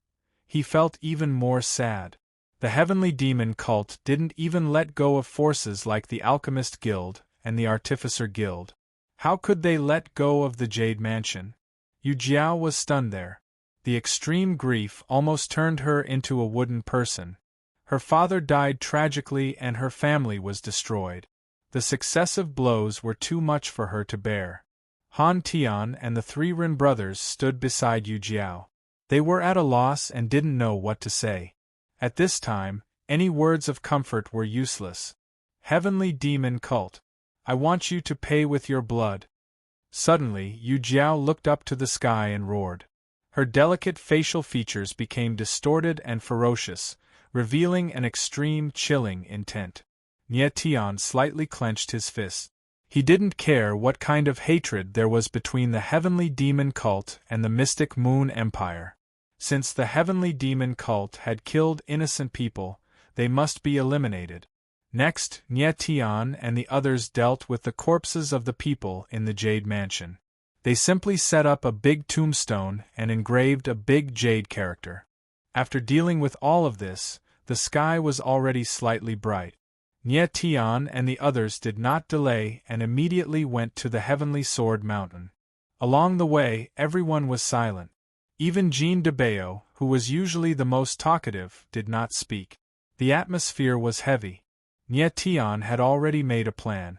he felt even more sad. The Heavenly Demon cult didn't even let go of forces like the Alchemist Guild and the Artificer Guild. How could they let go of the Jade Mansion? Yu Jiao was stunned there. The extreme grief almost turned her into a wooden person. Her father died tragically and her family was destroyed. The successive blows were too much for her to bear. Han Tian and the three Rin brothers stood beside Yu Jiao. They were at a loss and didn't know what to say. At this time, any words of comfort were useless. Heavenly Demon Cult, I want you to pay with your blood. Suddenly, Yu Jiao looked up to the sky and roared. Her delicate facial features became distorted and ferocious, revealing an extreme, chilling intent. Nie Tian slightly clenched his fists. He didn't care what kind of hatred there was between the Heavenly Demon Cult and the Mystic Moon Empire. Since the Heavenly Demon Cult had killed innocent people, they must be eliminated. Next, Nie Tian and the others dealt with the corpses of the people in the Jade Mansion. They simply set up a big tombstone and engraved a big jade character. After dealing with all of this, the sky was already slightly bright. Nie Tian and the others did not delay and immediately went to the Heavenly Sword Mountain. Along the way, everyone was silent. Even Jean de Bayo, who was usually the most talkative, did not speak. The atmosphere was heavy. Nie Tian had already made a plan.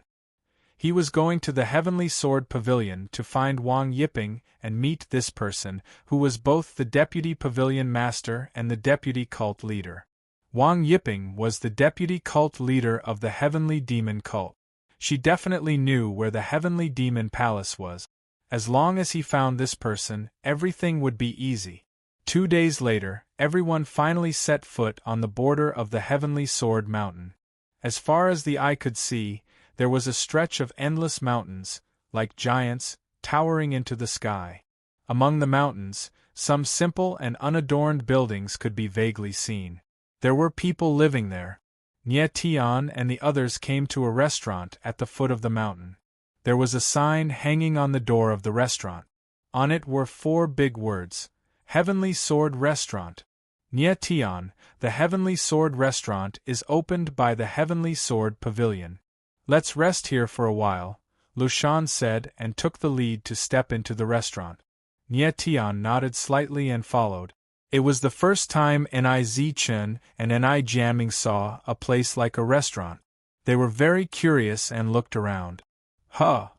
He was going to the Heavenly Sword Pavilion to find Wang Yiping and meet this person, who was both the deputy pavilion master and the deputy cult leader. Wang Yiping was the deputy cult leader of the Heavenly Demon Cult. She definitely knew where the Heavenly Demon Palace was. As long as he found this person, everything would be easy. 2 days later, everyone finally set foot on the border of the Heavenly Sword Mountain. As far as the eye could see, there was a stretch of endless mountains, like giants, towering into the sky. Among the mountains, some simple and unadorned buildings could be vaguely seen. There were people living there. Nie Tian and the others came to a restaurant at the foot of the mountain. There was a sign hanging on the door of the restaurant. On it were 4 big words: Heavenly Sword Restaurant. Nie Tian, the Heavenly Sword Restaurant is opened by the Heavenly Sword Pavilion. Let's rest here for a while, Lushan said and took the lead to step into the restaurant. Nie Tian nodded slightly and followed. It was the first time Ni Zichen and Ni Jiaming saw a place like a restaurant. They were very curious and looked around. Huh!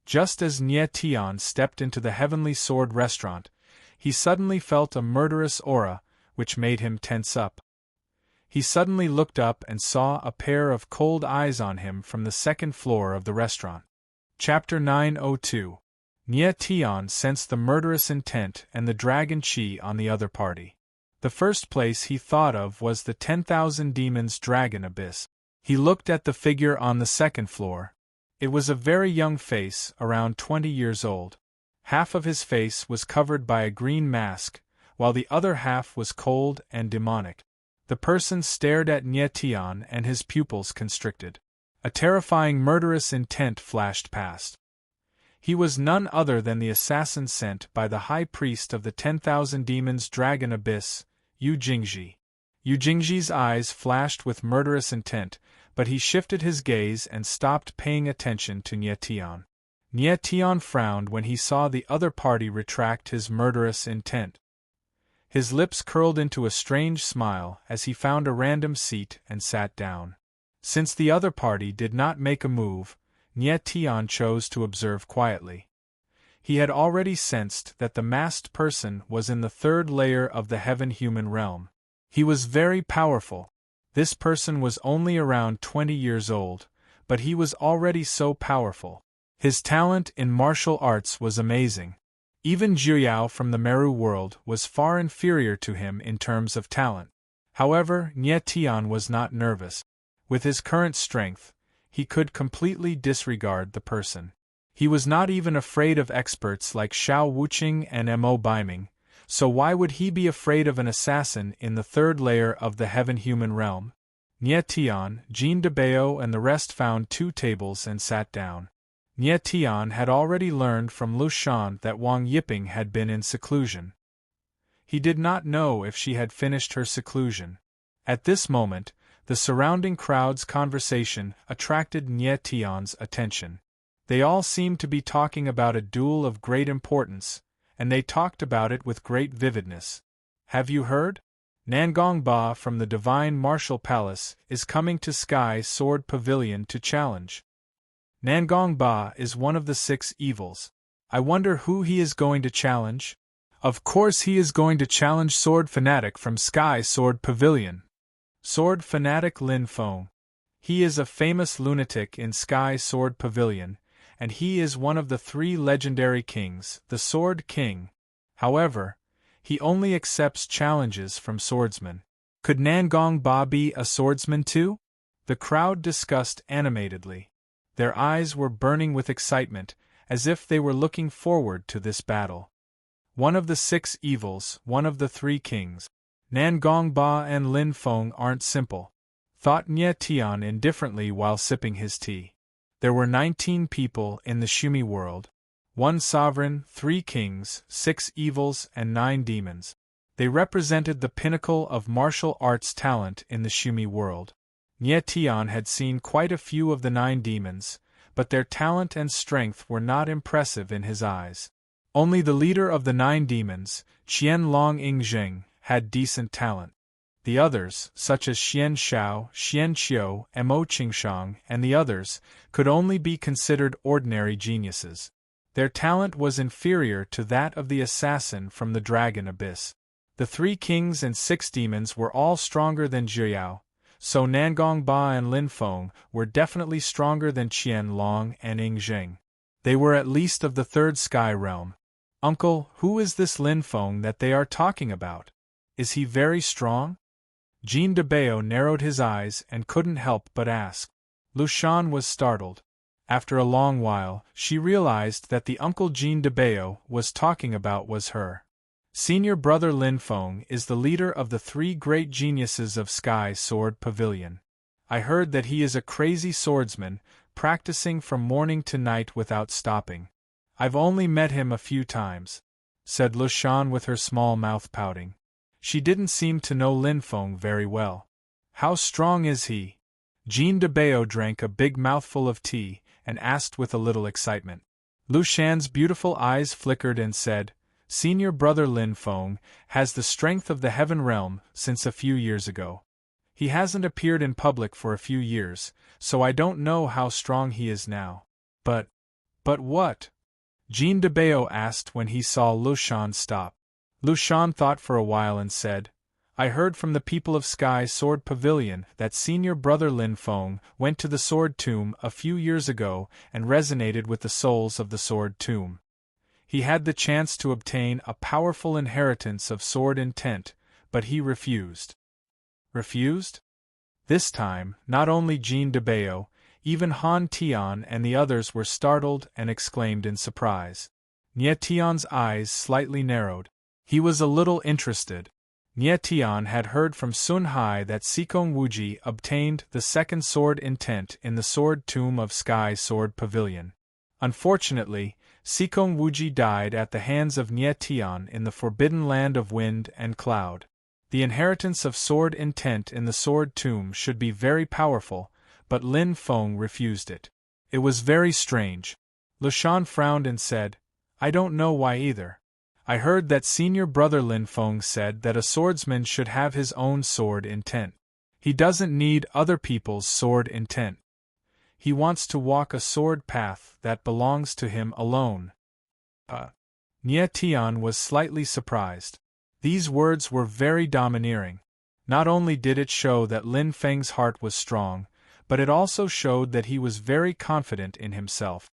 Just as Nie Tian stepped into the Heavenly Sword Restaurant, he suddenly felt a murderous aura, which made him tense up. He suddenly looked up and saw a pair of cold eyes on him from the 2nd floor of the restaurant. Chapter 902. Nie Tian sensed the murderous intent and the dragon chi on the other party. The first place he thought of was the 10,000 Demons Dragon Abyss. He looked at the figure on the 2nd floor. It was a very young face, around 20 years old. Half of his face was covered by a green mask, while the other half was cold and demonic. The person stared at Nie Tian and his pupils constricted. A terrifying murderous intent flashed past. He was none other than the assassin sent by the high priest of the 10,000 Demons Dragon Abyss, Yu Jingji. Yu Jingji's eyes flashed with murderous intent, but he shifted his gaze and stopped paying attention to Nie Tian. Nie Tian frowned when he saw the other party retract his murderous intent. His lips curled into a strange smile as he found a random seat and sat down. Since the other party did not make a move, Nie Tian chose to observe quietly. He had already sensed that the masked person was in the 3rd layer of the heaven-human realm. He was very powerful. This person was only around 20 years old, but he was already so powerful. His talent in martial arts was amazing. Even Jiuyao from the Meru world was far inferior to him in terms of talent. However, Nie Tian was not nervous. With his current strength, he could completely disregard the person. He was not even afraid of experts like Xiao Wuqing and Mo Biming, so why would he be afraid of an assassin in the 3rd layer of the heaven-human realm? Nie Tian, Jean de Bayo and the rest found 2 tables and sat down. Nie Tian had already learned from Lushan that Wang Yiping had been in seclusion. He did not know if she had finished her seclusion. At this moment, the surrounding crowd's conversation attracted Nie Tian's attention. They all seemed to be talking about a duel of great importance, and they talked about it with great vividness. Have you heard? Nangong Ba from the Divine Martial Palace is coming to Sky Sword Pavilion to challenge. Nangong Ba is one of the 6 evils. I wonder who he is going to challenge? Of course he is going to challenge Sword Fanatic from Sky Sword Pavilion. Sword Fanatic Lin Feng. He is a famous lunatic in Sky Sword Pavilion, and he is one of the 3 legendary kings, the Sword King. However, he only accepts challenges from swordsmen. Could Nangong Ba be a swordsman too? The crowd discussed animatedly. Their eyes were burning with excitement, as if they were looking forward to this battle. One of the 6 evils, one of the 3 kings. Nangong Ba and Lin Feng aren't simple. thought Nye Tian indifferently while sipping his tea. There were 19 people in the Shumi world. 1 sovereign, 3 kings, 6 evils, and 9 demons. They represented the pinnacle of martial arts talent in the Shumi world. Nye Tian had seen quite a few of the 9 demons, but their talent and strength were not impressive in his eyes. Only the leader of the 9 demons, Qian Long Ing Zheng, had decent talent. The others, such as Xian Xiao, Xian Qiu, Mo Qingshang, and the others, could only be considered ordinary geniuses. Their talent was inferior to that of the assassin from the Dragon Abyss. The 3 kings and 6 demons were all stronger than Zhiyao, so Nangong Ba and Lin Feng were definitely stronger than Qian Long and Ing Zheng. They were at least of the 3rd sky realm. Uncle, who is this Lin Feng that they are talking about? Is he very strong? Jean de Bao narrowed his eyes and couldn't help but ask. Lu Shan was startled. After a long while, she realized that the uncle Jean de Bao was talking about was her senior brother Lin Feng is the leader of the 3 great geniuses of Sky Sword Pavilion. I heard that he is a crazy swordsman, practicing from morning to night without stopping. I've only met him a few times, said Lu Shan with her small mouth pouting. She didn't seem to know Lin Feng very well. How strong is he? Jean de Bao drank a big mouthful of tea and asked with a little excitement. Lu Shan's beautiful eyes flickered and said, Senior brother Lin Feng has the strength of the heaven realm since a few years ago. He hasn't appeared in public for a few years, so I don't know how strong he is now. But what? Jean de Bao asked when he saw Lu Shan stop. Lu Shan thought for a while and said, I heard from the people of Sky Sword Pavilion that senior brother Lin Feng went to the Sword Tomb a few years ago and resonated with the souls of the Sword Tomb. He had the chance to obtain a powerful inheritance of sword intent, but he refused. Refused? This time, not only Jean de Bao, even Han Tian and the others were startled and exclaimed in surprise. Nye Tian's eyes slightly narrowed. He was a little interested. Nye Tian had heard from Sun Hai that Sikong Wuji obtained the 2nd sword intent in the Sword Tomb of Sky Sword Pavilion. Unfortunately, Sikong Wuji died at the hands of Nye Tian in the Forbidden Land of Wind and Cloud. The inheritance of sword intent in the Sword Tomb should be very powerful, but Lin Feng refused it. It was very strange. Lu Shan frowned and said, I don't know why either. I heard that senior brother Lin Feng said that a swordsman should have his own sword intent. He doesn't need other people's sword intent. He wants to walk a sword path that belongs to him alone. Nye Tian was slightly surprised. These words were very domineering. Not only did it show that Lin Feng's heart was strong, but it also showed that he was very confident in himself.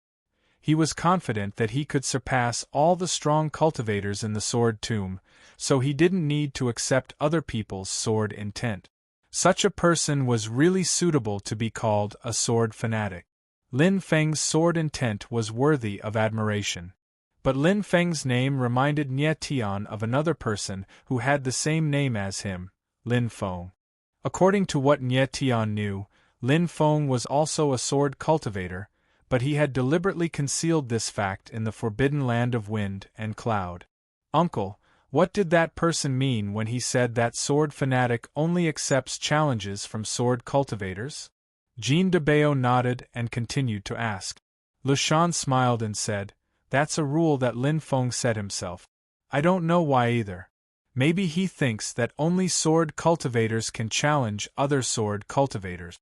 He was confident that he could surpass all the strong cultivators in the Sword Tomb, so he didn't need to accept other people's sword intent. Such a person was really suitable to be called a sword fanatic. Lin Feng's sword intent was worthy of admiration. But Lin Feng's name reminded Nye Tian of another person who had the same name as him, Lin Feng. According to what Nye Tian knew, Lin Feng was also a sword cultivator, but he had deliberately concealed this fact in the Forbidden Land of Wind and Cloud. Uncle, what did that person mean when he said that sword fanatic only accepts challenges from sword cultivators? Jean de Bao nodded and continued to ask. Lu Shan smiled and said, That's a rule that Lin Feng set himself. I don't know why either. Maybe he thinks that only sword cultivators can challenge other sword cultivators.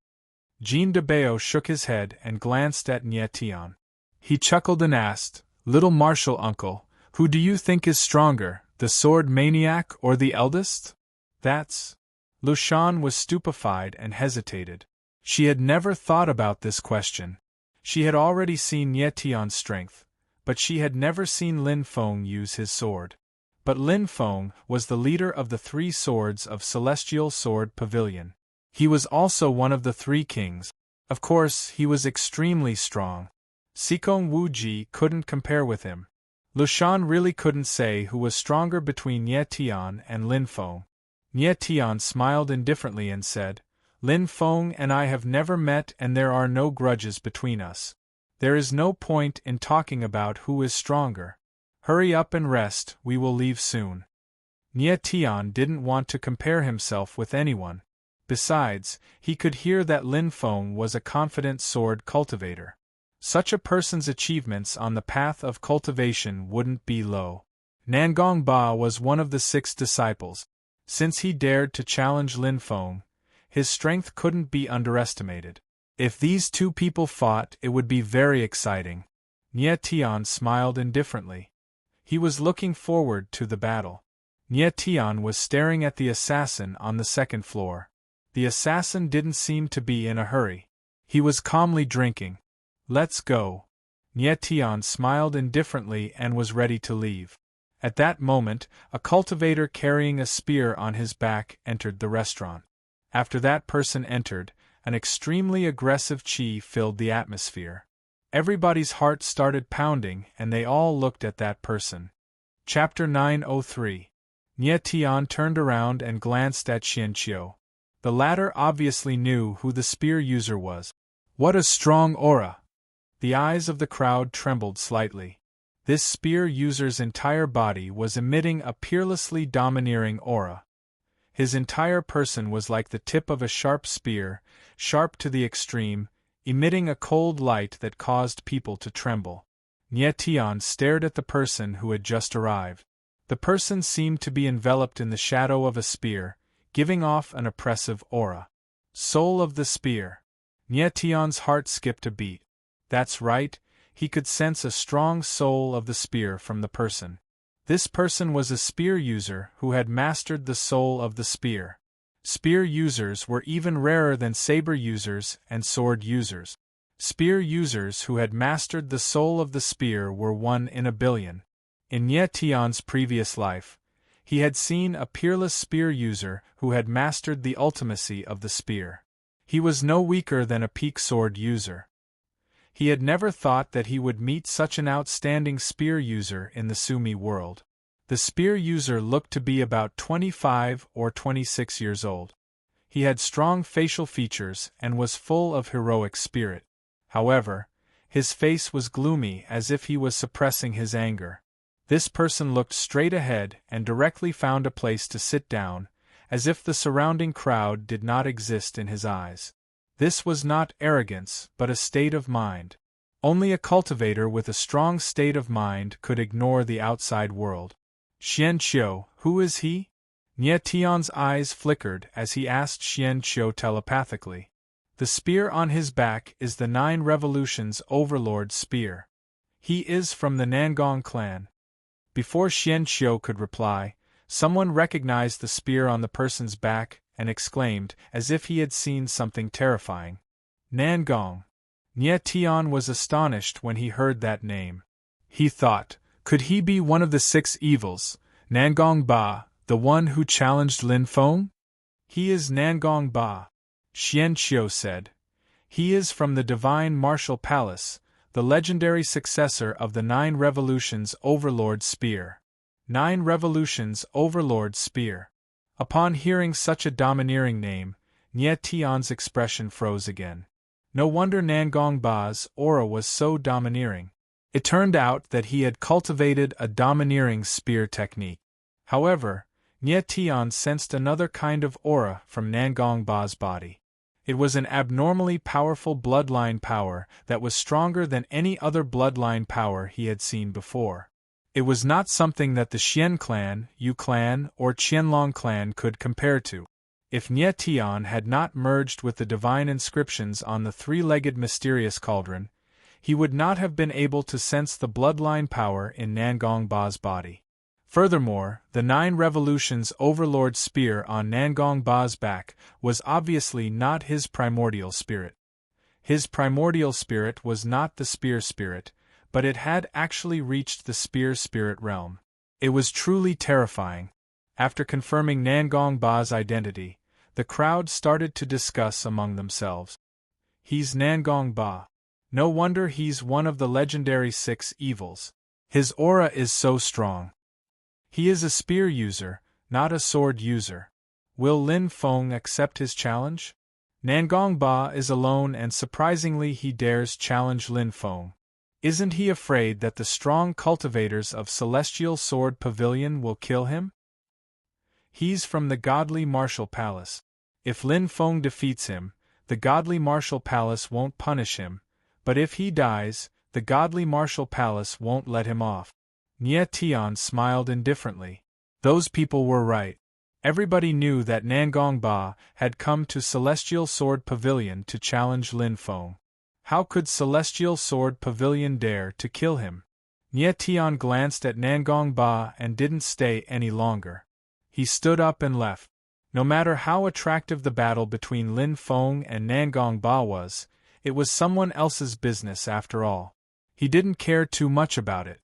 Jean de Bao shook his head and glanced at Nye Tian. He chuckled and asked, Little martial uncle, who do you think is stronger, the sword maniac or the eldest? That's... Lu Shan was stupefied and hesitated. She had never thought about this question. She had already seen Nye Tian's strength, but she had never seen Lin Feng use his sword. But Lin Feng was the leader of the 3 swords of Celestial Sword Pavilion. He was also one of the 3 kings. Of course, he was extremely strong. Sikong Wuji couldn't compare with him. Lu Shan really couldn't say who was stronger between Nye Tian and Lin Feng. Nye Tian smiled indifferently and said, Lin Feng and I have never met and there are no grudges between us. There is no point in talking about who is stronger. Hurry up and rest, we will leave soon. Nie Tian didn't want to compare himself with anyone. Besides, he could hear that Lin Feng was a confident sword cultivator. Such a person's achievements on the path of cultivation wouldn't be low. Nangong Ba was one of the 6 disciples. Since he dared to challenge Lin Feng, his strength couldn't be underestimated. If these 2 people fought, it would be very exciting. Nie Tian smiled indifferently. He was looking forward to the battle. Nie Tian was staring at the assassin on the 2nd floor. The assassin didn't seem to be in a hurry. He was calmly drinking. Let's go. Nie Tian smiled indifferently and was ready to leave. At that moment, a cultivator carrying a spear on his back entered the restaurant. After that person entered, an extremely aggressive qi filled the atmosphere. Everybody's heart started pounding and they all looked at that person. Chapter 903. Nie Tian turned around and glanced at Xianqiu. The latter obviously knew who the spear user was. What a strong aura! The eyes of the crowd trembled slightly. This spear user's entire body was emitting a peerlessly domineering aura. His entire person was like the tip of a sharp spear, sharp to the extreme, emitting a cold light that caused people to tremble. Nie Tian stared at the person who had just arrived. The person seemed to be enveloped in the shadow of a spear, giving off an oppressive aura. Soul of the spear. Nie Tian's heart skipped a beat. That's right, he could sense a strong soul of the spear from the person. This person was a spear user who had mastered the soul of the spear. Spear users were even rarer than saber users and sword users. Spear users who had mastered the soul of the spear were 1 in a billion. In Nie Tian's previous life, he had seen a peerless spear user who had mastered the ultimacy of the spear. He was no weaker than a peak sword user. He had never thought that he would meet such an outstanding spear user in the Sumi world. The spear user looked to be about 25 or 26 years old. He had strong facial features and was full of heroic spirit. However, his face was gloomy as if he was suppressing his anger. This person looked straight ahead and directly found a place to sit down, as if the surrounding crowd did not exist in his eyes. This was not arrogance, but a state of mind. Only a cultivator with a strong state of mind could ignore the outside world. Xianqiu, who is he? Nie Tian's eyes flickered as he asked Xianqiu telepathically. The spear on his back is the 9 Revolutions Overlord spear. He is from the Nangong clan. Before Xianqiu could reply, someone recognized the spear on the person's back and exclaimed, as if he had seen something terrifying. Nangong. Nie Tian was astonished when he heard that name. He thought, could he be one of the 6 evils, Nangong Ba, the one who challenged Lin Feng? He is Nangong Ba, Xianqiu said. He is from the Divine Martial Palace, the legendary successor of the 9 Revolutions Overlord Spear. 9 Revolutions Overlord Spear. Upon hearing such a domineering name, Nie Tian's expression froze again. No wonder Nangong Ba's aura was so domineering. It turned out that he had cultivated a domineering spear technique. However, Nie Tian sensed another kind of aura from Nangong Ba's body. It was an abnormally powerful bloodline power that was stronger than any other bloodline power he had seen before. It was not something that the Xian clan, Yu clan, or Qianlong clan could compare to. If Nie Tian had not merged with the divine inscriptions on the 3-legged mysterious cauldron, he would not have been able to sense the bloodline power in Nangong Ba's body. Furthermore, the 9 Revolutions Overlord spear on Nangong Ba's back was obviously not his primordial spirit. His primordial spirit was not the spear spirit, but it had actually reached the spear spirit realm. It was truly terrifying. After confirming Nangong Ba's identity, the crowd started to discuss among themselves. He's Nangong Ba. No wonder he's one of the legendary 6 evils. His aura is so strong. He is a spear user, not a sword user. Will Lin Feng accept his challenge? Nangong Ba is alone and surprisingly he dares challenge Lin Feng. Isn't he afraid that the strong cultivators of Celestial Sword Pavilion will kill him? He's from the Godly Martial Palace. If Lin Feng defeats him, the Godly Martial Palace won't punish him, but if he dies, the Godly Martial Palace won't let him off. Nie Tian smiled indifferently. Those people were right. Everybody knew that Nangong Ba had come to Celestial Sword Pavilion to challenge Lin Feng. How could Celestial Sword Pavilion dare to kill him? Nie Tian glanced at Nangong Ba and didn't stay any longer. He stood up and left. No matter how attractive the battle between Lin Feng and Nangong Ba was someone else's business after all. He didn't care too much about it.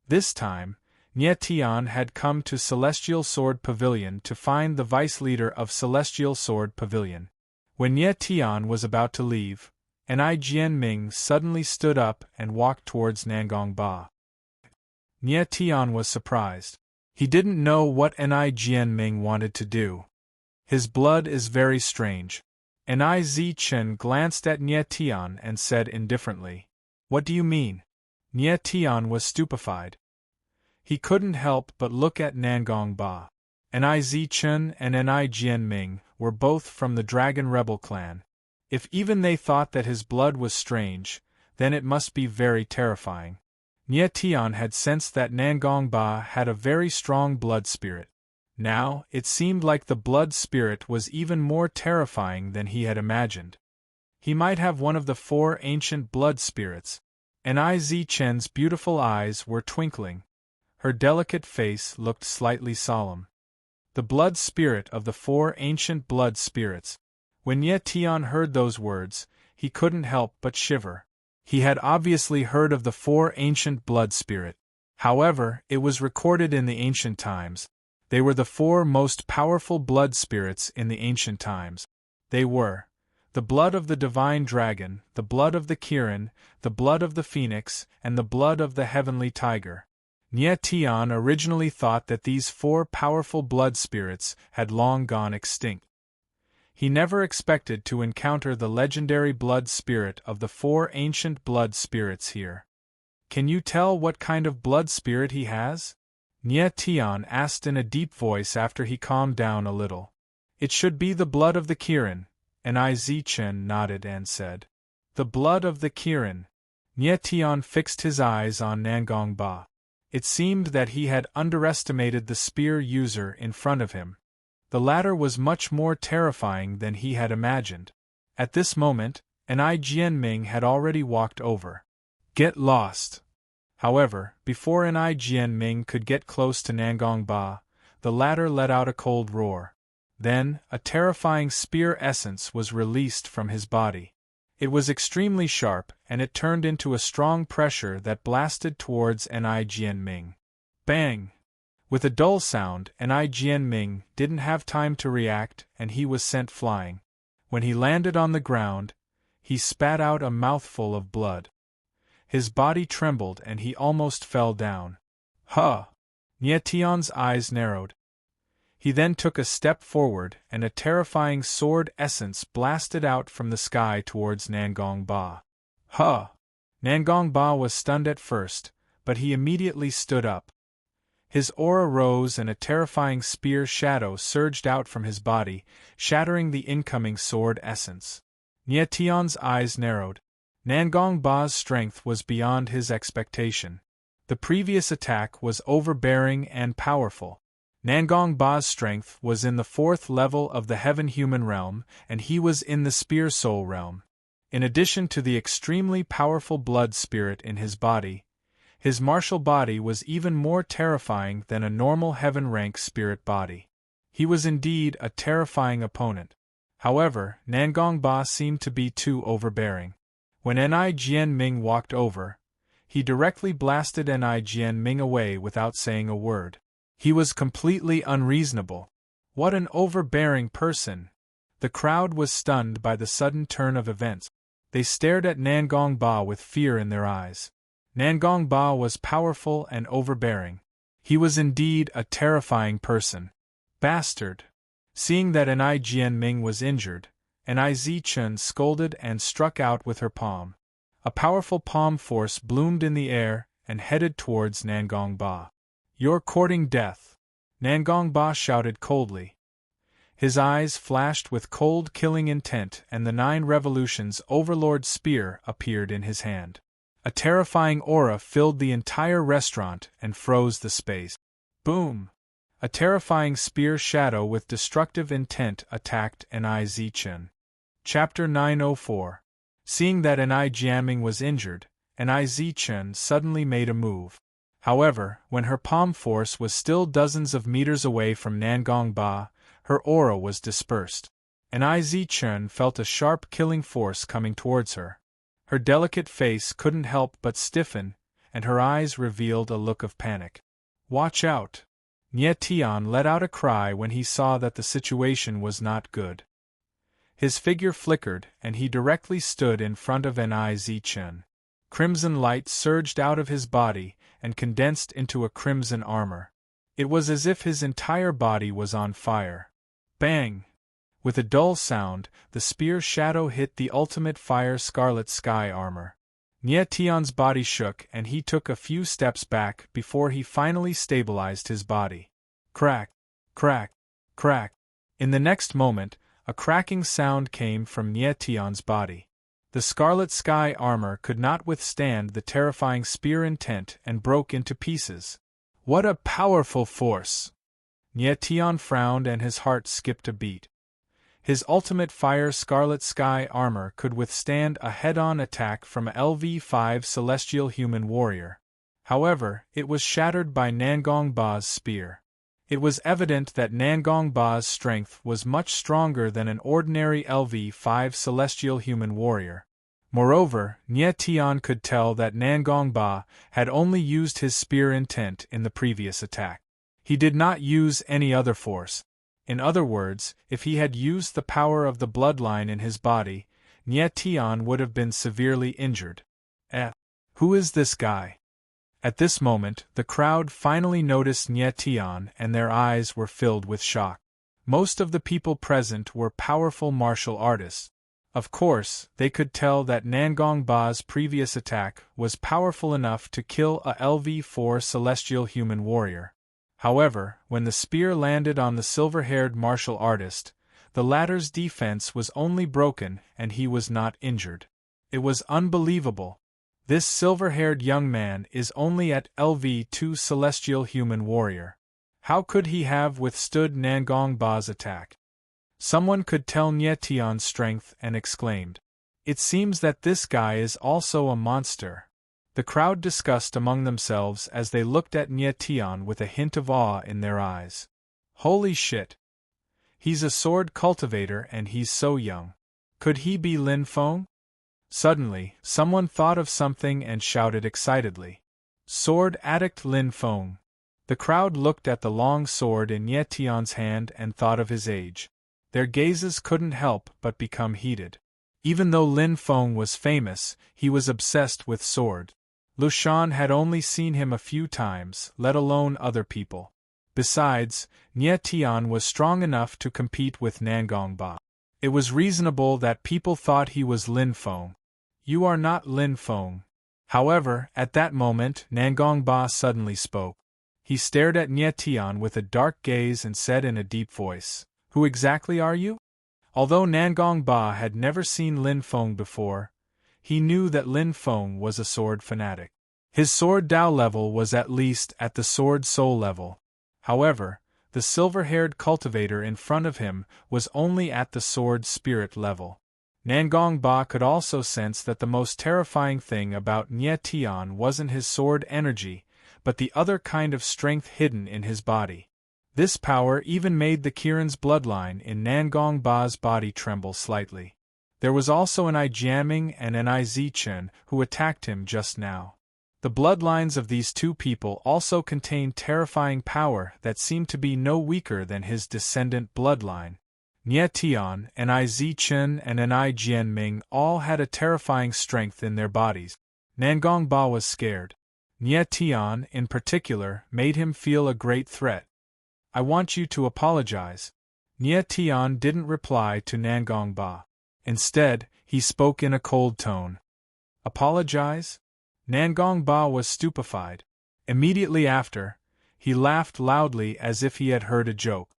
This time, Nie Tian had come to Celestial Sword Pavilion to find the vice-leader of Celestial Sword Pavilion. When Nie Tian was about to leave, Ni Jianming suddenly stood up and walked towards Nangong Ba. Nie Tian was surprised. He didn't know what Ni Jianming wanted to do. His blood is very strange. Ni Zichen glanced at Nie Tian and said indifferently, "What do you mean?" Nie Tian was stupefied. He couldn't help but look at Nangong Ba. Ni Zichen and Ni Jianming were both from the Dragon Rebel clan. If even they thought that his blood was strange, then it must be very terrifying. Nie Tian had sensed that Nangong Ba had a very strong blood spirit. Now, it seemed like the blood spirit was even more terrifying than he had imagined. He might have one of the 4 ancient blood spirits. Ni Zichen's beautiful eyes were twinkling. Her delicate face looked slightly solemn. The blood spirit of the 4 ancient blood spirits. When Nie Tian heard those words, he couldn't help but shiver. He had obviously heard of the 4 ancient blood spirit. However, it was recorded in the ancient times. They were the 4 most powerful blood spirits in the ancient times. They were the blood of the divine dragon, the blood of the Kirin, the blood of the phoenix, and the blood of the heavenly tiger. Nie Tian originally thought that these 4 powerful blood spirits had long gone extinct. He never expected to encounter the legendary blood spirit of the 4 ancient blood spirits here. Can you tell what kind of blood spirit he has? Nie Tian asked in a deep voice after he calmed down a little. It should be the blood of the Kirin, and Ni Zichen nodded and said, "The blood of the Kirin." Nie Tian fixed his eyes on Nangong Ba. It seemed that he had underestimated the spear user in front of him. The latter was much more terrifying than he had imagined. At this moment, Ni Jianming had already walked over. "Get lost!" However, before Ni Jianming could get close to Nangong Ba, the latter let out a cold roar. Then, a terrifying spear essence was released from his body. It was extremely sharp, and it turned into a strong pressure that blasted towards Ni Jianming. Bang! With a dull sound, Ni Jianming didn't have time to react, and he was sent flying. When he landed on the ground, he spat out a mouthful of blood. His body trembled and he almost fell down. Huh! Nie Tian's eyes narrowed. He then took a step forward and a terrifying sword essence blasted out from the sky towards Nangong Ba. Huh! Nangong Ba was stunned at first, but he immediately stood up. His aura rose and a terrifying spear shadow surged out from his body, shattering the incoming sword essence. Nie Tian's eyes narrowed. Nangong Ba's strength was beyond his expectation. The previous attack was overbearing and powerful. Nangong Ba's strength was in the 4th level of the Heaven-Human realm, and he was in the Spear Soul realm. In addition to the extremely powerful blood spirit in his body, his martial body was even more terrifying than a normal heaven-rank spirit body. He was indeed a terrifying opponent. However, Nangong Ba seemed to be too overbearing. When Ni Jianming walked over, he directly blasted Ni Jianming away without saying a word. He was completely unreasonable. What an overbearing person! The crowd was stunned by the sudden turn of events. They stared at Nangong Ba with fear in their eyes. Nangong Ba was powerful and overbearing. He was indeed a terrifying person. Bastard! Seeing that Ni Jianming was injured, and Iz Chun scolded and struck out with her palm. A powerful palm force bloomed in the air and headed towards Nangong Ba. "You're courting death," Nangong Ba shouted coldly. His eyes flashed with cold killing intent, and the 9 revolutions Overlord spear appeared in his hand. A terrifying aura filled the entire restaurant and froze the space. Boom! A terrifying spear shadow with destructive intent attacked Enai Zichen. Chapter 904. Seeing that Enai Jianming was injured, Enai Zichen suddenly made a move. However, when her palm force was still dozens of meters away from Nangong Ba, her aura was dispersed. Enai Zichen felt a sharp killing force coming towards her. Her delicate face couldn't help but stiffen, and her eyes revealed a look of panic. "Watch out!" Nie Tian let out a cry when he saw that the situation was not good. His figure flickered, and he directly stood in front of Enai Zichen. Crimson light surged out of his body and condensed into a crimson armor. It was as if his entire body was on fire. Bang! With a dull sound, the spear shadow hit the ultimate fire scarlet sky armor. Nie Tian's body shook and he took a few steps back before he finally stabilized his body. Crack! Crack! Crack! In the next moment, a cracking sound came from Nie Tian's body. The scarlet sky armor could not withstand the terrifying spear intent and broke into pieces. What a powerful force! Nie Tian frowned and his heart skipped a beat. His ultimate fire scarlet sky armor could withstand a head-on attack from a LV-5 celestial human warrior. However, it was shattered by Nangong Ba's spear. It was evident that Nangong Ba's strength was much stronger than an ordinary LV-5 celestial human warrior. Moreover, Nie Tian could tell that Nangong Ba had only used his spear intent in the previous attack. He did not use any other force. In other words, if he had used the power of the bloodline in his body, Nie Tian would have been severely injured. Who is this guy? At this moment, the crowd finally noticed Nie Tian and their eyes were filled with shock. Most of the people present were powerful martial artists. Of course, they could tell that Nangong Ba's previous attack was powerful enough to kill a LV-4 celestial human warrior. However, when the spear landed on the silver-haired martial artist, the latter's defense was only broken and he was not injured. It was unbelievable. This silver-haired young man is only at LV-2 celestial human warrior. How could he have withstood Nangong Ba's attack? Someone could tell Nie Tian's strength and exclaimed, "It seems that this guy is also a monster." The crowd discussed among themselves as they looked at Nie Tian with a hint of awe in their eyes. Holy shit! He's a sword cultivator and he's so young. Could he be Lin Feng? Suddenly, someone thought of something and shouted excitedly. Sword addict Lin Feng. The crowd looked at the long sword in Nie Tian's hand and thought of his age. Their gazes couldn't help but become heated. Even though Lin Feng was famous, he was obsessed with sword. Lu Shan had only seen him a few times, let alone other people. Besides, Nie Tian was strong enough to compete with Nangong Ba. It was reasonable that people thought he was Lin Feng. You are not Lin Feng. However, at that moment, Nangong Ba suddenly spoke. He stared at Nie Tian with a dark gaze and said in a deep voice, "Who exactly are you?" Although Nangong Ba had never seen Lin Feng before, he knew that Lin Feng was a sword fanatic. His sword Dao level was at least at the sword soul level. However, the silver-haired cultivator in front of him was only at the sword spirit level. Nangong Ba could also sense that the most terrifying thing about Nie Tian wasn't his sword energy, but the other kind of strength hidden in his body. This power even made the Kiran's bloodline in Nangong Ba's body tremble slightly. There was also Enai Jianming and Enai Zichen who attacked him just now. The bloodlines of these two people also contained terrifying power that seemed to be no weaker than his descendant bloodline. Nie Tian, Enai Zichen and Enai Jianming all had a terrifying strength in their bodies. Nangong Ba was scared. Nie Tian, in particular, made him feel a great threat. "I want you to apologize." Nie Tian didn't reply to Nangong Ba. Instead, he spoke in a cold tone. Apologize? Nangong Ba was stupefied. Immediately after, he laughed loudly as if he had heard a joke.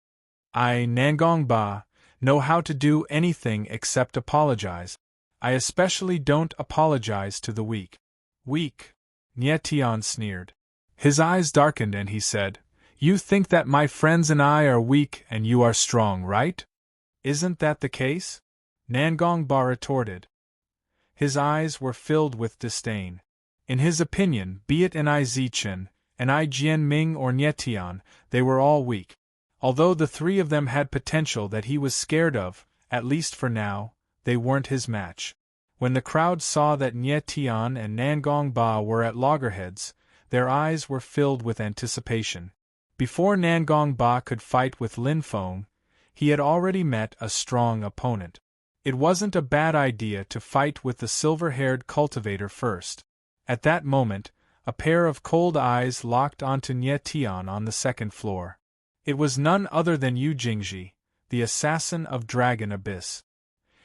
I, Nangong Ba, know how to do anything except apologize. I especially don't apologize to the weak. Weak? Nye Tian sneered. His eyes darkened and he said, You think that my friends and I are weak and you are strong, right? Isn't that the case? Nangong Ba retorted. His eyes were filled with disdain. In his opinion, be it Ni Zichen, Ni Jianming or Nye Tian, they were all weak. Although the three of them had potential that he was scared of, at least for now, they weren't his match. When the crowd saw that Nye Tian and Nangong Ba were at loggerheads, their eyes were filled with anticipation. Before Nangong Ba could fight with Lin Feng, he had already met a strong opponent. It wasn't a bad idea to fight with the silver-haired cultivator first. At that moment, a pair of cold eyes locked onto Nye Tian on the second floor. It was none other than Yu Jingji, the assassin of Dragon Abyss.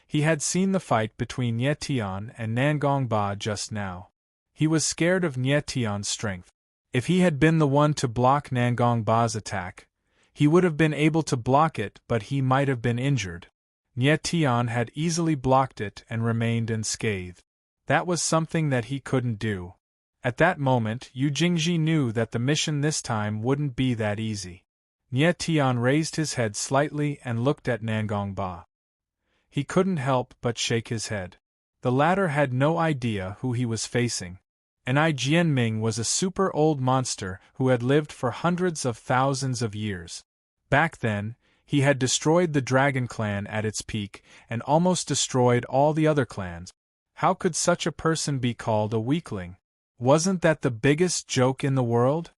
He had seen the fight between Nye Tian and Nangong Ba just now. He was scared of Nye Tian's strength. If he had been the one to block Nangong Ba's attack, he would have been able to block it, but he might have been injured. Nye Tian had easily blocked it and remained unscathed. That was something that he couldn't do. At that moment, Yu Jingji knew that the mission this time wouldn't be that easy. Nye Tian raised his head slightly and looked at Nangong Ba. He couldn't help but shake his head. The latter had no idea who he was facing. Ni Jianming was a super old monster who had lived for hundreds of thousands of years. Back then, he had destroyed the Dragon Clan at its peak and almost destroyed all the other clans. How could such a person be called a weakling? Wasn't that the biggest joke in the world?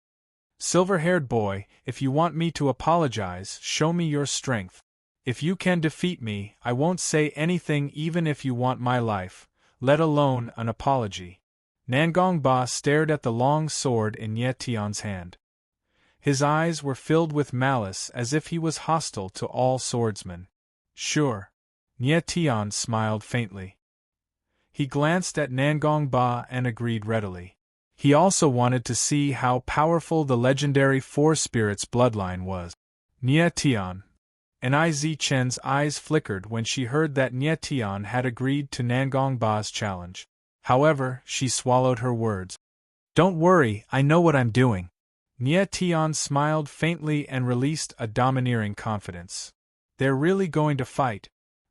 Silver-haired boy, if you want me to apologize, show me your strength. If you can defeat me, I won't say anything even if you want my life, let alone an apology. Nangong Ba stared at the long sword in Nye Tian's hand. His eyes were filled with malice as if he was hostile to all swordsmen. Sure. Nye Tian smiled faintly. He glanced at Nangong Ba and agreed readily. He also wanted to see how powerful the legendary Four Spirits bloodline was. Nye Tian. Ni Zichen's eyes flickered when she heard that Nye Tian had agreed to Nangong Ba's challenge. However, she swallowed her words. Don't worry, I know what I'm doing. Nye Tian smiled faintly and released a domineering confidence. They're really going to fight?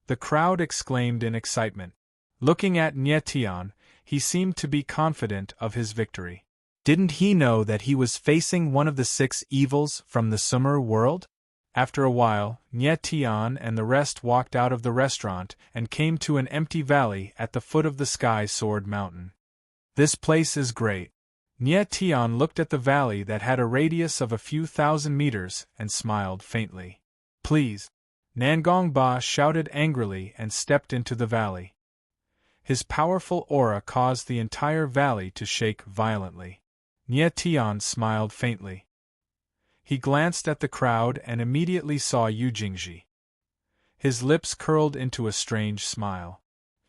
The crowd exclaimed in excitement. Looking at Nye Tian, he seemed to be confident of his victory. Didn't he know that he was facing one of the 6 evils from the Sumer world? After a while, Nye Tian and the rest walked out of the restaurant and came to an empty valley at the foot of the Sky Sword Mountain. This place is great. Nye Tian looked at the valley that had a radius of a few thousand meters and smiled faintly. Please. Nangong Ba shouted angrily and stepped into the valley. His powerful aura caused the entire valley to shake violently. Nye Tian smiled faintly. He glanced at the crowd and immediately saw Yu Jingji. His lips curled into a strange smile.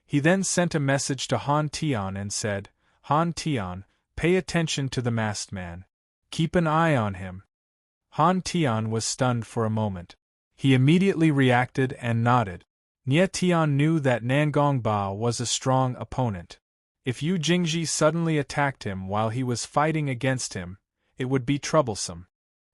He then sent a message to Han Tian and said, Han Tian, pay attention to the masked man. Keep an eye on him. Han Tian was stunned for a moment. He immediately reacted and nodded. Nye Tian knew that Nangong Ba was a strong opponent. If Yu Jingji suddenly attacked him while he was fighting against him, it would be troublesome.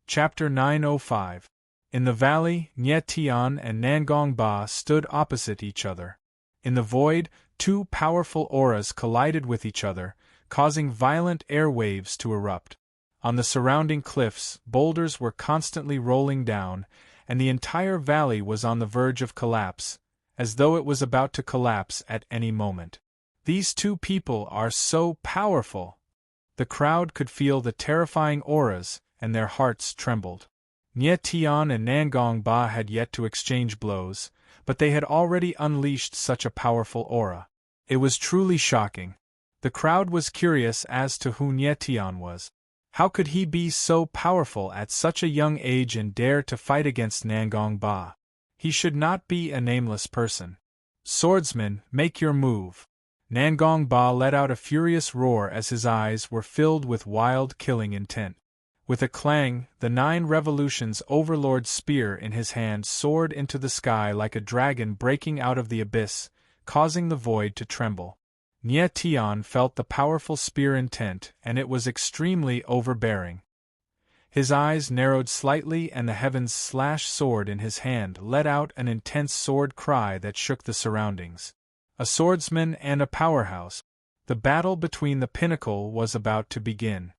Chapter 905. In the valley, Nye Tian and Nangong Ba stood opposite each other. In the void, 2 powerful auras collided with each other, causing violent air waves to erupt. On the surrounding cliffs, boulders were constantly rolling down, and the entire valley was on the verge of collapse, as though it was about to collapse at any moment. These 2 people are so powerful! The crowd could feel the terrifying auras, and their hearts trembled. Nye Tian and Nangong Ba had yet to exchange blows, but they had already unleashed such a powerful aura. It was truly shocking. The crowd was curious as to who Nye Tian was. How could he be so powerful at such a young age and dare to fight against Nangong Ba? He should not be a nameless person. Swordsman, make your move. Nangong Ba let out a furious roar as his eyes were filled with wild killing intent. With a clang, the 9 revolutions overlord's spear in his hand soared into the sky like a dragon breaking out of the abyss, causing the void to tremble. Nie Tian felt the powerful spear intent, and it was extremely overbearing. His eyes narrowed slightly and the heavens sword in his hand let out an intense sword cry that shook the surroundings. A swordsman and a powerhouse. The battle between the pinnacle was about to begin.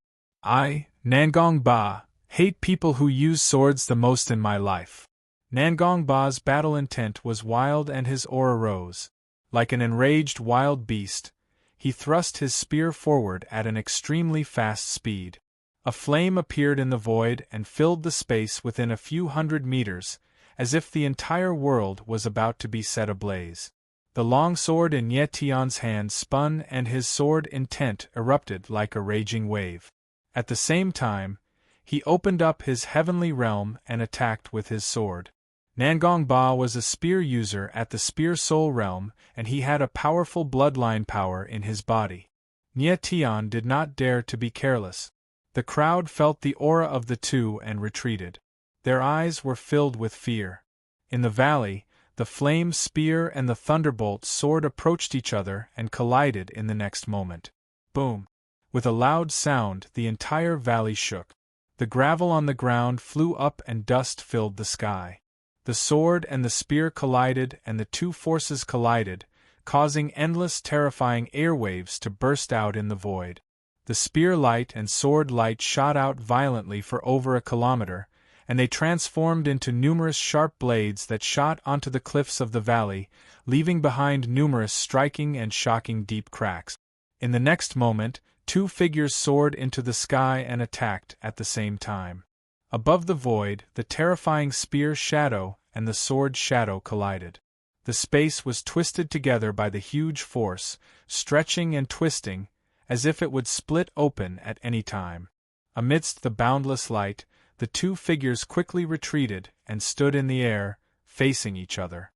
I, Nangong Ba, hate people who use swords the most in my life. Nangong Ba's battle intent was wild and his aura rose. Like an enraged wild beast, he thrust his spear forward at an extremely fast speed. A flame appeared in the void and filled the space within a few hundred meters, as if the entire world was about to be set ablaze. The long sword in Nie Tian's hand spun and his sword intent erupted like a raging wave. At the same time, he opened up his heavenly realm and attacked with his sword. Nangong Ba was a spear user at the Spear Soul realm, and he had a powerful bloodline power in his body. Nie Tian did not dare to be careless. The crowd felt the aura of the two and retreated. Their eyes were filled with fear. In the valley, the flame spear and the thunderbolt sword approached each other and collided in the next moment. Boom! With a loud sound, the entire valley shook. The gravel on the ground flew up and dust filled the sky. The sword and the spear collided and the two forces collided, causing endless terrifying airwaves to burst out in the void. The spear light and sword light shot out violently for over a kilometer, and they transformed into numerous sharp blades that shot onto the cliffs of the valley, leaving behind numerous striking and shocking deep cracks. In the next moment, 2 figures soared into the sky and attacked at the same time. Above the void, the terrifying spear shadow and the sword shadow collided. The space was twisted together by the huge force, stretching and twisting, as if it would split open at any time. Amidst the boundless light, the 2 figures quickly retreated and stood in the air, facing each other.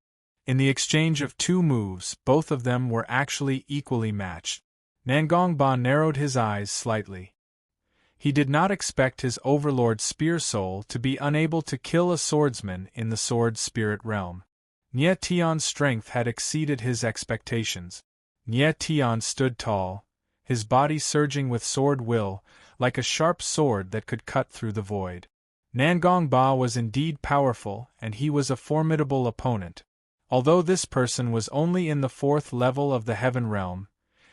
In the exchange of 2 moves, both of them were actually equally matched. Nangong Ba narrowed his eyes slightly. He did not expect his overlord Spear Soul to be unable to kill a swordsman in the sword spirit realm. Nie Tian's strength had exceeded his expectations. Nie Tian stood tall, his body surging with sword will, like a sharp sword that could cut through the void. Nangong Ba was indeed powerful, and he was a formidable opponent. Although this person was only in the 4th level of the Heaven Realm,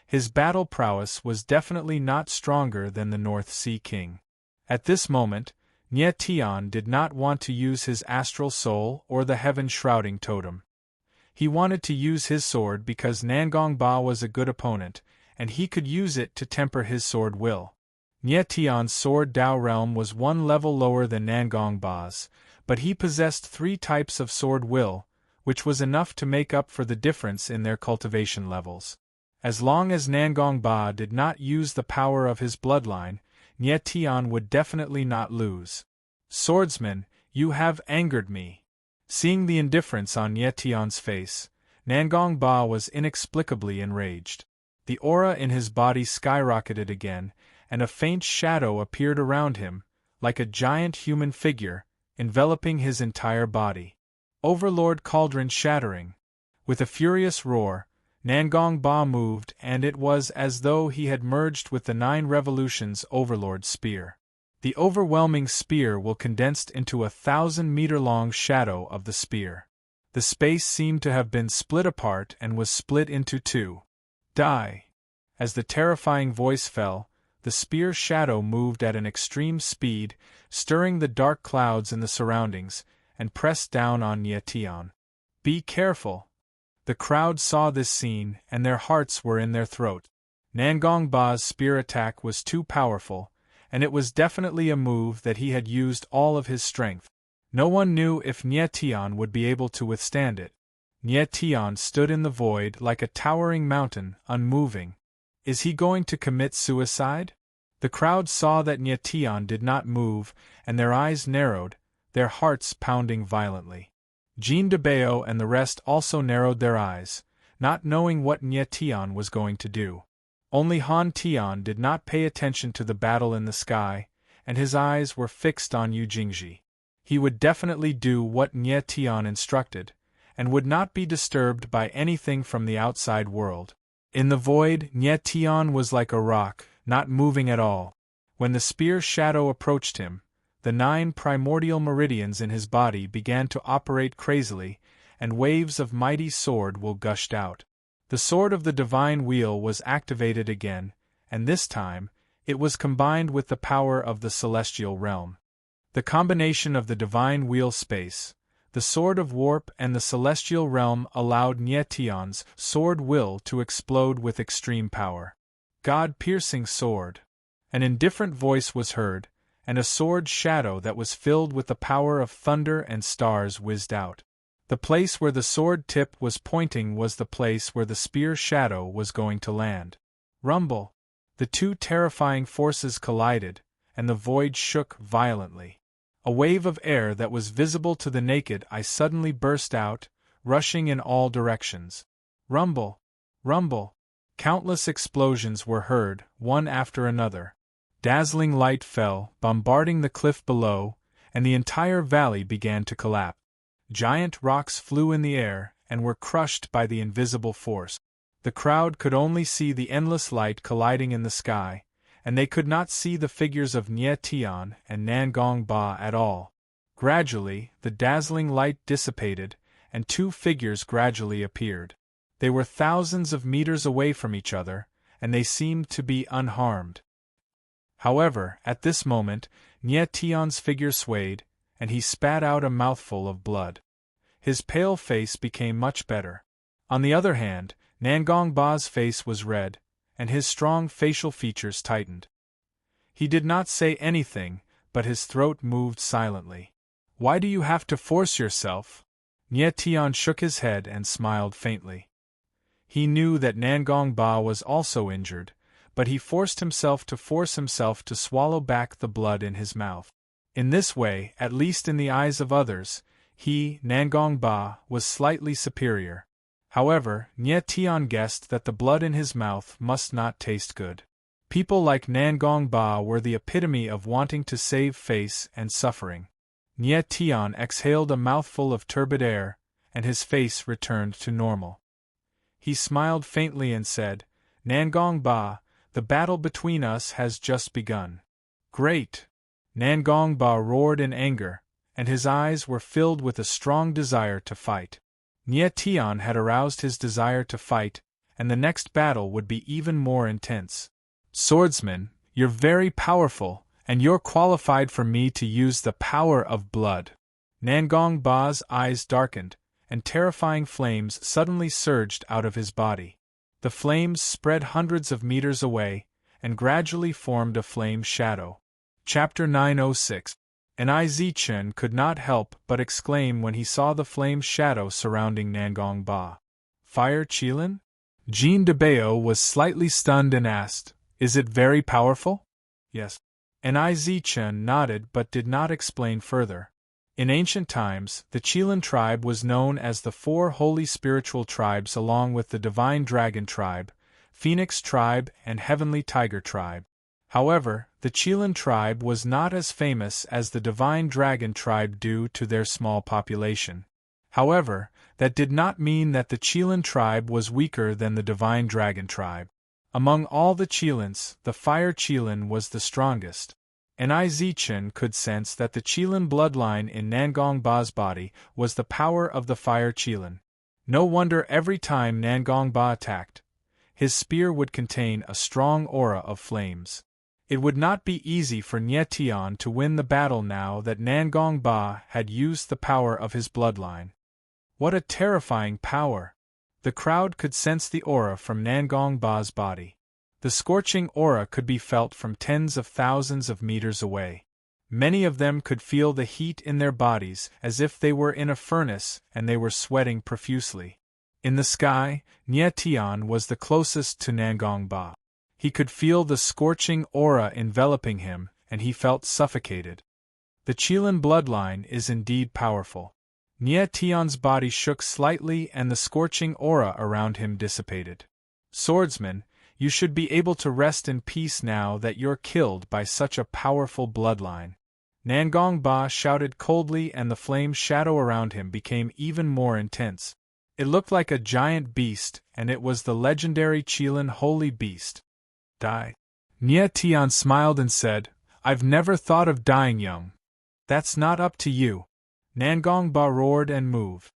his battle prowess was definitely not stronger than the North Sea King. At this moment, Nie Tian did not want to use his astral soul or the heaven-shrouding totem. He wanted to use his sword because Nangong Ba was a good opponent, and he could use it to temper his sword will. Nie Tian's sword Dao realm was 1 level lower than Nangong Ba's, but he possessed 3 types of sword will, which was enough to make up for the difference in their cultivation levels. As long as Nangong Ba did not use the power of his bloodline, Nie Tian would definitely not lose. Swordsman, you have angered me. Seeing the indifference on Nie Tian's face, Nangong Ba was inexplicably enraged. The aura in his body skyrocketed again, and a faint shadow appeared around him, like a giant human figure, enveloping his entire body. Overlord Cauldron shattering. With a furious roar, Nangong Ba moved, and it was as though he had merged with the 9 revolutions Overlord spear. The overwhelming spear will condensed into a 1,000-meter-long shadow of the spear. The space seemed to have been split apart and was split into 2. Die! As the terrifying voice fell, the spear shadow moved at an extreme speed, stirring the dark clouds in the surroundings, and pressed down on Nie Tian. Be careful! The crowd saw this scene, and their hearts were in their throat. Nangong Ba's spear attack was too powerful, and it was definitely a move that he had used all of his strength. No one knew if Nie Tian would be able to withstand it. Nie Tian stood in the void like a towering mountain, unmoving. Is he going to commit suicide? The crowd saw that Nie Tian did not move, and their eyes narrowed, their hearts pounding violently. Jean de Bao and the rest also narrowed their eyes, not knowing what Nye Tian was going to do. Only Han Tian did not pay attention to the battle in the sky, and his eyes were fixed on Yu Jingji. He would definitely do what Nye Tian instructed, and would not be disturbed by anything from the outside world. In the void, Nye Tian was like a rock, not moving at all. When the spear shadow approached him, the 9 primordial meridians in his body began to operate crazily, and waves of mighty sword will gushed out. The sword of the divine wheel was activated again, and this time, it was combined with the power of the celestial realm. The combination of the divine wheel space, the sword of warp and the celestial realm allowed Nye Tian's sword will to explode with extreme power. God-piercing sword. An indifferent voice was heard, and a sword shadow that was filled with the power of thunder and stars whizzed out. The place where the sword tip was pointing was the place where the spear shadow was going to land. Rumble! The 2 terrifying forces collided, and the void shook violently. A wave of air that was visible to the naked eye suddenly burst out, rushing in all directions. Rumble! Rumble! Countless explosions were heard, one after another. Dazzling light fell, bombarding the cliff below, and the entire valley began to collapse. Giant rocks flew in the air and were crushed by the invisible force. The crowd could only see the endless light colliding in the sky, and they could not see the figures of Nye Tian and Nangong Ba at all. Gradually, the dazzling light dissipated, and 2 figures gradually appeared. They were thousands of meters away from each other, and they seemed to be unharmed. However, at this moment, Nye Tian's figure swayed, and he spat out a mouthful of blood. His pale face became much better. On the other hand, Nangong Ba's face was red, and his strong facial features tightened. He did not say anything, but his throat moved silently. Why do you have to force yourself? Nye Tian shook his head and smiled faintly. He knew that Nangong Ba was also injured, but he forced himself to swallow back the blood in his mouth. In this way, at least in the eyes of others, he, Nangong Ba, was slightly superior. However, Nye Tian guessed that the blood in his mouth must not taste good. People like Nangong Ba were the epitome of wanting to save face and suffering. Nye Tian exhaled a mouthful of turbid air, and his face returned to normal. He smiled faintly and said, Nangong Ba, the battle between us has just begun. Great! Nangong Ba roared in anger, and his eyes were filled with a strong desire to fight. Nye Tian had aroused his desire to fight, and the next battle would be even more intense. Swordsman, you're very powerful, and you're qualified for me to use the power of blood. Nangong Ba's eyes darkened, and terrifying flames suddenly surged out of his body. The flames spread hundreds of meters away, and gradually formed a flame shadow. Chapter 906. An Chen could not help but exclaim when he saw the flame shadow surrounding Nangong Ba. Fire Qilin? Jean de Bao was slightly stunned and asked, Is it very powerful? Yes. An Chen nodded but did not explain further. In ancient times, the Qilin tribe was known as the 4 holy spiritual tribes along with the divine dragon tribe, Phoenix tribe and heavenly tiger tribe. However, the Qilin tribe was not as famous as the divine dragon tribe due to their small population. However, that did not mean that the Qilin tribe was weaker than the divine dragon tribe. Among all the Qilins, the fire Qilin was the strongest. An Chen could sense that the Qilin bloodline in Nangong Ba's body was the power of the fire Qilin. No wonder every time Nangong Ba attacked, his spear would contain a strong aura of flames. It would not be easy for Nye Tian to win the battle now that Nangong Ba had used the power of his bloodline. What a terrifying power! The crowd could sense the aura from Nangong Ba's body. The scorching aura could be felt from tens of thousands of meters away. Many of them could feel the heat in their bodies as if they were in a furnace and they were sweating profusely. In the sky, Nye Tian was the closest to Nangong Ba. He could feel the scorching aura enveloping him, and he felt suffocated. The Qilin bloodline is indeed powerful. Nie Tion's body shook slightly and the scorching aura around him dissipated. Swordsman, you should be able to rest in peace now that you're killed by such a powerful bloodline. Nangong Ba shouted coldly, and the flame shadow around him became even more intense. It looked like a giant beast, and it was the legendary Qilin holy beast. Die. Nie Tian smiled and said, I've never thought of dying young. That's not up to you. Nangong Ba roared and moved.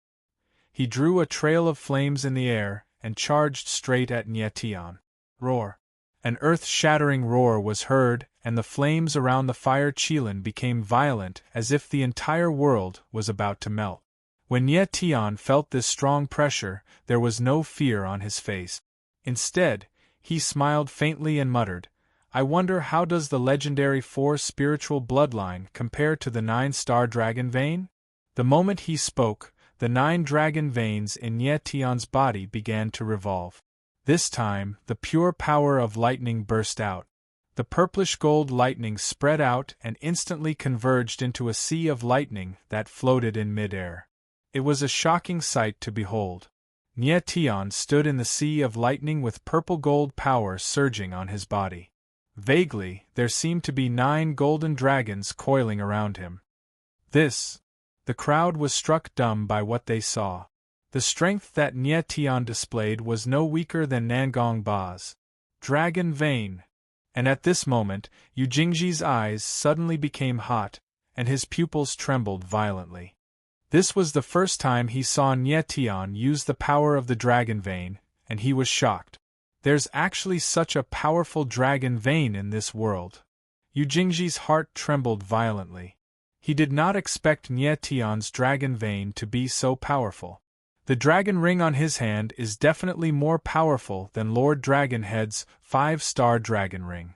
He drew a trail of flames in the air and charged straight at Nie Tian. Roar. An earth-shattering roar was heard, and the flames around the fire Qilin became violent as if the entire world was about to melt. When Nie Tian felt this strong pressure, there was no fear on his face. Instead, he smiled faintly and muttered, I wonder how does the legendary 4 spiritual bloodline compare to the 9-star dragon vein? The moment he spoke, the 9 dragon veins in Nie Tian's body began to revolve. This time, the pure power of lightning burst out. The purplish-gold lightning spread out and instantly converged into a sea of lightning that floated in mid-air. It was a shocking sight to behold. Nie Tian stood in the sea of lightning with purple-gold power surging on his body. Vaguely, there seemed to be 9 golden dragons coiling around him. The crowd was struck dumb by what they saw. The strength that Nie Tian displayed was no weaker than Nangong Ba's dragon vein. And at this moment, Yu Jingji's eyes suddenly became hot, and his pupils trembled violently. This was the first time he saw Nie Tian use the power of the dragon vein, and he was shocked. There's actually such a powerful dragon vein in this world. Yu Jingji's heart trembled violently. He did not expect Nie Tian's dragon vein to be so powerful. The dragon ring on his hand is definitely more powerful than Lord Dragonhead's 5-star dragon ring.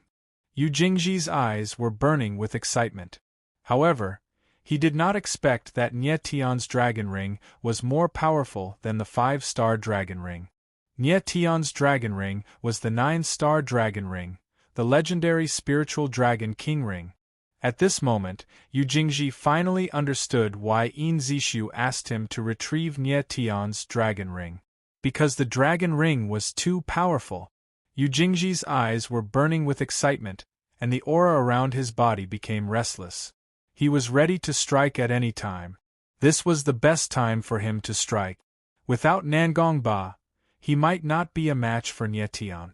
Yu Jingji's eyes were burning with excitement. However, he did not expect that Nie Tian's dragon ring was more powerful than the 5-star dragon ring. Nie Tian's dragon ring was the 9-star dragon ring, the legendary spiritual dragon king ring. At this moment, Yu Jingji finally understood why Yin Zishu asked him to retrieve Nie Tian's dragon ring. Because the dragon ring was too powerful. Yu Jingji's eyes were burning with excitement, and the aura around his body became restless. He was ready to strike at any time. This was the best time for him to strike. Without Nangong Ba, he might not be a match for Nie Tian.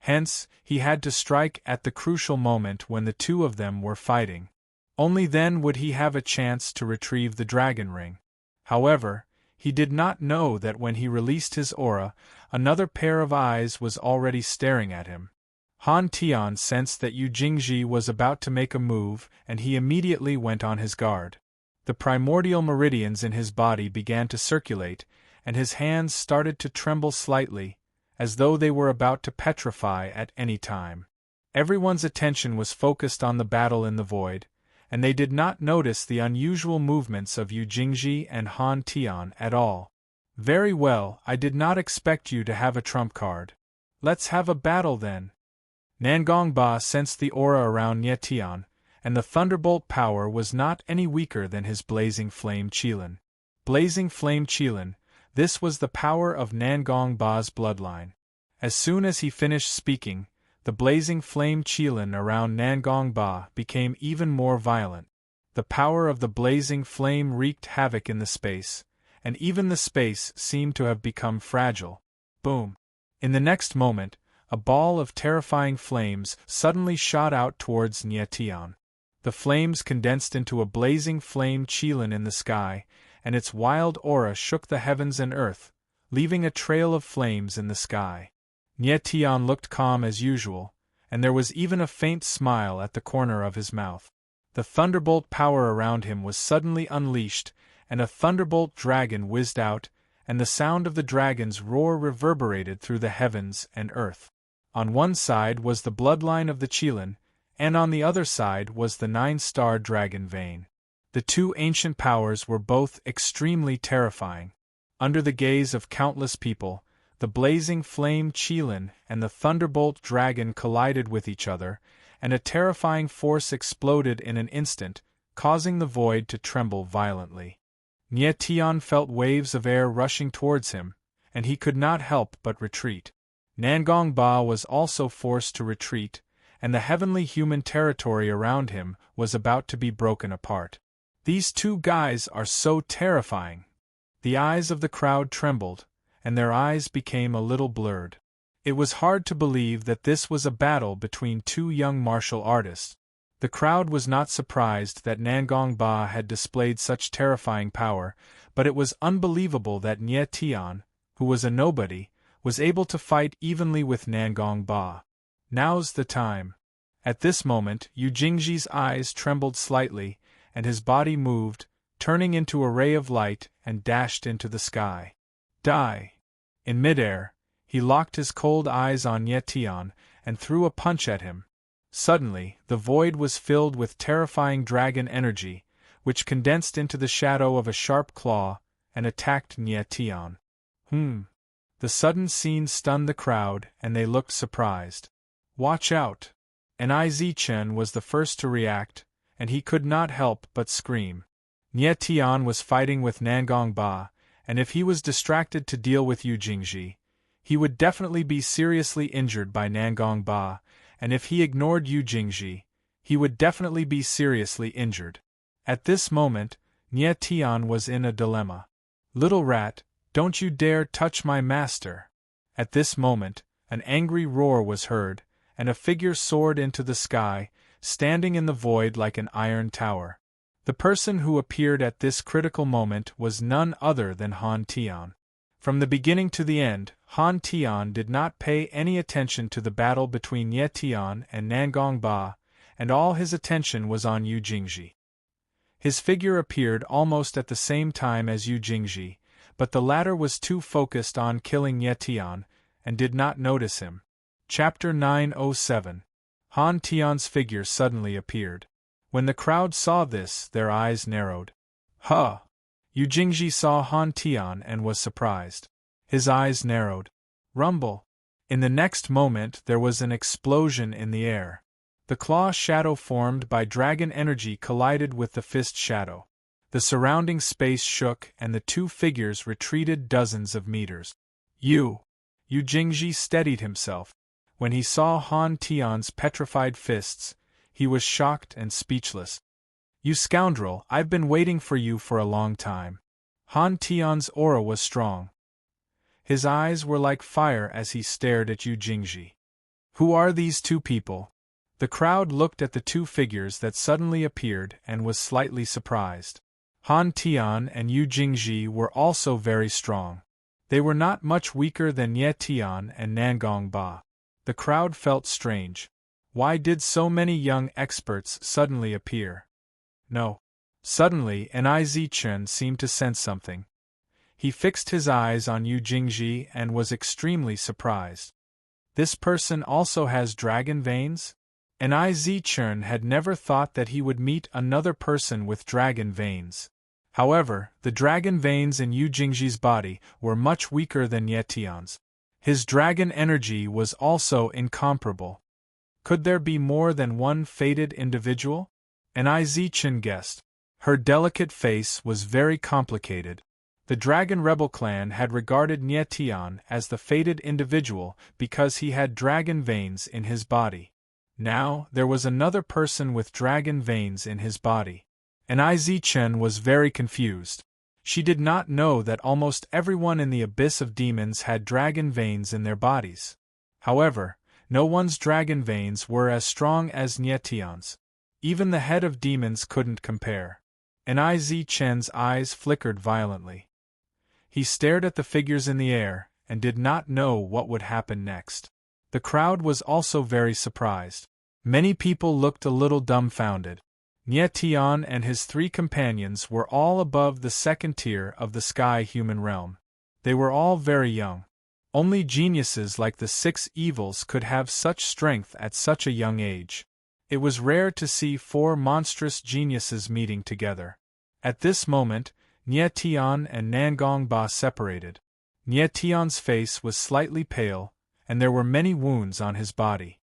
Hence, he had to strike at the crucial moment when the two of them were fighting. Only then would he have a chance to retrieve the dragon ring. However, he did not know that when he released his aura, another pair of eyes was already staring at him. Han Tian sensed that Yu Jingji was about to make a move, and he immediately went on his guard. The primordial meridians in his body began to circulate, and his hands started to tremble slightly, as though they were about to petrify at any time. Everyone's attention was focused on the battle in the void, and they did not notice the unusual movements of Yu Jingji and Han Tian at all. Very well, I did not expect you to have a trump card. Let's have a battle then. Nangong Ba sensed the aura around Nie Tian, and the thunderbolt power was not any weaker than his blazing flame Qilin. Blazing flame Qilin. This was the power of Nangong Ba's bloodline. As soon as he finished speaking, the blazing flame Qilin around Nangong Ba became even more violent. The power of the blazing flame wreaked havoc in the space, and even the space seemed to have become fragile. Boom! In the next moment, a ball of terrifying flames suddenly shot out towards Nie Tian. The flames condensed into a blazing flame Qilin in the sky, and its wild aura shook the heavens and earth, leaving a trail of flames in the sky. Nie Tian looked calm as usual, and there was even a faint smile at the corner of his mouth. The thunderbolt power around him was suddenly unleashed, and a thunderbolt dragon whizzed out, and the sound of the dragon's roar reverberated through the heavens and earth. On one side was the bloodline of the Qilin, and on the other side was the 9-star dragon vein. The two ancient powers were both extremely terrifying. Under the gaze of countless people, the blazing flame Qilin and the thunderbolt dragon collided with each other, and a terrifying force exploded in an instant, causing the void to tremble violently. Nie Tian felt waves of air rushing towards him, and he could not help but retreat. Nangong Ba was also forced to retreat, and the heavenly human territory around him was about to be broken apart. These two guys are so terrifying. The eyes of the crowd trembled, and their eyes became a little blurred. It was hard to believe that this was a battle between two young martial artists. The crowd was not surprised that Nangong Ba had displayed such terrifying power, but it was unbelievable that Nie Tian, who was a nobody, was able to fight evenly with Nangong Ba. Now's the time. At this moment, Yu Jingji's eyes trembled slightly, and his body moved, turning into a ray of light and dashed into the sky. Die! In midair, he locked his cold eyes on Nie Tian and threw a punch at him. Suddenly, the void was filled with terrifying dragon energy, which condensed into the shadow of a sharp claw and attacked Nie Tian. The sudden scene stunned the crowd, and they looked surprised. Watch out! Niz Chen was the first to react, and he could not help but scream. Nie Tian was fighting with Nangong Ba, and if he was distracted to deal with Yu Jingji, he would definitely be seriously injured by Nangong Ba, and if he ignored Yu Jingji, he would definitely be seriously injured. At this moment, Nie Tian was in a dilemma. Little rat, don't you dare touch my master! At this moment, an angry roar was heard, and a figure soared into the sky, standing in the void like an iron tower. The person who appeared at this critical moment was none other than Han Tian. From the beginning to the end, Han Tian did not pay any attention to the battle between Nie Tian and Nangong Ba, and all his attention was on Yu Jingji. His figure appeared almost at the same time as Yu Jingji, but the latter was too focused on killing Nie Tian, and did not notice him. Chapter 907. Han Tian's figure suddenly appeared. When the crowd saw this, their eyes narrowed. Huh! Yu Jingji saw Han Tian and was surprised. His eyes narrowed. Rumble! In the next moment there was an explosion in the air. The claw shadow formed by dragon energy collided with the fist shadow. The surrounding space shook and the two figures retreated dozens of meters. Yu Jingji steadied himself. When he saw Han Tian's petrified fists, he was shocked and speechless. You scoundrel, I've been waiting for you for a long time. Han Tian's aura was strong. His eyes were like fire as he stared at Yu Jingji. Who are these two people? The crowd looked at the two figures that suddenly appeared and was slightly surprised. Han Tian and Yu Jingji were also very strong. They were not much weaker than Nie Tian and Nangong Ba. The crowd felt strange. Why did so many young experts suddenly appear? No. Suddenly, Niz Chen seemed to sense something. He fixed his eyes on Yu Jingji and was extremely surprised. This person also has dragon veins? Niz Chen had never thought that he would meet another person with dragon veins. However, the dragon veins in Yu Jingji's body were much weaker than Nie Tian's. His dragon energy was also incomparable. Could there be more than one fated individual? Niz Chen guessed. Her delicate face was very complicated. The Dragon Rebel clan had regarded Nie Tian as the fated individual because he had dragon veins in his body. Now, there was another person with dragon veins in his body. Niz Chen was very confused. She did not know that almost everyone in the abyss of demons had dragon veins in their bodies. However, no one's dragon veins were as strong as Nie Tian's. Even the head of demons couldn't compare. Niz Chen's eyes flickered violently. He stared at the figures in the air, and did not know what would happen next. The crowd was also very surprised. Many people looked a little dumbfounded. Nie Tian and his three companions were all above the second tier of the sky human realm. They were all very young. Only geniuses like the six evils could have such strength at such a young age. It was rare to see four monstrous geniuses meeting together. At this moment, Nie Tian and Nangong Ba separated. Nie Tian's face was slightly pale, and there were many wounds on his body.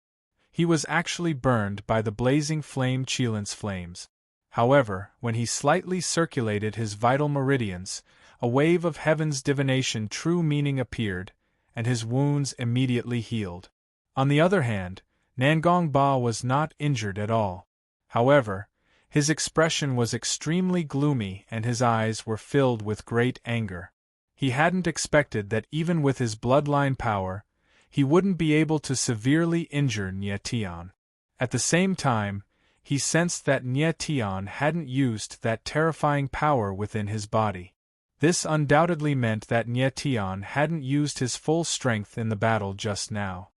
He was actually burned by the blazing flame Qilin's flames. However, when he slightly circulated his vital meridians, a wave of heaven's divination true meaning appeared, and his wounds immediately healed. On the other hand, Nangong Ba was not injured at all. However, his expression was extremely gloomy and his eyes were filled with great anger. He hadn't expected that even with his bloodline power, he wouldn't be able to severely injure Nie Tian. At the same time, he sensed that Nie Tian hadn't used that terrifying power within his body. This undoubtedly meant that Nie Tian hadn't used his full strength in the battle just now.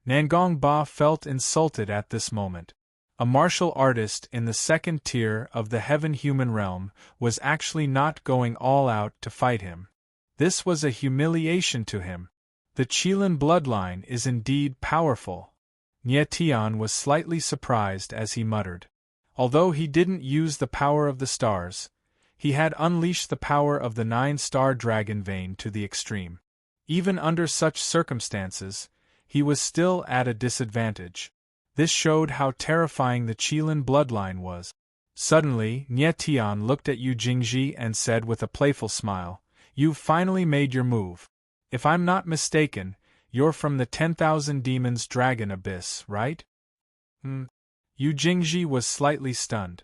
Nangong Ba felt insulted at this moment. A martial artist in the second tier of the heaven-human realm was actually not going all out to fight him. This was a humiliation to him. The Qilin bloodline is indeed powerful. Nie Tian was slightly surprised as he muttered. Although he didn't use the power of the stars, he had unleashed the power of the 9-star dragon vein to the extreme. Even under such circumstances, he was still at a disadvantage. This showed how terrifying the Qilin bloodline was. Suddenly, Nie Tian looked at Yu Jingji and said with a playful smile, "You've finally made your move. If I'm not mistaken, you're from the 10,000 Demons Dragon Abyss, right?" Yu Jingji was slightly stunned.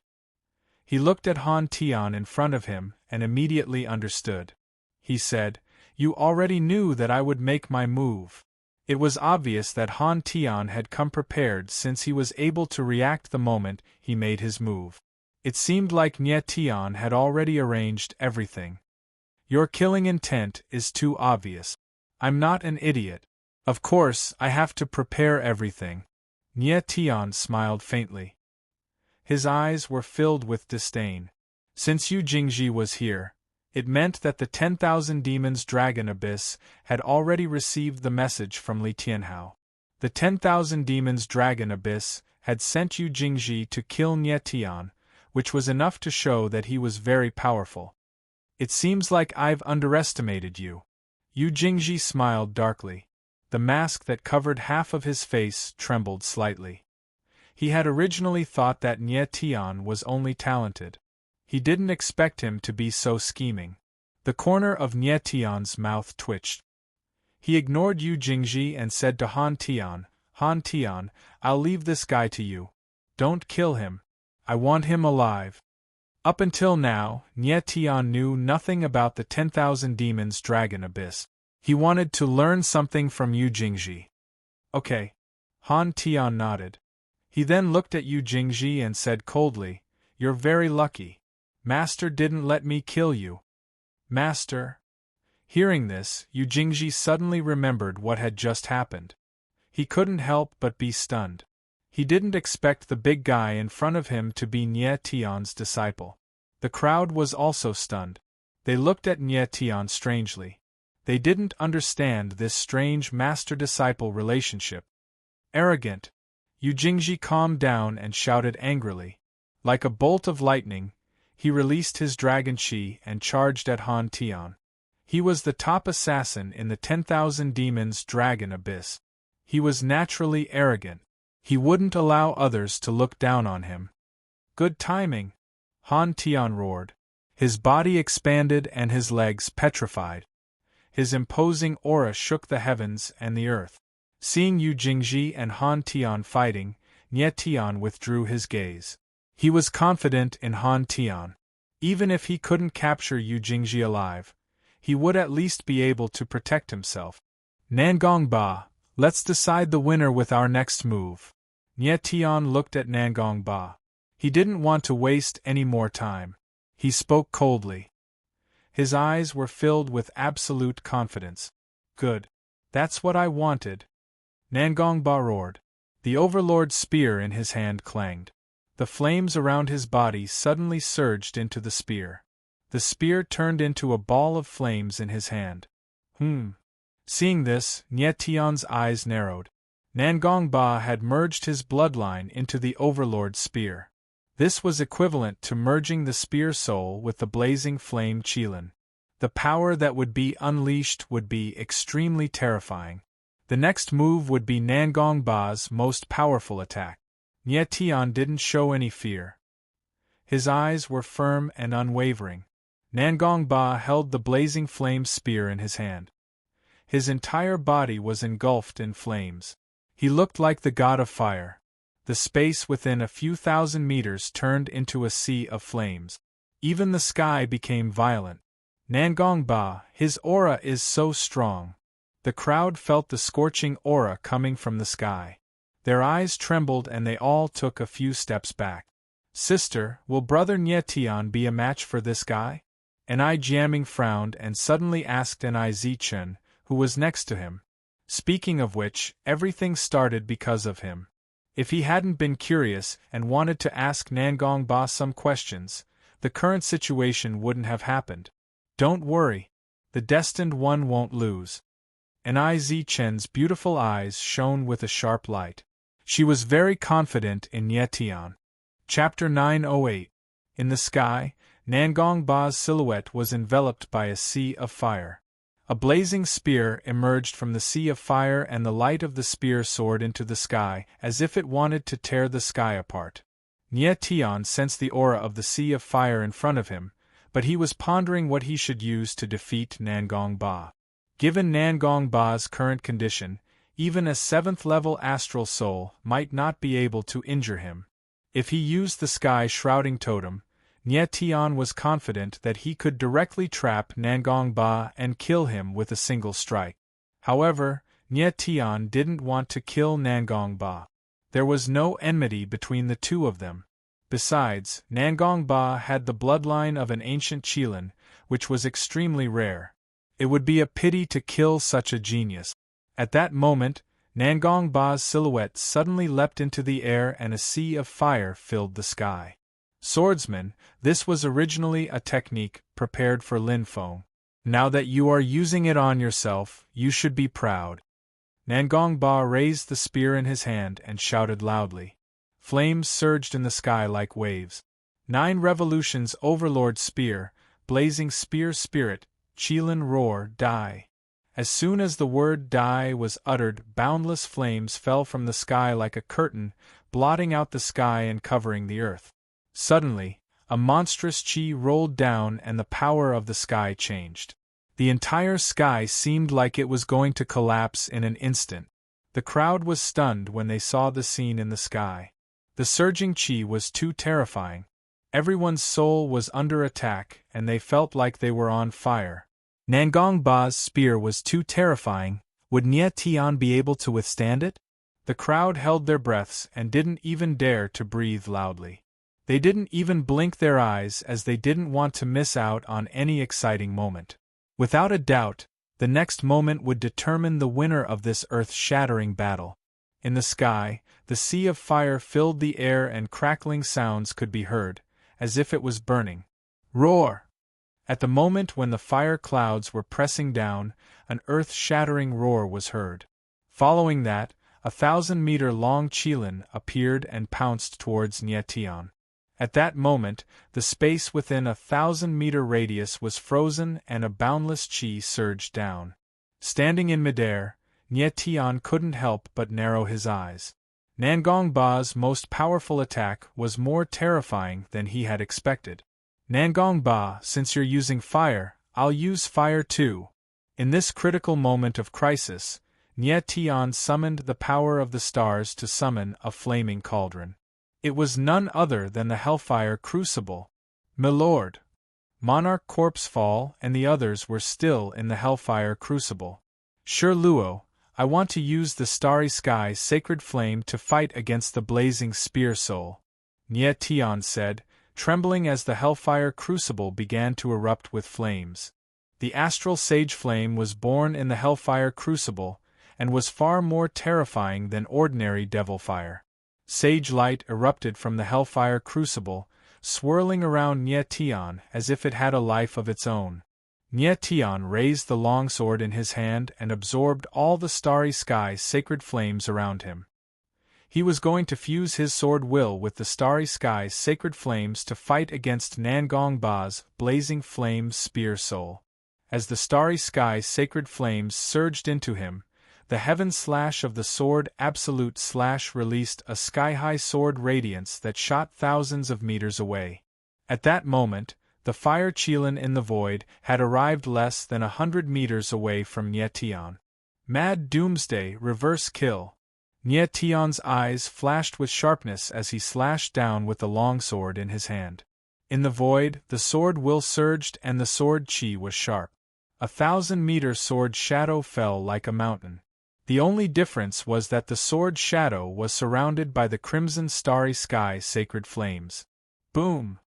He looked at Han Tian in front of him and immediately understood. He said, "You already knew that I would make my move." It was obvious that Han Tian had come prepared since he was able to react the moment he made his move. It seemed like Nie Tian had already arranged everything. "Your killing intent is too obvious. I'm not an idiot. Of course, I have to prepare everything." Nie Tian smiled faintly. His eyes were filled with disdain. Since Yu Jingji was here, it meant that the 10,000 Demons Dragon Abyss had already received the message from Li Tianhao. The 10,000 Demons Dragon Abyss had sent Yu Jingji to kill Nie Tian, which was enough to show that he was very powerful. "It seems like I've underestimated you." Yu Jingji smiled darkly. The mask that covered half of his face trembled slightly. He had originally thought that Nie Tian was only talented. He didn't expect him to be so scheming. The corner of Nie Tian's mouth twitched. He ignored Yu Jingji and said to Han Tian, "Han Tian, I'll leave this guy to you. Don't kill him. I want him alive." Up until now, Nie Tian knew nothing about the 10,000 Demons Dragon Abyss. He wanted to learn something from Yu Jingji. "Okay." Han Tian nodded. He then looked at Yu Jingji and said coldly, "You're very lucky. Master didn't let me kill you." "Master?" Hearing this, Yu Jingji suddenly remembered what had just happened. He couldn't help but be stunned. He didn't expect the big guy in front of him to be Nie Tian's disciple. The crowd was also stunned. They looked at Nie Tian strangely. They didn't understand this strange master-disciple relationship. "Arrogant!" Yu Jingji calmed down and shouted angrily. Like a bolt of lightning, he released his dragon chi and charged at Han Tian. He was the top assassin in the 10,000 Demons Dragon Abyss. He was naturally arrogant. He wouldn't allow others to look down on him. "Good timing!" Han Tian roared. His body expanded and his legs petrified. His imposing aura shook the heavens and the earth. Seeing Yu Jingji and Han Tian fighting, Nie Tian withdrew his gaze. He was confident in Han Tian. Even if he couldn't capture Yu Jingji alive, he would at least be able to protect himself. "Nangong Ba, let's decide the winner with our next move." Nie Tian looked at Nangong Ba. He didn't want to waste any more time. He spoke coldly. His eyes were filled with absolute confidence. "Good. That's what I wanted." Nangong Ba roared. The Overlord's spear in his hand clanged. The flames around his body suddenly surged into the spear. The spear turned into a ball of flames in his hand. Seeing this, Nie Tian's eyes narrowed. Nangong Ba had merged his bloodline into the Overlord's spear. This was equivalent to merging the spear soul with the blazing flame Qilin. The power that would be unleashed would be extremely terrifying. The next move would be Nangong Ba's most powerful attack. Nie Tian didn't show any fear. His eyes were firm and unwavering. Nangong Ba held the blazing flame spear in his hand. His entire body was engulfed in flames. He looked like the god of fire. The space within a few thousand meters turned into a sea of flames. Even the sky became violent. Nangong Ba, his aura is so strong. The crowd felt the scorching aura coming from the sky. Their eyes trembled and they all took a few steps back. Sister, will Brother Nye Tian be a match for this guy? An Jiaming frowned and suddenly asked An Zichen, who was next to him. Speaking of which, everything started because of him. If he hadn't been curious and wanted to ask Nangong Ba some questions, the current situation wouldn't have happened. Don't worry. The destined one won't lose. An Zichen's beautiful eyes shone with a sharp light. She was very confident in Nye Tian. Chapter 908. In the sky, Nangong Ba's silhouette was enveloped by a sea of fire. A blazing spear emerged from the sea of fire and the light of the spear soared into the sky as if it wanted to tear the sky apart. Nye Tian sensed the aura of the sea of fire in front of him, but he was pondering what he should use to defeat Nangong Ba. Given Nangong Ba's current condition, even a 7th-level astral soul might not be able to injure him. If he used the sky-shrouding totem, Nye Tian was confident that he could directly trap Nangong Ba and kill him with a single strike. However, Nye Tian didn't want to kill Nangong Ba. There was no enmity between the two of them. Besides, Nangong Ba had the bloodline of an ancient Qilin, which was extremely rare. It would be a pity to kill such a genius. At that moment, Nangong Ba's silhouette suddenly leapt into the air and a sea of fire filled the sky. Swordsman, this was originally a technique prepared for Lin Feng. Now that you are using it on yourself, you should be proud. Nangong Ba raised the spear in his hand and shouted loudly. Flames surged in the sky like waves. 9 revolutions Overlord Spear, Blazing Spear Spirit, Qilin Roar, Die. As soon as the word die was uttered, boundless flames fell from the sky like a curtain, blotting out the sky and covering the earth. Suddenly, a monstrous qi rolled down and the power of the sky changed. The entire sky seemed like it was going to collapse in an instant. The crowd was stunned when they saw the scene in the sky. The surging qi was too terrifying. Everyone's soul was under attack and they felt like they were on fire. Nangong Ba's spear was too terrifying. Would Nye Tian be able to withstand it? The crowd held their breaths and didn't even dare to breathe loudly. They didn't even blink their eyes as they didn't want to miss out on any exciting moment. Without a doubt, the next moment would determine the winner of this earth-shattering battle. In the sky, the sea of fire filled the air and crackling sounds could be heard, as if it was burning. Roar! At the moment when the fire clouds were pressing down, an earth-shattering roar was heard. Following that, a 1,000-meter-long Qilin appeared and pounced towards Nye Tian. At that moment, the space within a 1,000-meter radius was frozen and a boundless qi surged down. Standing in midair, Nye Tian couldn't help but narrow his eyes. Nangong Ba's most powerful attack was more terrifying than he had expected. Nangong Ba, since you're using fire, I'll use fire too. In this critical moment of crisis, Nye Tian summoned the power of the stars to summon a flaming cauldron. It was none other than the Hellfire Crucible. Milord! Monarch Corpsefall and the others were still in the Hellfire Crucible. Sure Luo, I want to use the Starry Sky Sacred Flame to fight against the Blazing Spear Soul, Nye Tian said, trembling as the Hellfire Crucible began to erupt with flames. The Astral Sage Flame was born in the Hellfire Crucible, and was far more terrifying than ordinary devil fire. Sage light erupted from the Hellfire Crucible, swirling around Nye Tian as if it had a life of its own. Nye Tian raised the longsword in his hand and absorbed all the Starry Sky sacred flames around him. He was going to fuse his sword will with the Starry Sky sacred flames to fight against Nangong Ba's blazing flame spear soul. As the Starry Sky sacred flames surged into him, the heaven slash of the sword absolute slash released a sky-high sword radiance that shot thousands of meters away. At that moment, the fire Qilin in the void had arrived less than 100 meters away from Nie Tian. Mad Doomsday, reverse kill. Nie Tian's eyes flashed with sharpness as he slashed down with the longsword in his hand. In the void, the sword will surged and the sword Qi was sharp. 1,000-meter sword shadow fell like a mountain. The only difference was that the sword shadow was surrounded by the crimson starry sky sacred flames. Boom!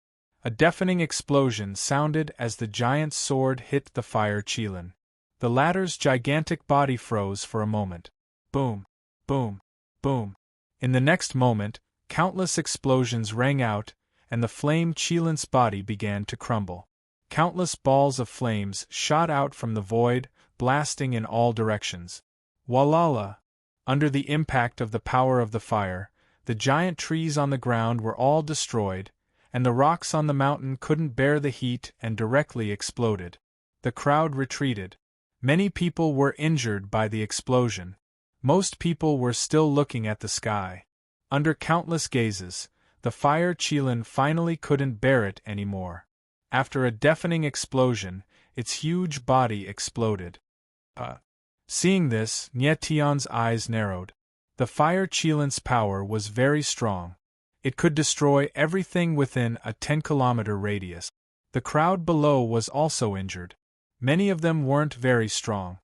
A deafening explosion sounded as the giant's sword hit the fire Qilin. The latter's gigantic body froze for a moment. Boom! Boom! Boom! In the next moment, countless explosions rang out, and the flame Qilin's body began to crumble. Countless balls of flames shot out from the void, blasting in all directions. Walala! Under the impact of the power of the fire, the giant trees on the ground were all destroyed, and the rocks on the mountain couldn't bear the heat and directly exploded. The crowd retreated. Many people were injured by the explosion. Most people were still looking at the sky. Under countless gazes, the fire Qilin finally couldn't bear it anymore. After a deafening explosion, its huge body exploded. Seeing this, Nie Tian's eyes narrowed. The fire Qilin's power was very strong. It could destroy everything within a 10-kilometer radius. The crowd below was also injured. Many of them weren't very strong.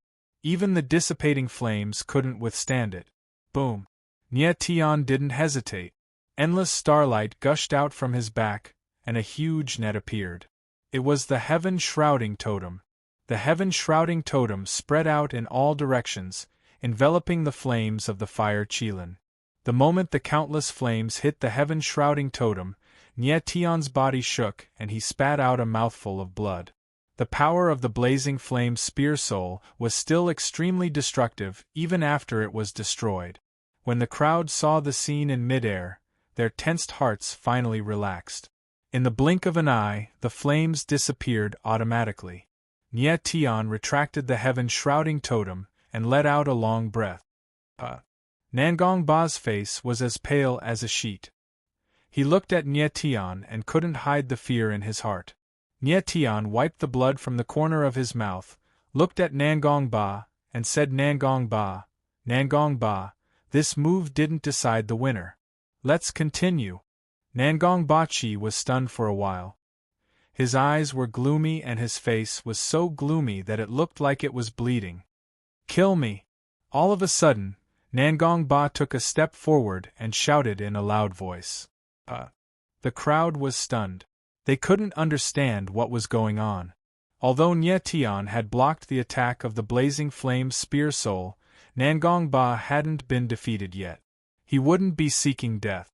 Even the dissipating flames couldn't withstand it. Boom! Nie Tian didn't hesitate. Endless starlight gushed out from his back, and a huge net appeared. It was the heaven-shrouding totem. The heaven-shrouding totem spread out in all directions, enveloping the flames of the fire Qilin. The moment the countless flames hit the heaven-shrouding totem, Nie Tian's body shook and he spat out a mouthful of blood. The power of the blazing flame spear soul was still extremely destructive even after it was destroyed. When the crowd saw the scene in midair, their tensed hearts finally relaxed. In the blink of an eye, the flames disappeared automatically. Nie Tian retracted the heaven-shrouding totem and let out a long breath. Nangong Ba's face was as pale as a sheet. He looked at Nie Tian and couldn't hide the fear in his heart. Nie Tian wiped the blood from the corner of his mouth, looked at Nangong Ba, and said, Nangong Ba, this move didn't decide the winner. Let's continue. Nangong Ba Qi was stunned for a while. His eyes were gloomy and his face was so gloomy that it looked like it was bleeding. Kill me! All of a sudden, Nangong Ba took a step forward and shouted in a loud voice. The crowd was stunned. They couldn't understand what was going on. Although Nie Tian had blocked the attack of the blazing flame spear soul, Nangong Ba hadn't been defeated yet. He wouldn't be seeking death.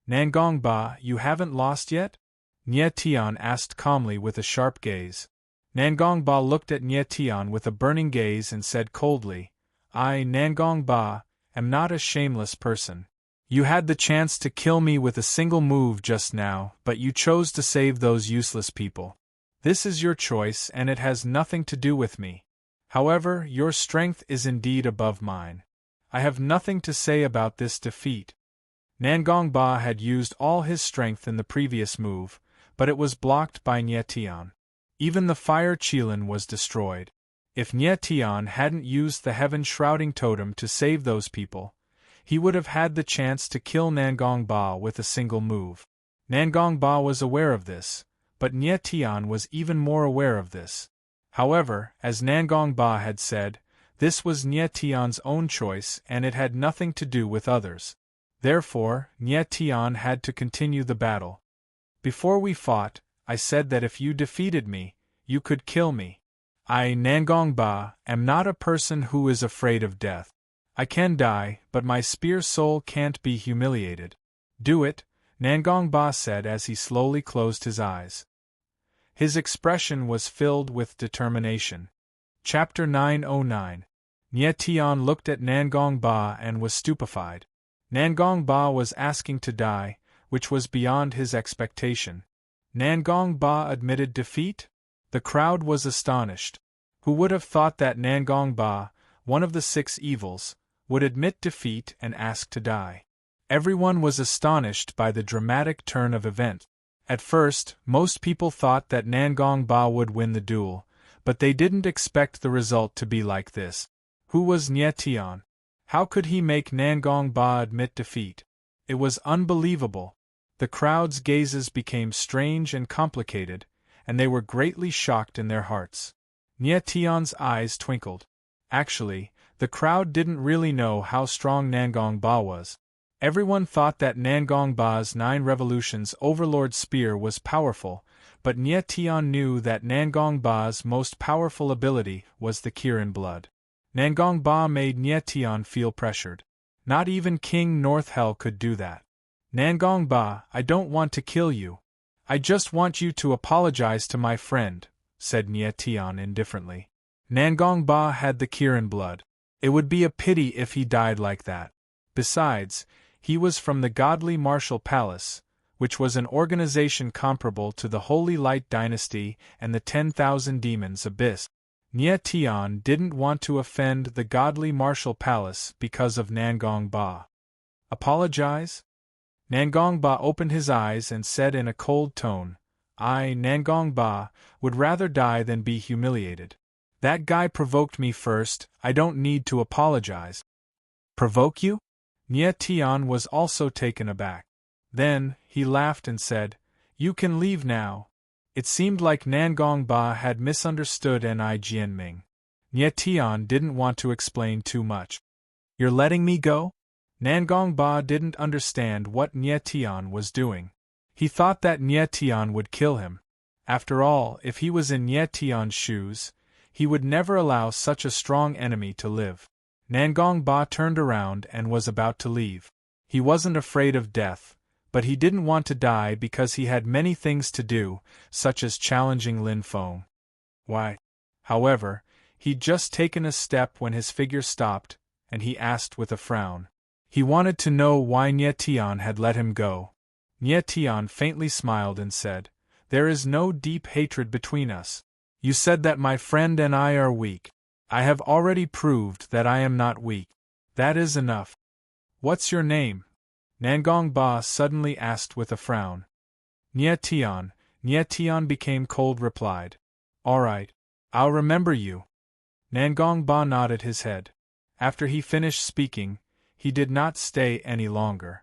Nangong Ba, you haven't lost yet? Nie Tian asked calmly with a sharp gaze. Nangong Ba looked at Nie Tian with a burning gaze and said coldly, I, Nangong Ba, am not a shameless person. You had the chance to kill me with a single move just now, but you chose to save those useless people. This is your choice and it has nothing to do with me. However, your strength is indeed above mine. I have nothing to say about this defeat. Nangong Ba had used all his strength in the previous move, but it was blocked by Nie Tian. Even the fire Qilin was destroyed. If Nie Tian hadn't used the heaven-shrouding totem to save those people, he would have had the chance to kill Nangong Ba with a single move. Nangong Ba was aware of this, but Nie Tian was even more aware of this. However, as Nangong Ba had said, this was Nie Tian's own choice and it had nothing to do with others. Therefore, Nie Tian had to continue the battle. Before we fought, I said that if you defeated me, you could kill me. I, Nangong Ba, am not a person who is afraid of death. I can die, but my spear soul can't be humiliated. Do it, Nangong Ba said as he slowly closed his eyes. His expression was filled with determination. Chapter 909. Nie Tian looked at Nangong Ba and was stupefied. Nangong Ba was asking to die, which was beyond his expectation. Nangong Ba admitted defeat? The crowd was astonished. Who would have thought that Nangong Ba, one of the 6 evils, would admit defeat and ask to die? Everyone was astonished by the dramatic turn of events. At first, most people thought that Nangong Ba would win the duel, but they didn't expect the result to be like this. Who was Nye Tian? How could he make Nangong Ba admit defeat? It was unbelievable. The crowd's gazes became strange and complicated, and they were greatly shocked in their hearts. Nye Tian's eyes twinkled. Actually, the crowd didn't really know how strong Nangong Ba was. Everyone thought that Nangong Ba's 9 revolutions overlord spear was powerful, but Nye Tian knew that Nangong Ba's most powerful ability was the Kirin blood. Nangong Ba made Nye Tian feel pressured. Not even King Northhell could do that. Nangong Ba, I don't want to kill you. I just want you to apologize to my friend, said Nye Tian indifferently. Nangong Ba had the Kirin blood. It would be a pity if he died like that. Besides, he was from the Godly Martial Palace, which was an organization comparable to the Holy Light Dynasty and the 10,000 Demons Abyss. Nye Tian didn't want to offend the Godly Martial Palace because of Nangong Ba. Apologize? Nangong Ba opened his eyes and said in a cold tone, I, Nangong Ba, would rather die than be humiliated. That guy provoked me first, I don't need to apologize. Provoke you? Nye Tian was also taken aback. Then, he laughed and said, You can leave now. It seemed like Nangong Ba had misunderstood Ni Jianming. Nye Tian didn't want to explain too much. You're letting me go? Nangong Ba didn't understand what Nye Tian was doing. He thought that Nye Tian would kill him. After all, if he was in Nye Tian's shoes, he would never allow such a strong enemy to live. Nangong Ba turned around and was about to leave. He wasn't afraid of death, but he didn't want to die because he had many things to do, such as challenging Lin Feng. Why? However, he'd just taken a step when his figure stopped, and he asked with a frown. He wanted to know why Nye Tian had let him go. Nye Tian faintly smiled and said, There is no deep hatred between us. You said that my friend and I are weak. I have already proved that I am not weak. That is enough. What's your name? Nangong Ba suddenly asked with a frown. Nye Tian. Nye Tian became cold replied. All right. I'll remember you. Nangong Ba nodded his head. After he finished speaking, he did not stay any longer.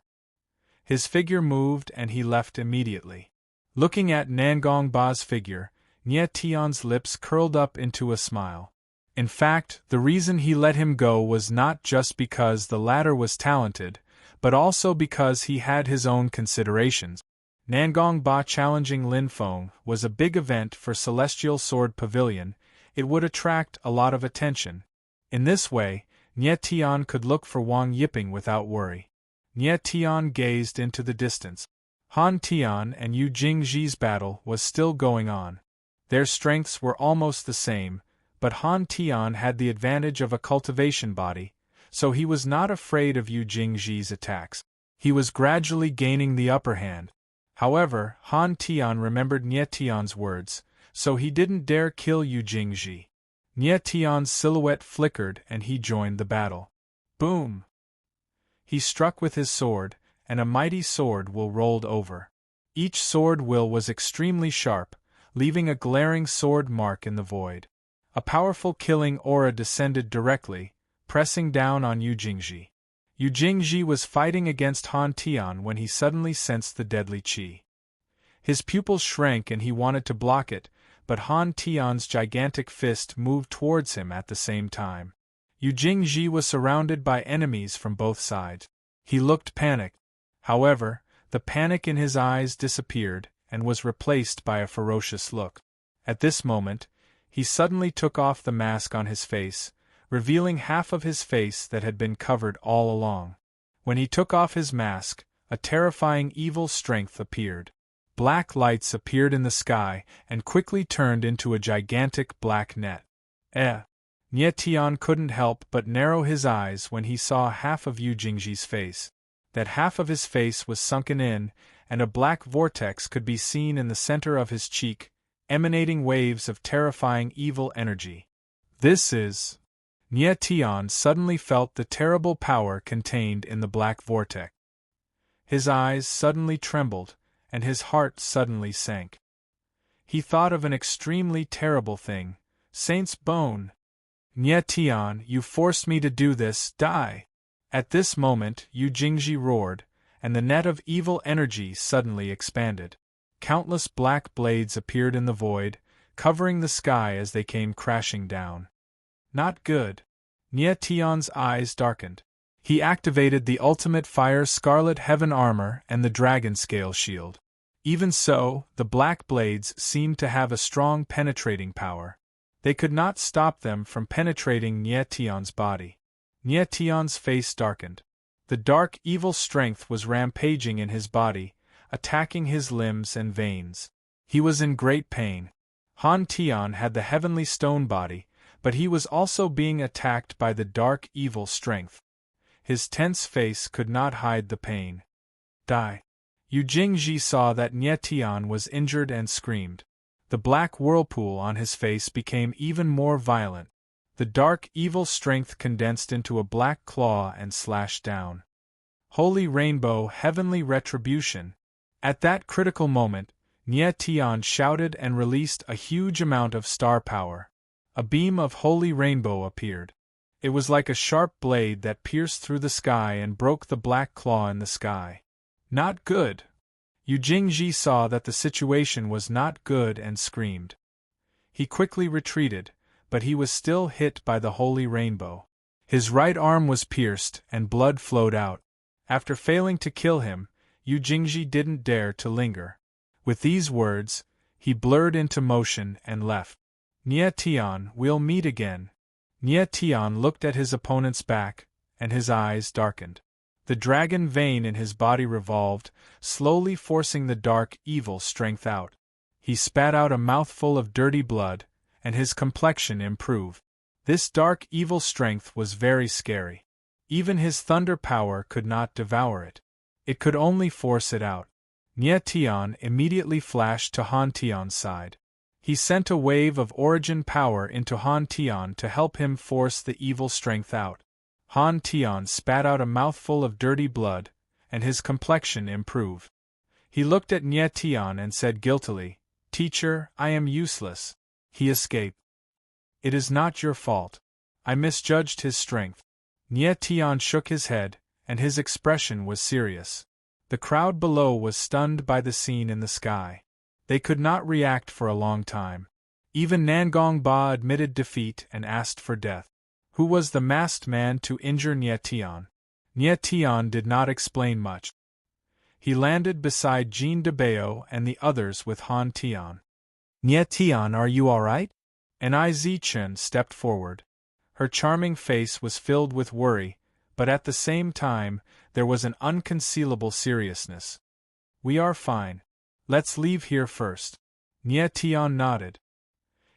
His figure moved and he left immediately. Looking at Nangong Ba's figure, Nye Tian's lips curled up into a smile. In fact, the reason he let him go was not just because the latter was talented, but also because he had his own considerations. Nangong Ba challenging Lin Feng was a big event for Celestial Sword Pavilion. It would attract a lot of attention. In this way, Nye Tian could look for Wang Yiping without worry. Nye Tian gazed into the distance. Han Tian and Yu Jingji's battle was still going on. Their strengths were almost the same, but Han Tian had the advantage of a cultivation body, so he was not afraid of Yu Jingji's attacks. He was gradually gaining the upper hand. However, Han Tian remembered Nye Tian's words, so he didn't dare kill Yu Jingji. Nye Tian's silhouette flickered and he joined the battle. Boom! He struck with his sword, and a mighty sword will rolled over. Each sword will was extremely sharp, leaving a glaring sword mark in the void. A powerful killing aura descended directly, pressing down on Yu Jingji. Yu Jingji was fighting against Han Tian when he suddenly sensed the deadly qi. His pupils shrank and he wanted to block it, but Han Tian's gigantic fist moved towards him at the same time. Yu Jingji was surrounded by enemies from both sides. He looked panicked. However, the panic in his eyes disappeared and was replaced by a ferocious look. At this moment, he suddenly took off the mask on his face, revealing half of his face that had been covered all along. When he took off his mask, a terrifying evil strength appeared. Black lights appeared in the sky and quickly turned into a gigantic black net. Nye Tian couldn't help but narrow his eyes when he saw half of Yu Jingji's face. That half of his face was sunken in, and a black vortex could be seen in the center of his cheek, emanating waves of terrifying evil energy. This is... Nye Tian suddenly felt the terrible power contained in the black vortex. His eyes suddenly trembled, and his heart suddenly sank. He thought of an extremely terrible thing. Saint's bone. Nye Tian, you forced me to do this, die! At this moment, Yu Jingji roared, and the net of evil energy suddenly expanded. Countless black blades appeared in the void, covering the sky as they came crashing down. Not good. Nye Tian's eyes darkened. He activated the ultimate fire scarlet heaven armor and the dragon scale shield. Even so, the black blades seemed to have a strong penetrating power. They could not stop them from penetrating Nye Tian's body. Nye Tian's face darkened. The dark evil strength was rampaging in his body, attacking his limbs and veins. He was in great pain. Han Tian had the heavenly stone body, but he was also being attacked by the dark evil strength. His tense face could not hide the pain. Die. Yu Jingji saw that Nye Tian was injured and screamed. The black whirlpool on his face became even more violent. The dark evil strength condensed into a black claw and slashed down. Holy Rainbow, heavenly retribution. At that critical moment, Nye Tian shouted and released a huge amount of star power. A beam of holy rainbow appeared. It was like a sharp blade that pierced through the sky and broke the black claw in the sky. Not good. Yu Jingji saw that the situation was not good and screamed. He quickly retreated, but he was still hit by the holy rainbow. His right arm was pierced and blood flowed out. After failing to kill him, Yu Jingji didn't dare to linger. With these words, he blurred into motion and left. Nye Tian, we'll meet again. Nye Tian looked at his opponent's back, and his eyes darkened. The dragon vein in his body revolved, slowly forcing the dark evil strength out. He spat out a mouthful of dirty blood, and his complexion improved. This dark evil strength was very scary. Even his thunder power could not devour it. It could only force it out. Nye Tian immediately flashed to Han Tian's side. He sent a wave of origin power into Han Tian to help him force the evil strength out. Han Tian spat out a mouthful of dirty blood, and his complexion improved. He looked at Nye Tian and said guiltily, "Teacher, I am useless." He escaped. "It is not your fault. I misjudged his strength." Nye Tian shook his head, and his expression was serious. The crowd below was stunned by the scene in the sky. They could not react for a long time. Even Nangong Ba admitted defeat and asked for death. Who was the masked man to injure Nye Tian? Nye Tian did not explain much. He landed beside Jean de Bao and the others with Han Tian. "Nye Tian, are you all right?" And Iz Chen stepped forward. Her charming face was filled with worry, but at the same time, there was an unconcealable seriousness. "We are fine. Let's leave here first." Nye Tian nodded.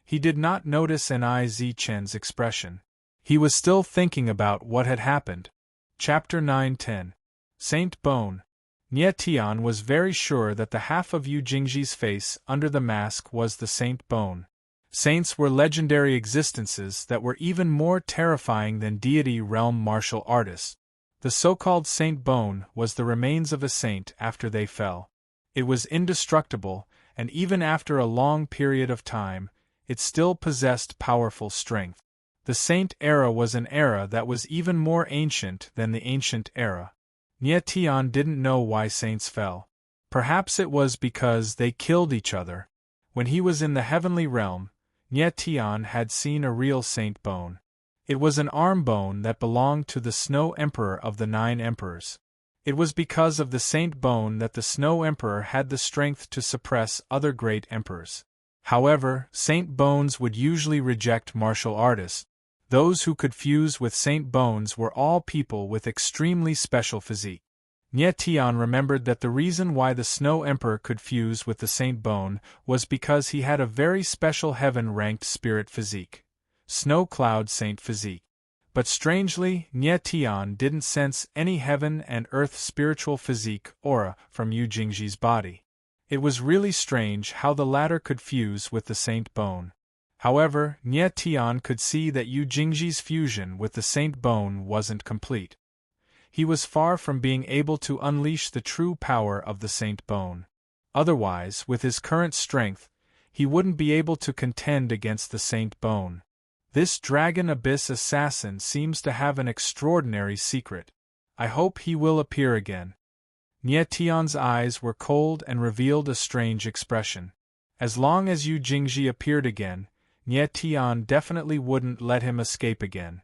He did not notice Iz Chen's expression. He was still thinking about what had happened. Chapter 9-10. Saint Bone. Nye Tian was very sure that the half of Yu Jingji's face under the mask was the Saint Bone. Saints were legendary existences that were even more terrifying than deity realm martial artists. The so-called Saint Bone was the remains of a saint after they fell. It was indestructible, and even after a long period of time, it still possessed powerful strength. The Saint era was an era that was even more ancient than the ancient era. Nye Tian didn't know why saints fell. Perhaps it was because they killed each other. When he was in the heavenly realm, Nye Tian had seen a real Saint Bone. It was an arm bone that belonged to the Snow Emperor of the 9 Emperors. It was because of the Saint Bone that the Snow Emperor had the strength to suppress other great emperors. However, Saint Bones would usually reject martial artists. Those who could fuse with Saint Bones were all people with extremely special physique. Nye Tian remembered that the reason why the Snow Emperor could fuse with the Saint Bone was because he had a very special heaven-ranked spirit physique. Snow Cloud Saint physique. But strangely, Nye Tian didn't sense any heaven and earth spiritual physique aura from Yu Jingji's body. It was really strange how the latter could fuse with the Saint Bone. However, Nye Tian could see that Yu Jingji's fusion with the Saint Bone wasn't complete. He was far from being able to unleash the true power of the Saint Bone. Otherwise, with his current strength, he wouldn't be able to contend against the Saint Bone. This Dragon Abyss assassin seems to have an extraordinary secret. I hope he will appear again. Nie Tian's eyes were cold and revealed a strange expression. As long as Yu Jingji appeared again, Nie Tian definitely wouldn't let him escape again.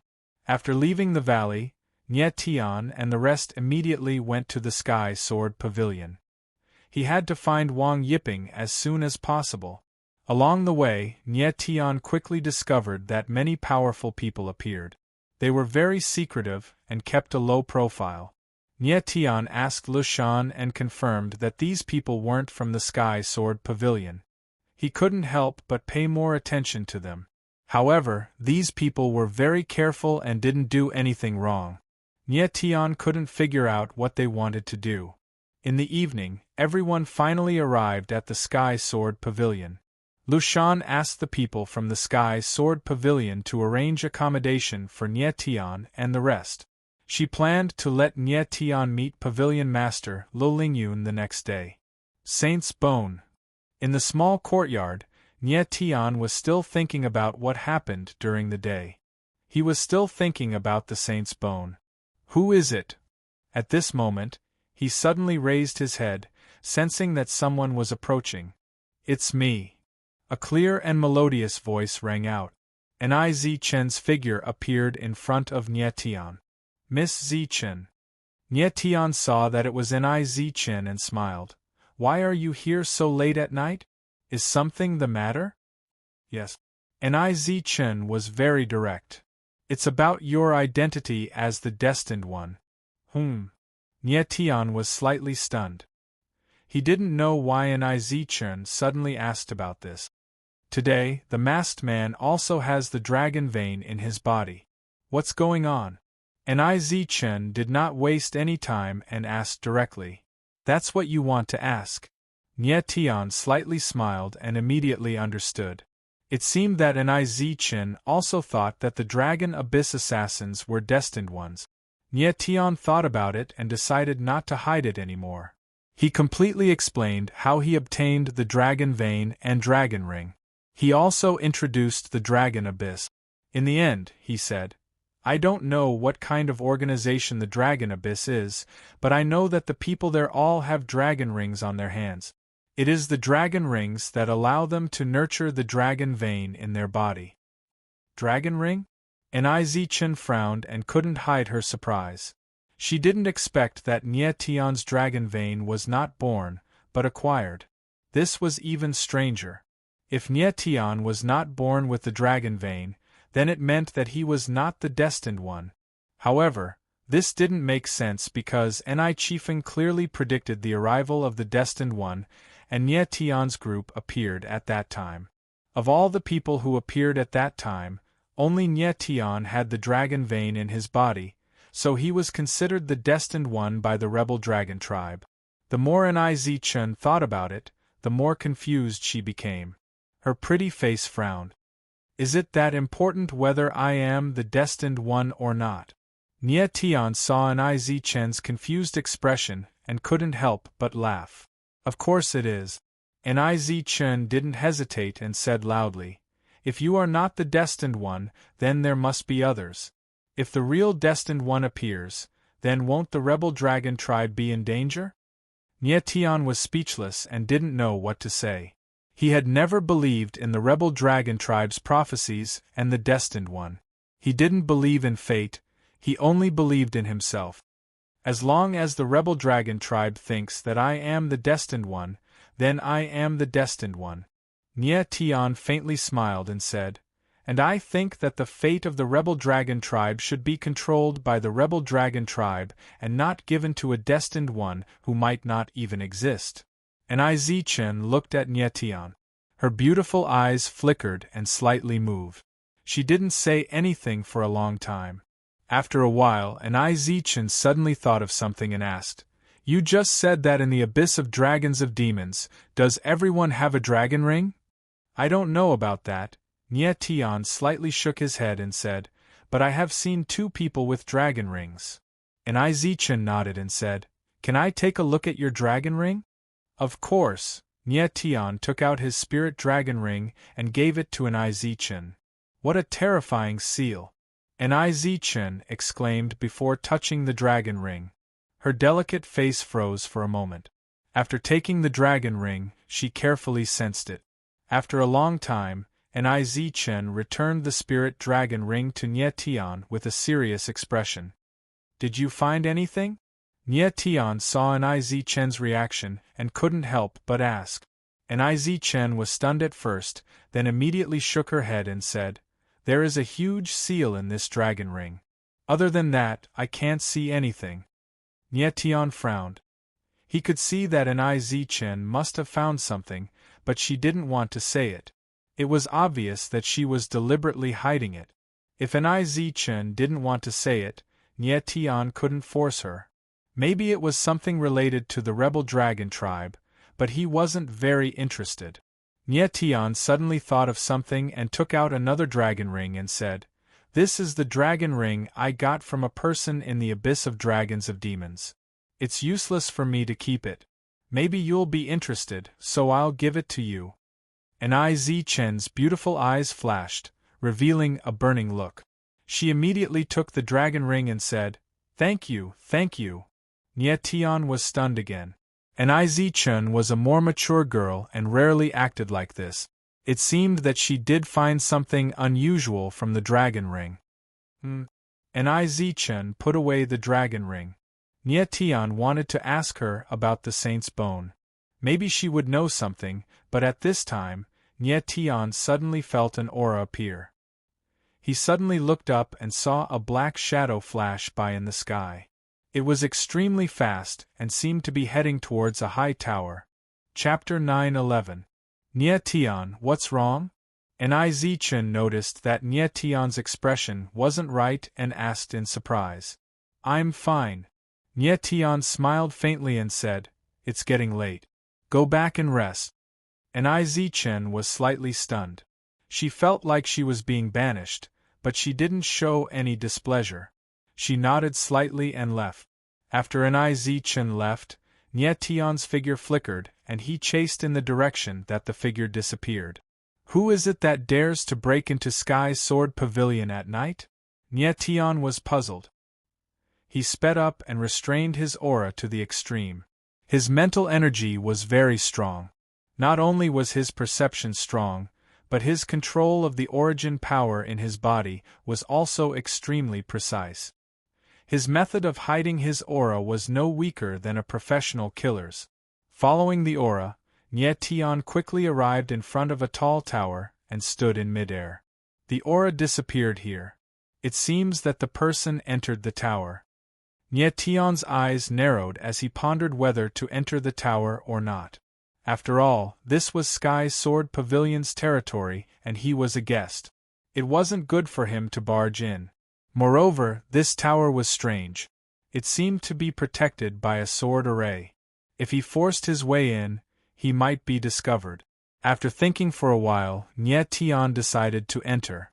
After leaving the valley, Nie Tian and the rest immediately went to the Sky Sword Pavilion. He had to find Wang Yiping as soon as possible. Along the way, Nie Tian quickly discovered that many powerful people appeared. They were very secretive and kept a low profile. Nie Tian asked Lu Shan and confirmed that these people weren't from the Sky Sword Pavilion. He couldn't help but pay more attention to them. However, these people were very careful and didn't do anything wrong. Nie Tian couldn't figure out what they wanted to do. In the evening, everyone finally arrived at the Sky Sword Pavilion. Lu Shan asked the people from the Sky Sword Pavilion to arrange accommodation for Nie Tian and the rest. She planned to let Nie Tian meet Pavilion Master Lo Lingyun the next day. Saint's Bone. In the small courtyard, Nie Tian was still thinking about what happened during the day. He was still thinking about the Saint's Bone. Who is it? At this moment, he suddenly raised his head, sensing that someone was approaching. It's me. A clear and melodious voice rang out. Ni Zichen's figure appeared in front of Nie Tian. Miss Zichen. Nie Tian saw that it was Ni Zichen and smiled. Why are you here so late at night? Is something the matter? Yes. Ni Zichen was very direct. It's about your identity as the Destined One. Nie Tian was slightly stunned. He didn't know why Ni Zichen suddenly asked about this. Today, the masked man also has the dragon vein in his body. What's going on? Ni Zichen did not waste any time and asked directly. That's what you want to ask. Nie Tian slightly smiled and immediately understood. It seemed that Ni Zichen also thought that the Dragon Abyss assassins were destined ones. Nie Tian thought about it and decided not to hide it anymore. He completely explained how he obtained the dragon vein and dragon ring. He also introduced the Dragon Abyss. In the end, he said, I don't know what kind of organization the Dragon Abyss is, but I know that the people there all have dragon rings on their hands. It is the dragon rings that allow them to nurture the dragon vein in their body. Dragon ring? Ni Zichen frowned and couldn't hide her surprise. She didn't expect that Nie Tian's dragon vein was not born, but acquired. This was even stranger. If Nie Tian was not born with the dragon vein, then it meant that he was not the destined one. However, this didn't make sense because Ni Qifeng clearly predicted the arrival of the destined one, and Nie Tian's group appeared at that time. Of all the people who appeared at that time, only Nie Tian had the dragon vein in his body, so he was considered the destined one by the rebel dragon tribe. The more Ni Zichen thought about it, the more confused she became. Her pretty face frowned. Is it that important whether I am the destined one or not? Nie Tian saw Ni Zichen's confused expression and couldn't help but laugh. Of course it is. Ni Zichen didn't hesitate and said loudly, if you are not the destined one, then there must be others. If the real destined one appears, then won't the rebel dragon tribe be in danger? Nie Tian was speechless and didn't know what to say. He had never believed in the rebel dragon tribe's prophecies and the destined one. He didn't believe in fate, he only believed in himself. As long as the rebel dragon tribe thinks that I am the destined one, then I am the destined one. Nie Tian faintly smiled and said, and I think that the fate of the rebel dragon tribe should be controlled by the rebel dragon tribe and not given to a destined one who might not even exist. Ni Zichen looked at Nie Tian. Her beautiful eyes flickered and slightly moved. She didn't say anything for a long time. After a while, Ni Zichen suddenly thought of something and asked, you just said that in the abyss of dragons of demons, does everyone have a dragon ring? I don't know about that. Nie Tian slightly shook his head and said, but I have seen 2 people with dragon rings. Ni Zichen nodded and said, can I take a look at your dragon ring? Of course, Nie Tian took out his spirit dragon ring and gave it to An Chen. What a terrifying seal! An Chen exclaimed before touching the dragon ring. Her delicate face froze for a moment. After taking the dragon ring, she carefully sensed it. After a long time, An Chen returned the spirit dragon ring to Nie Tian with a serious expression. Did you find anything? Nie Tian saw An Chen's reaction and couldn't help but ask. An Chen was stunned at first, then immediately shook her head and said, "There is a huge seal in this dragon ring. Other than that, I can't see anything." Nie Tian frowned. He could see that An Chen must have found something, but she didn't want to say it. It was obvious that she was deliberately hiding it. If An Chen didn't want to say it, Nie Tian couldn't force her. Maybe it was something related to the rebel dragon tribe, but he wasn't very interested. Nie Tian suddenly thought of something and took out another dragon ring and said, "This is the dragon ring I got from a person in the abyss of dragons of demons. It's useless for me to keep it. Maybe you'll be interested, so I'll give it to you." An Chen's beautiful eyes flashed, revealing a burning look. She immediately took the dragon ring and said, "Thank you, thank you." Nie Tian was stunned again. An Chen was a more mature girl and rarely acted like this. It seemed that she did find something unusual from the dragon ring. An Chen put away the dragon ring. Nie Tian wanted to ask her about the saint's bone. Maybe she would know something, but at this time, Nie Tian suddenly felt an aura appear. He suddenly looked up and saw a black shadow flash by in the sky. It was extremely fast and seemed to be heading towards a high tower. Chapter 9:11. Nie Tian, what's wrong? An Chen noticed that Nie Tian's expression wasn't right and asked in surprise. "I'm fine." Nie Tian smiled faintly and said, "It's getting late. Go back and rest." An Chen was slightly stunned. She felt like she was being banished, but she didn't show any displeasure. She nodded slightly and left. After An Chen left, Nie Tian's figure flickered and he chased in the direction that the figure disappeared. Who is it that dares to break into Sky's Sword Pavilion at night? Nie Tian was puzzled. He sped up and restrained his aura to the extreme. His mental energy was very strong. Not only was his perception strong, but his control of the origin power in his body was also extremely precise. His method of hiding his aura was no weaker than a professional killer's. Following the aura, Nie Tian quickly arrived in front of a tall tower and stood in midair. The aura disappeared here. It seems that the person entered the tower. Nie Tian's eyes narrowed as he pondered whether to enter the tower or not. After all, this was Sky's Sword Pavilion's territory and he was a guest. It wasn't good for him to barge in. Moreover, this tower was strange. It seemed to be protected by a sword array. If he forced his way in, he might be discovered. After thinking for a while, Nie Tian decided to enter.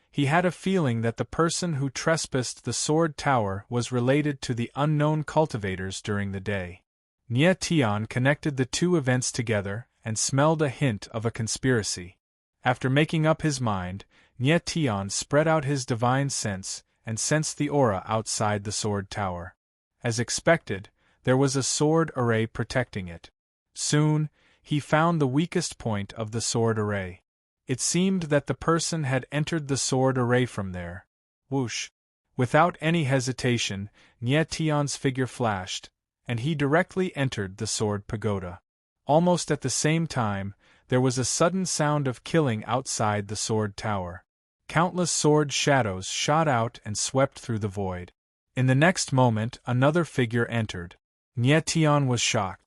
He had a feeling that the person who trespassed the sword tower was related to the unknown cultivators during the day. Nie Tian connected the two events together and smelled a hint of a conspiracy. After making up his mind, Nie Tian spread out his divine sense and sensed the aura outside the sword tower. As expected, there was a sword array protecting it. Soon, he found the weakest point of the sword array. It seemed that the person had entered the sword array from there. Whoosh! Without any hesitation, Nie Tian's figure flashed, and he directly entered the sword pagoda. Almost at the same time, there was a sudden sound of killing outside the sword tower. Countless sword shadows shot out and swept through the void. In the next moment, another figure entered. Nie Tian was shocked.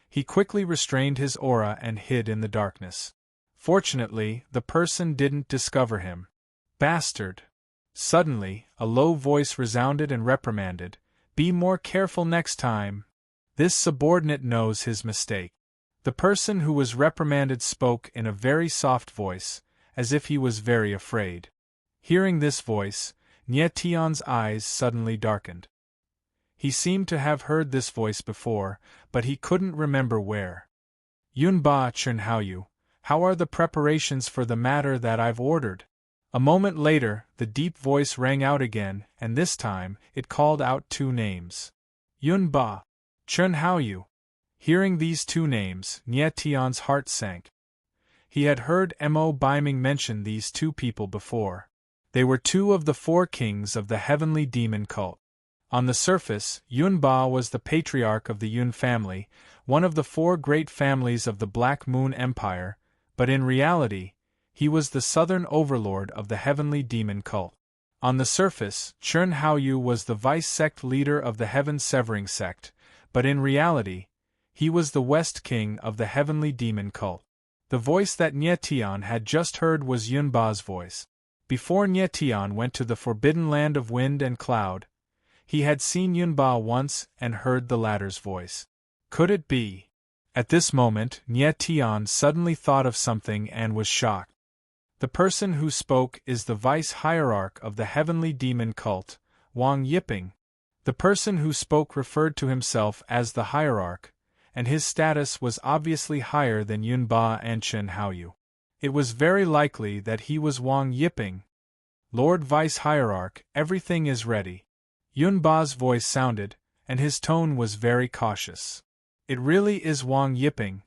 He quickly restrained his aura and hid in the darkness. Fortunately, the person didn't discover him. Bastard! Suddenly, a low voice resounded and reprimanded, "Be more careful next time." This subordinate knows his mistake. The person who was reprimanded spoke in a very soft voice, as if he was very afraid. Hearing this voice, Nie Tian's eyes suddenly darkened. He seemed to have heard this voice before, but he couldn't remember where. Yunba Chunhaoyu, how are the preparations for the matter that I've ordered? A moment later, the deep voice rang out again, and this time, it called out two names. Yunba Chunhaoyu. Hearing these two names, Nie Tian's heart sank. He had heard Mo Biming mention these two people before. They were two of the four kings of the heavenly demon cult. On the surface, Yunba was the patriarch of the Yun family, one of the four great families of the Black Moon Empire, but in reality, he was the southern overlord of the heavenly demon cult. On the surface, Chern Haoyu was the vice-sect leader of the heaven-severing sect, but in reality, he was the West King of the heavenly demon cult. The voice that Nie Tian had just heard was Yunba's voice. Before Nie Tian went to the forbidden land of wind and cloud, he had seen Yunba once and heard the latter's voice. Could it be? At this moment, Nie Tian suddenly thought of something and was shocked. The person who spoke is the vice-hierarch of the heavenly demon cult, Wang Yiping. The person who spoke referred to himself as the hierarch, and his status was obviously higher than Yunba and Chen Haoyu. It was very likely that he was Wang Yiping. Lord Vice-Hierarch, everything is ready. Yunba's voice sounded, and his tone was very cautious. It really is Wang Yiping.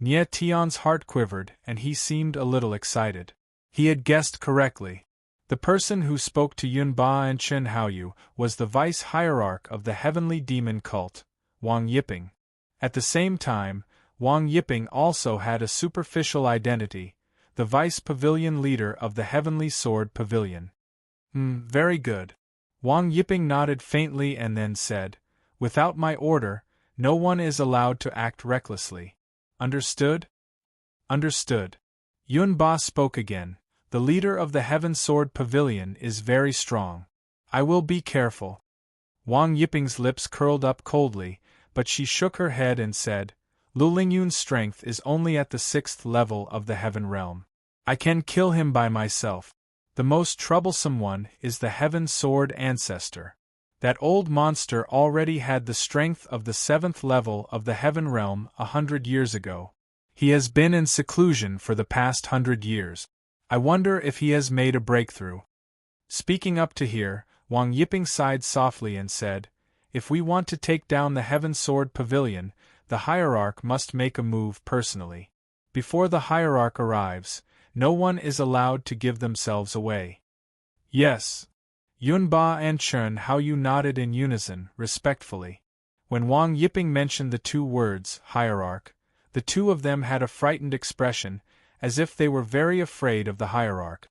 Nie Tian's heart quivered and he seemed a little excited. He had guessed correctly. The person who spoke to Yunba and Chen Haoyu was the vice-hierarch of the heavenly demon cult, Wang Yiping. At the same time, Wang Yiping also had a superficial identity, the vice-pavilion leader of the heavenly sword pavilion. Very good. Wang Yiping nodded faintly and then said, "Without my order, no one is allowed to act recklessly. Understood?" Understood. Yunba spoke again. The leader of the Heaven Sword Pavilion is very strong. I will be careful. Wang Yiping's lips curled up coldly, but she shook her head and said, Lu Lingyun's strength is only at the 6th level of the Heaven Realm. I can kill him by myself. The most troublesome one is the Heaven Sword Ancestor. That old monster already had the strength of the 7th level of the Heaven Realm 100 years ago. He has been in seclusion for the past 100 years. I wonder if he has made a breakthrough. Speaking up to here, Wang Yiping sighed softly and said, If we want to take down the Heaven Sword Pavilion, the hierarch must make a move personally. Before the hierarch arrives, no one is allowed to give themselves away. Yes. Yunba and Chen Haoyu nodded in unison, respectfully. When Wang Yiping mentioned the two words, hierarch, the two of them had a frightened expression, as if they were very afraid of the hierarch.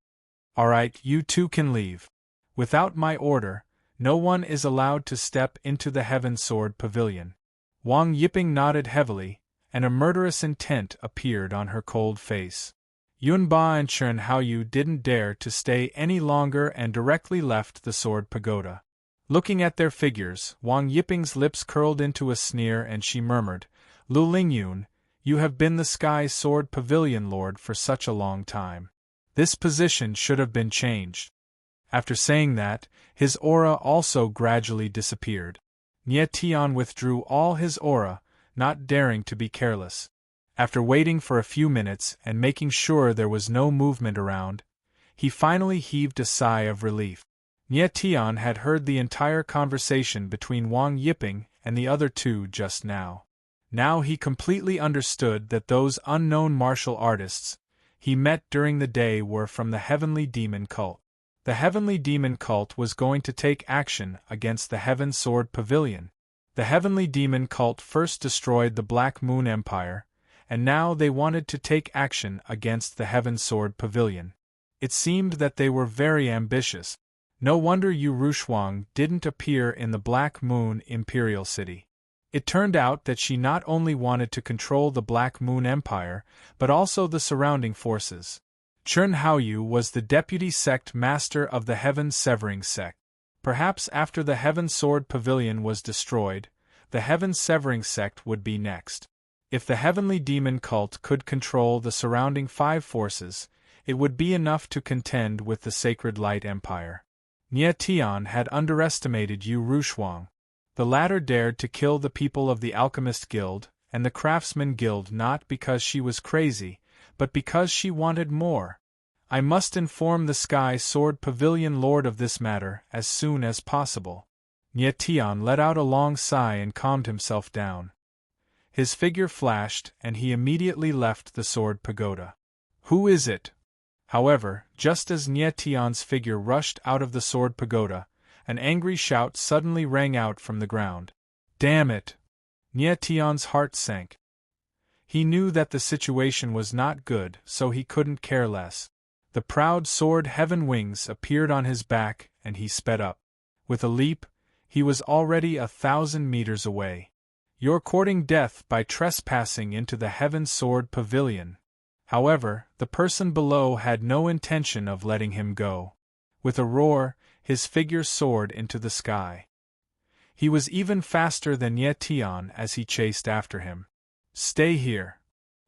All right, you two can leave. Without my order, no one is allowed to step into the Heaven Sword Pavilion. Wang Yiping nodded heavily, and a murderous intent appeared on her cold face. Yunba and Chen Haoyu didn't dare to stay any longer and directly left the Sword Pagoda. Looking at their figures, Wang Yiping's lips curled into a sneer and she murmured, Lu Lingyun, you have been the Sky Sword Pavilion Lord for such a long time. This position should have been changed. After saying that, his aura also gradually disappeared. Nie Tian withdrew all his aura, not daring to be careless. After waiting for a few minutes and making sure there was no movement around, he finally heaved a sigh of relief. Nie Tian had heard the entire conversation between Wang Yiping and the other two just now. Now he completely understood that those unknown martial artists he met during the day were from the Heavenly Demon Cult. The Heavenly Demon Cult was going to take action against the Heaven Sword Pavilion. The Heavenly Demon Cult first destroyed the Black Moon Empire, and now they wanted to take action against the Heaven Sword Pavilion. It seemed that they were very ambitious. No wonder Yu Rushuang didn't appear in the Black Moon Imperial City. It turned out that she not only wanted to control the Black Moon Empire, but also the surrounding forces. Chen Haoyu was the deputy sect master of the Heaven Severing sect. Perhaps after the Heaven Sword Pavilion was destroyed, the Heaven Severing sect would be next. If the Heavenly Demon Cult could control the surrounding 5 forces, it would be enough to contend with the Sacred Light Empire. Nie Tian had underestimated Yu Rushuang. The latter dared to kill the people of the Alchemist Guild and the Craftsman Guild not because she was crazy, but because she wanted more. I must inform the Sky Sword Pavilion Lord of this matter as soon as possible. Nye Tian let out a long sigh and calmed himself down. His figure flashed and he immediately left the Sword Pagoda. Who is it? However, just as Nye Tian's figure rushed out of the Sword Pagoda, an angry shout suddenly rang out from the ground. Damn it! Nye Tian's heart sank. He knew that the situation was not good, so he couldn't care less. The proud sword Heaven Wings appeared on his back and he sped up. With a leap, he was already 1,000 meters away. You're courting death by trespassing into the Heaven Sword Pavilion. However, the person below had no intention of letting him go. With a roar, his figure soared into the sky. He was even faster than Nye Tian as he chased after him. Stay here!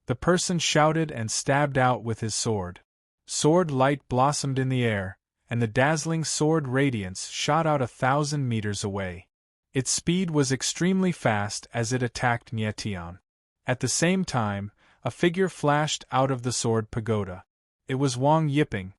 The person shouted and stabbed out with his sword. Sword light blossomed in the air, and the dazzling sword radiance shot out 1,000 meters away. Its speed was extremely fast as it attacked Nye Tian. At the same time, a figure flashed out of the Sword Pagoda. It was Wang Yiping,